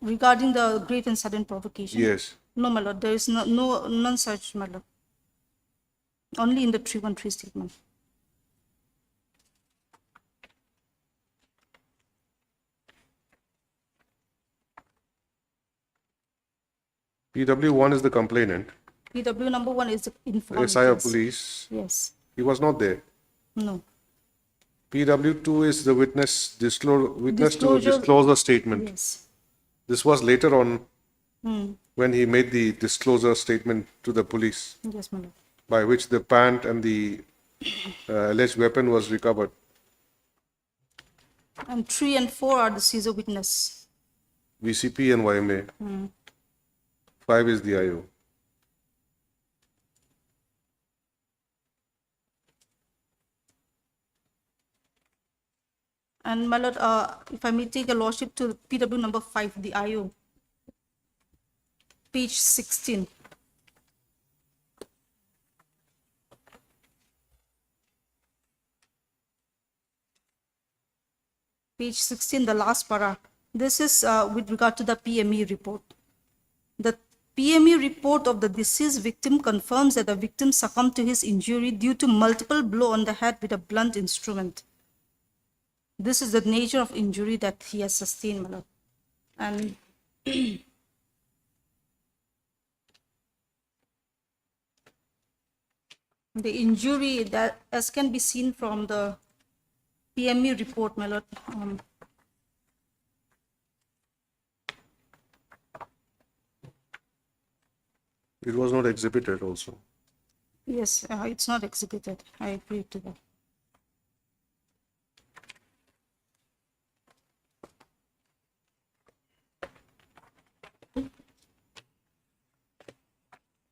Regarding the grave and sudden provocation? Yes. No, my lord, there is none such, my lord. Only in the 313 statement. PW1 is the complainant. PW number 1 is the informant. SI of yes. police. Yes. He was not there. No. PW2 is the witness to Disclosure- disclosure statement. Yes. This was later on Hmm. when he made the disclosure statement to the police, Yes, my lord. by which the pant and the alleged weapon was recovered. And 3 and 4 are the Caesar witness. VCP and YMA. Hmm. 5 is the IO. And my lord, if I may take a lordship to PW number 5, the IO, page 16. Page 16, the last para. This is with regard to the PME report. The PME report of the deceased victim confirms that the victim succumbed to his injury due to multiple blow on the head with a blunt instrument. This is the nature of injury that he has sustained, my lord. And the injury that, as can be seen from the PME report, my lord, It was not exhibited also. yes, it's not exhibited. I agree to that.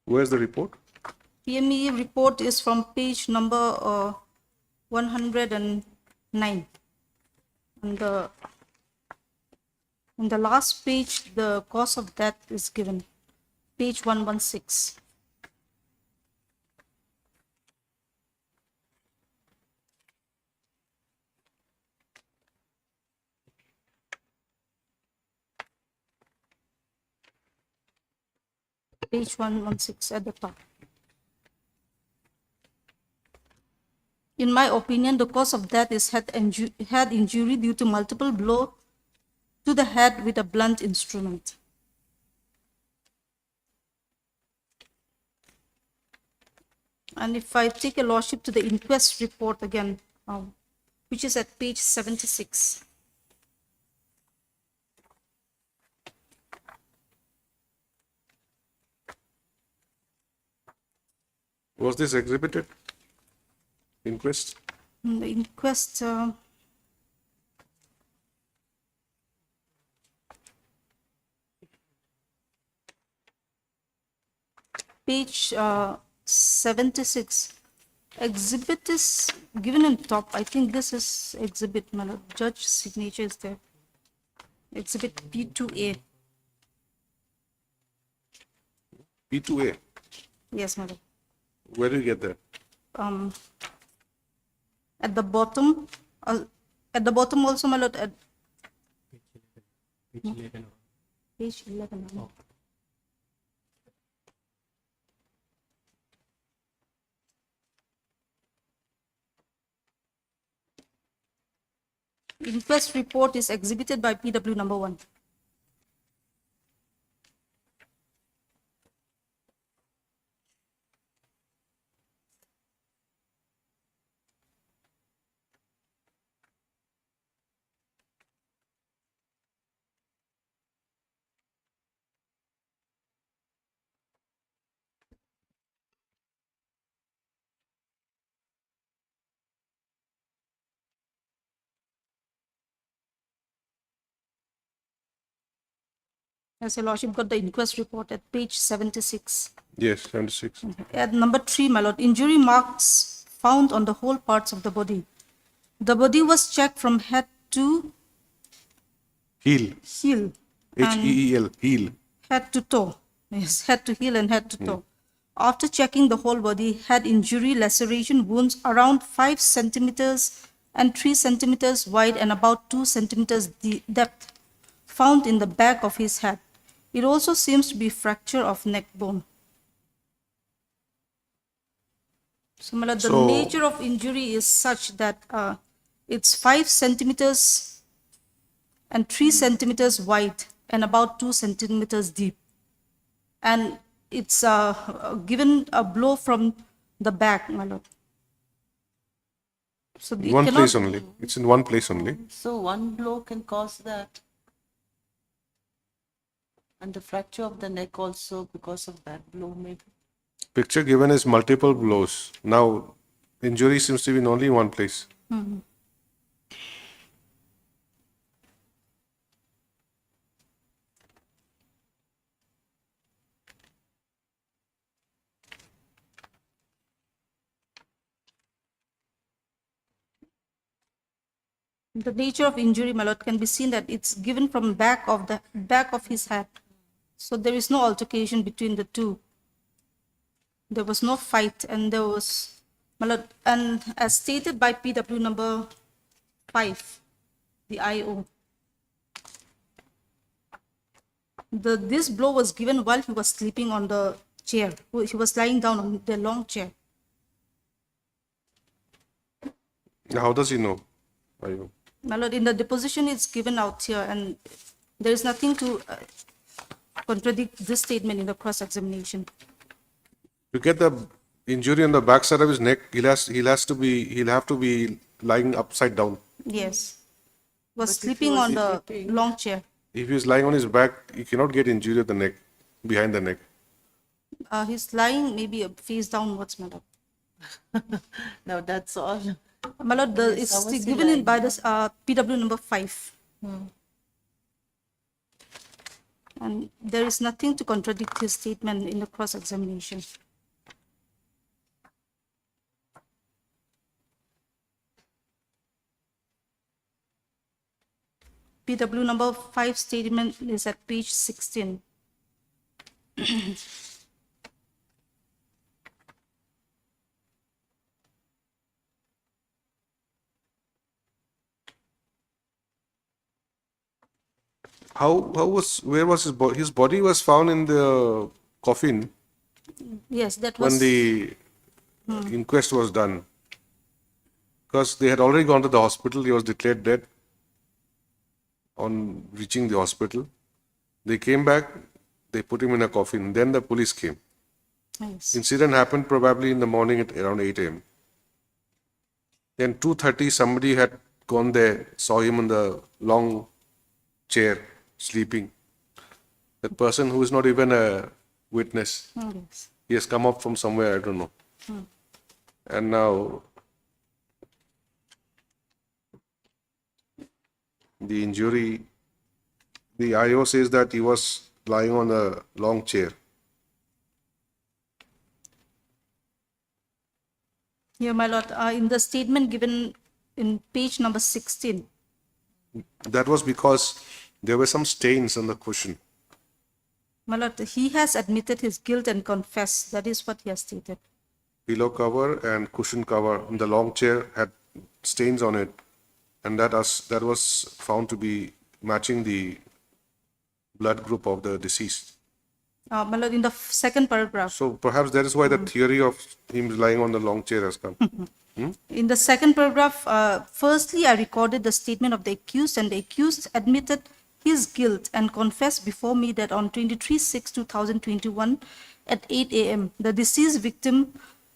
Where's the report? PME report is from page number 109. And in the last page, the cause of death is given. Page 116. Page 116 at the top. In my opinion, the cause of death is head injury due to multiple blow to the head with a blunt instrument. And if I take a lordship to the inquest report again, which is at page 76. Was this exhibited? Inquest? The inquest, page 76. Exhibit is given in top. I think this is exhibit, my lord. Judge signature is there. Exhibit P2A. P2A? Yes, my lord. Where do you get that? At the bottom also, my lord, at page 11. Inquest report is exhibited by PW number 1. As your lordship got the inquest report at page 76. Yes, 76. At number 3, my lord, injury marks found on the whole parts of the body. The body was checked from head to Heel. heel. Heel. Heel. Head to toe. Yes, head to heel and head to toe. After checking the whole body, head injury, laceration wounds around 5 centimeters and 3 centimeters wide and about 2 centimeters depth found in the back of his head. It also seems to be fracture of neck bone. So, my lord, the nature of injury is such that it's 5 centimeters and 3 centimeters wide and about 2 centimeters deep. And it's given a blow from the back, my lord. So One place only. It's in one place only. So one blow can cause that. And the fracture of the neck also because of that blow, maybe. Picture given is multiple blows. Now, injury seems to be in only one place. The nature of injury, my lord, can be seen that it's given from back of his head. So there is no altercation between the two. There was no fight, and there was, my lord, and as stated by PW number 5, the IO. This blow was given while he was sleeping on the chair. He was lying down on the long chair. How does he know? Ayub? My lord, in the deposition it's given out here, and there is nothing to contradict this statement in the cross-examination. To get the injury on the backside of his neck, he'll have to be lying upside down. Yes. Was sleeping on the long chair. If he's lying on his back, he cannot get injury at the neck, behind the neck. He's lying maybe face downwards, my lord. No, that's all. My lord, Yes, how was it's he given in lying? by this PW number 5. And there is nothing to contradict his statement in the cross-examination. PW number 5 statement is at page 16. Where was his body? His body was found in the coffin Yes, that when was the inquest was done. Because they had already gone to the hospital, he was declared dead on reaching the hospital. They came back, they put him in a coffin, then the police came. yes. Incident happened probably in the morning at around 8 a.m. Then 2:30, somebody had gone there, saw him on the long chair, sleeping. That person who is not even a witness. Yes. He has come up from somewhere, I don't know. And now the injury, the IO says that he was lying on a long chair. Here, my lord, in the statement given in page number 16, That was because there were some stains on the cushion. my lord, he has admitted his guilt and confessed. That is what he has stated. Pillow cover and cushion cover on the long chair had stains on it, and that was found to be matching the blood group of the deceased. My lord, in the second paragraph, So perhaps that is why the theory of him lying on the long chair has come. in the second paragraph, firstly, I recorded the statement of the accused, and the accused admitted his guilt and confessed before me that on 23/6/2021 at 8 a.m., the deceased victim,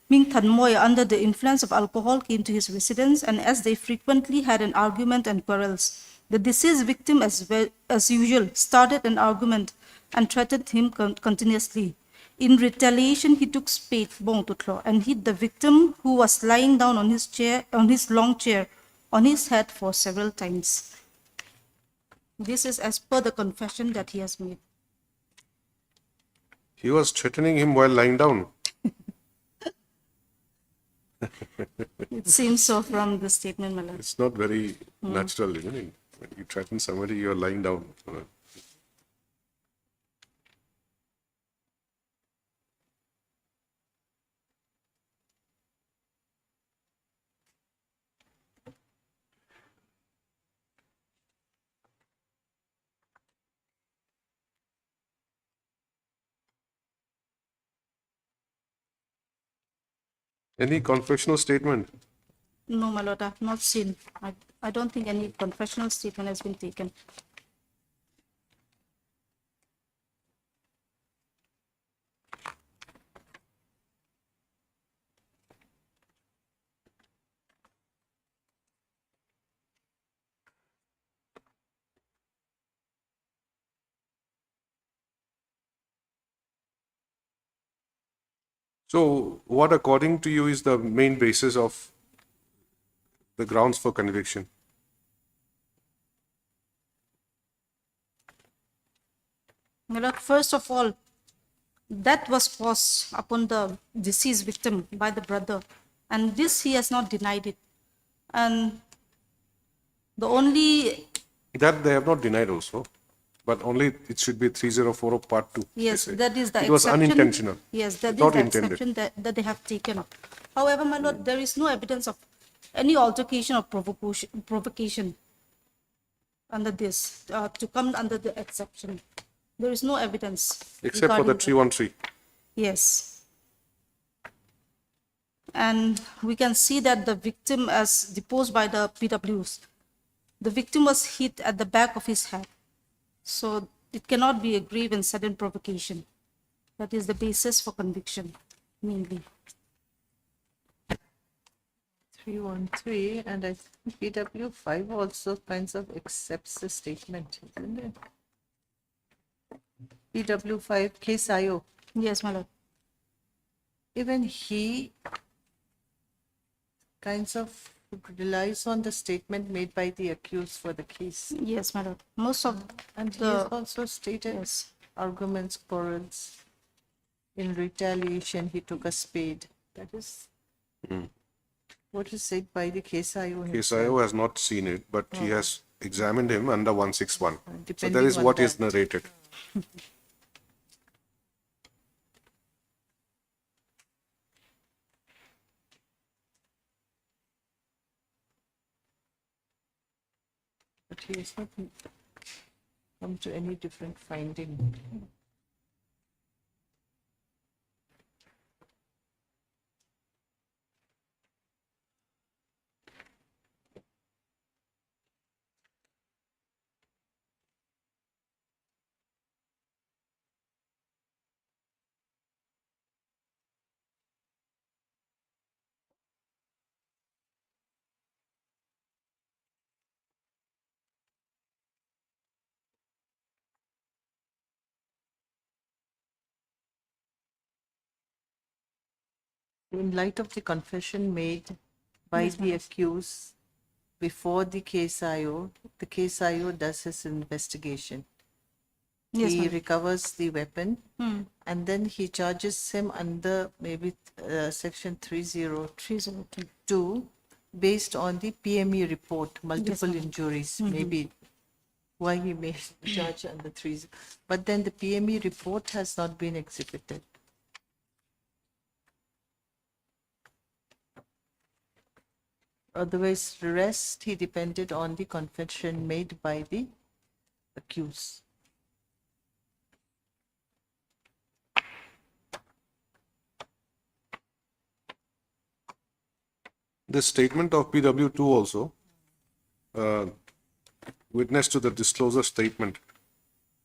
Ming Than Moy, under the influence of alcohol, came to his residence, and as they frequently had an argument and quarrels, the deceased victim, as usual, started an argument and threatened him continuously. In retaliation, he took spade, bong tutlo, and hit the victim, who was lying down on his long chair, on his head for several times. This is as per the confession that he has made. He was threatening him while lying down. It seems so from the statement, my lord. It's not very natural, isn't it? When you threaten somebody, you're lying down. Any confessional statement? No, my lord, I have not seen. I don't think any confessional statement has been taken. So, what according to you is the main basis of the grounds for conviction? My lord, first of all, that was forced upon the deceased victim by the brother, and this he has not denied it. And the only, That they have not denied also, but only it should be 3040 part 2. they yes, say. that is the It was exception. unintentional. Yes, that is Not the intended. exception that they have taken. However, my lord, there is no evidence of any altercation or provocation under this, to come under the exception. There is no evidence. Except for the regarding that. 313. Yes. And we can see that the victim, as deposed by the PWs, the victim was hit at the back of his head. So it cannot be a grave and sudden provocation. That is the basis for conviction, mainly. 313, and I think PW 5 also kinds of accepts the statement, isn't it? PW 5, case IO, Yes, my lord. even he kinds of relies on the statement made by the accused for the case. Yes, my lord. Most of And he the has also stated yes. arguments, quarrels. In retaliation, he took a spade. That is what is said by the case IO himself. KSIO has not seen it, but he has examined him under 161. So Depending that is on what is that. narrated. But he has not come to any different finding. In light of the confession made by Yes, the accused before the case IO does his investigation. Yes, He ma'am. recovers the weapon and then he charges him under maybe section 302 302. based on the PME report, multiple ma'am. injuries, maybe why he may charge under 3. But then the PME report has not been exhibited. Otherwise, the rest he depended on the confession made by the accused. The statement of PW2 also, witness to the disclosure statement,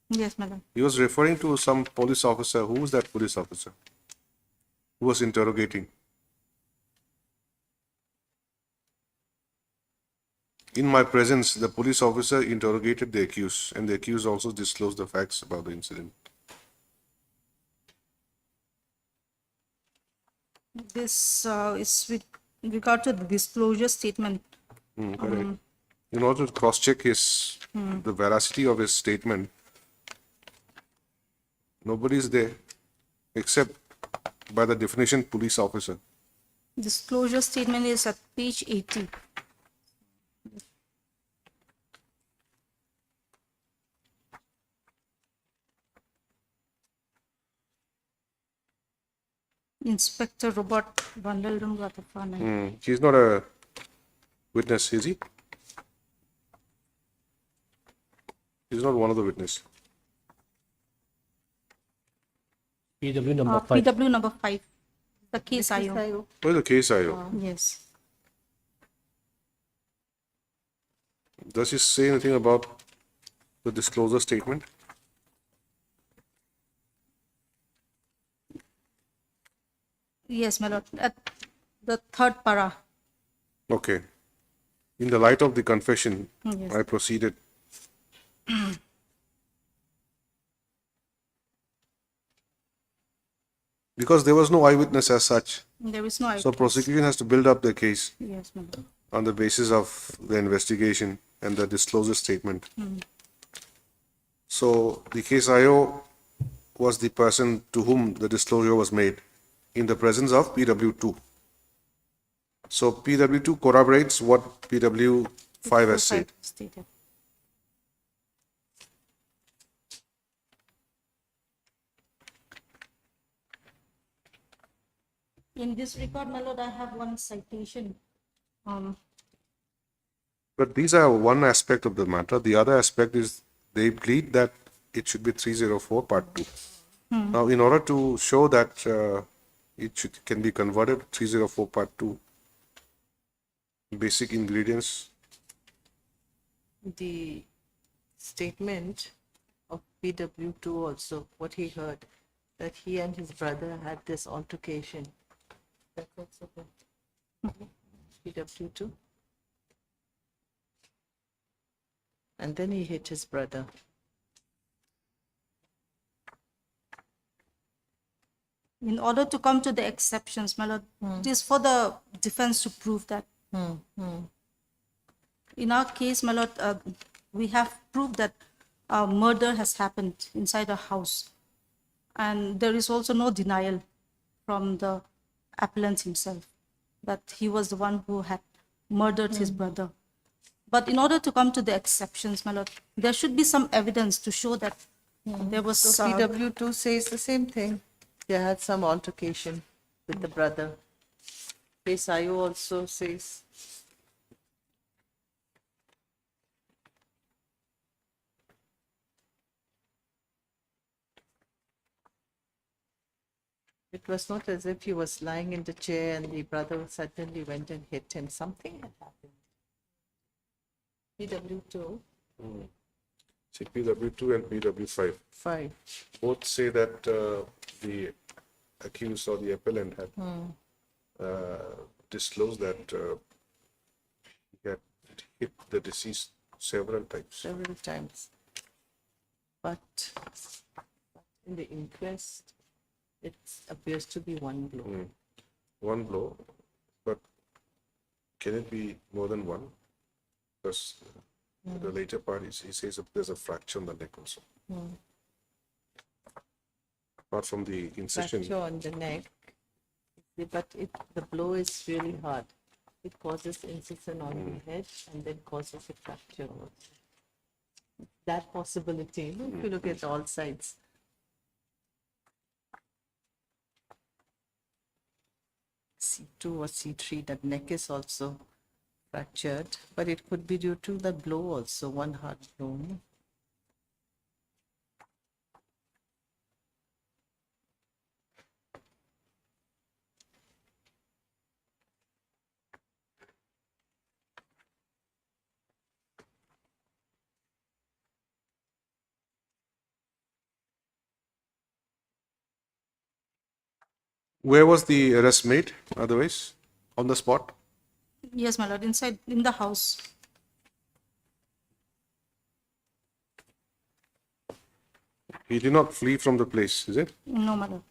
Yes, madam. he was referring to some police officer. Who was that police officer who was interrogating? In my presence, the police officer interrogated the accused, and the accused also disclosed the facts about the incident. This is with regard to the disclosure statement. Correct. In order to cross-check the veracity of his statement, nobody is there except by the definition police officer. Disclosure statement is at page 80. Inspector Robert Vandeldum Ratafana. He's not a witness, is he? He's not one of the witnesses. PW number 5. PW number 5. The case IO. Where's the case IO? Yes. Does he say anything about the disclosure statement? Yes, my lord. At the third para. Okay. In the light of the confession, Yes. I proceeded. Because there was no eyewitness as such, There is no so eyewitness. prosecution has to build up the case Yes, my lord. on the basis of the investigation and the disclosure statement. So the case IO was the person to whom the disclosure was made in the presence of PW2. So PW2 corroborates what PW5 has said. Stated. In this record, my lord, I have one citation. But these are one aspect of the matter. The other aspect is they plead that it should be 304 part 2. Now, in order to show that can be converted to 304 part 2, basic ingredients. The statement of PW2 also, what he heard, that he and his brother had this altercation. That's also good. PW2. And then he hit his brother. In order to come to the exceptions, my lord, it is for the defense to prove that. In our case, my lord, we have proved that murder has happened inside a house. And there is also no denial from the appellant himself that he was the one who had murdered his brother. But in order to come to the exceptions, my lord, there should be some evidence to show that there was So PW2 says the same thing. They had some altercation with the brother. Case IO also says. It was not as if he was lying in the chair and the brother suddenly went and hit him. Something had happened. PW2. See, PW2 and PW5. 5. Both say that the accused or the appellant had disclosed that he had hit the deceased several times. Several times. But in the inquest, it appears to be one blow. One blow, but can it be more than one? Because the later part, he says there's a fracture on the neck also. Apart from the incision. Fracture on the neck, but the blow is really hard. It causes incision on the head and then causes a fracture also. That possibility, if you look at all sides. C2 or C3, that neck is also fractured, but it could be due to the blow also, one hard blow. Where was the arrest made, otherwise? On the spot? Yes, my lord, inside, in the house. He did not flee from the place, is it? No, my lord.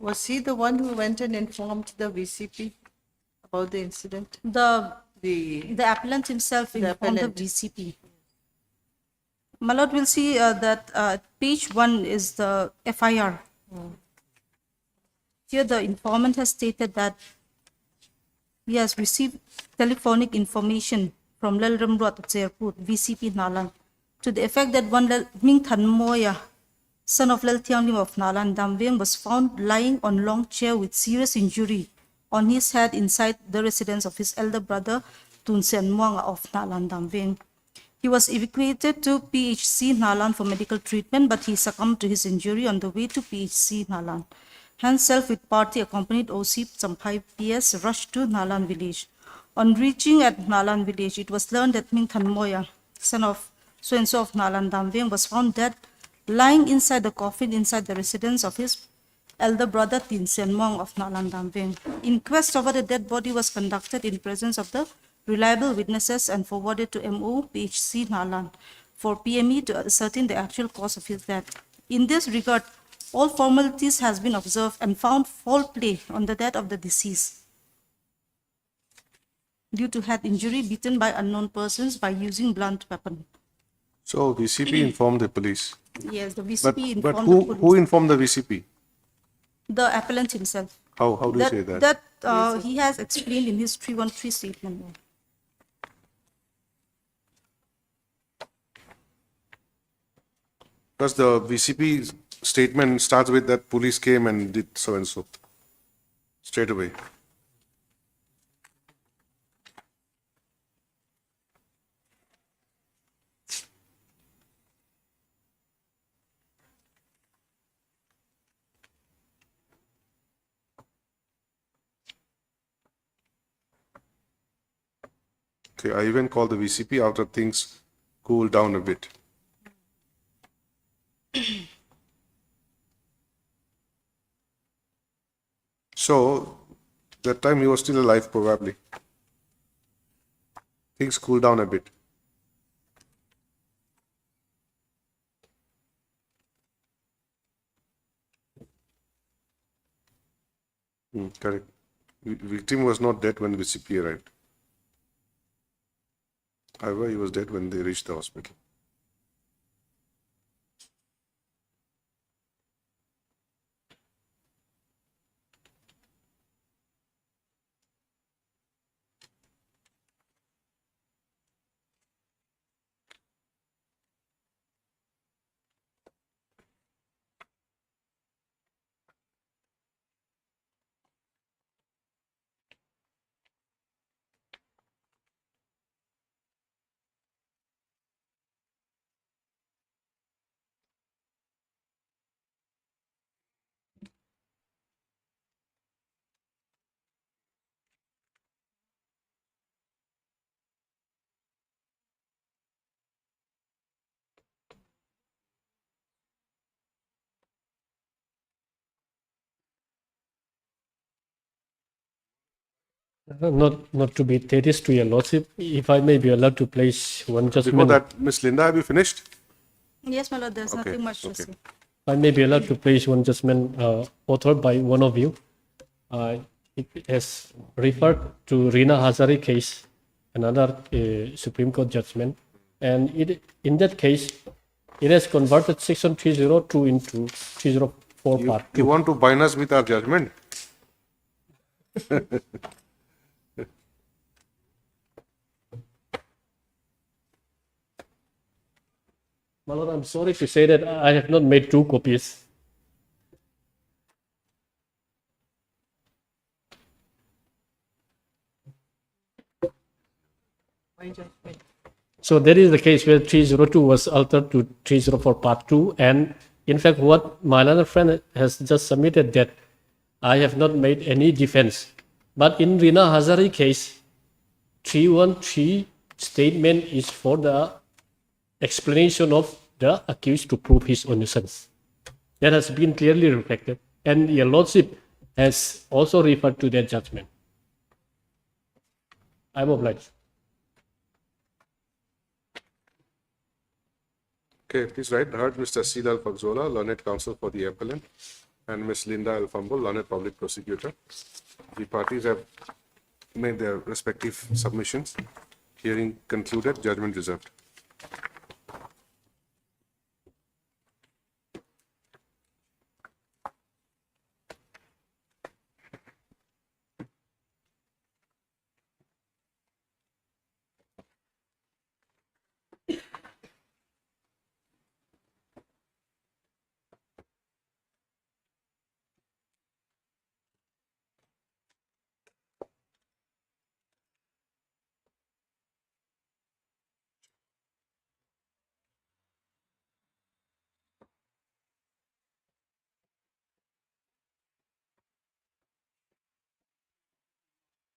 Was he the one who went and informed the VCP about the incident? The The appellant himself informed appellant. the VCP. My lord will see that page 1 is the FIR. Here the informant has stated that he has received telephonic information from Lalramruat at Airport, VCP Nalan, to the effect that one Ming Than Moya, son of Lal Tiang Lim of Nalan Damveng, was found lying on long chair with serious injury on his head inside the residence of his elder brother, Tun Sen Muang of Nalan Damveng. He was evacuated to PHC Nalan for medical treatment, but he succumbed to his injury on the way to PHC Nalan. Hence, self with party accompanied OC Champai PS rushed to Nalan village. On reaching at Nalan village, it was learned that Ming Than Moya, son of so-and-so of Nalan Damveng, was found dead, lying inside the coffin inside the residence of his elder brother Tin Sen Muang of Nalan Damveng. Inquest over the dead body was conducted in presence of the reliable witnesses and forwarded to MO PHC Nalan for PME to ascertain the actual cause of his death. In this regard, all formalities has been observed and found foul play on the death of the deceased due to head injury beaten by unknown persons by using blunt weapon. So VCP informed the police. Yes, the But, VCP but informed the who police. informed the VCP? The appellant himself. How do you say that? He has explained in his 313 statement. Because the VCP statement starts with that police came and did so and so. Straight away. Okay, I even called the VCP after things cooled down a bit. So, that time he was still alive, probably. Things cooled down a bit. Correct. Victim was not dead when VCP arrived. However, he was dead when they reached the hospital. Not to be tedious to your lordship, if I may be allowed to place one Before judgment. that, Miss Linda, have you finished? Yes, my lord, there's Okay, nothing much to okay. say. I may be allowed to place one judgment authored by one of you. It has referred to Rina Hazari case, another Supreme Court judgment, and in that case, it has converted section 302 into 304 part 2. You want to bind us with our judgment? My lord, I'm sorry to say that I have not made 2 copies. So that is the case where 302 was altered to 304 part 2, and in fact what my other friend has just submitted, that I have not made any defense. But in Rina Hazari case, 313 statement is for the explanation of the accused to prove his innocence. That has been clearly reflected, and your lordship has also referred to that judgment. I'm obliged. Okay, please write. Heard Mr. Sidal Fagzola, learned counsel for the appellant, and Ms. Linda Alfambo, learned public prosecutor. The parties have made their respective submissions. Hearing concluded, judgment reserved.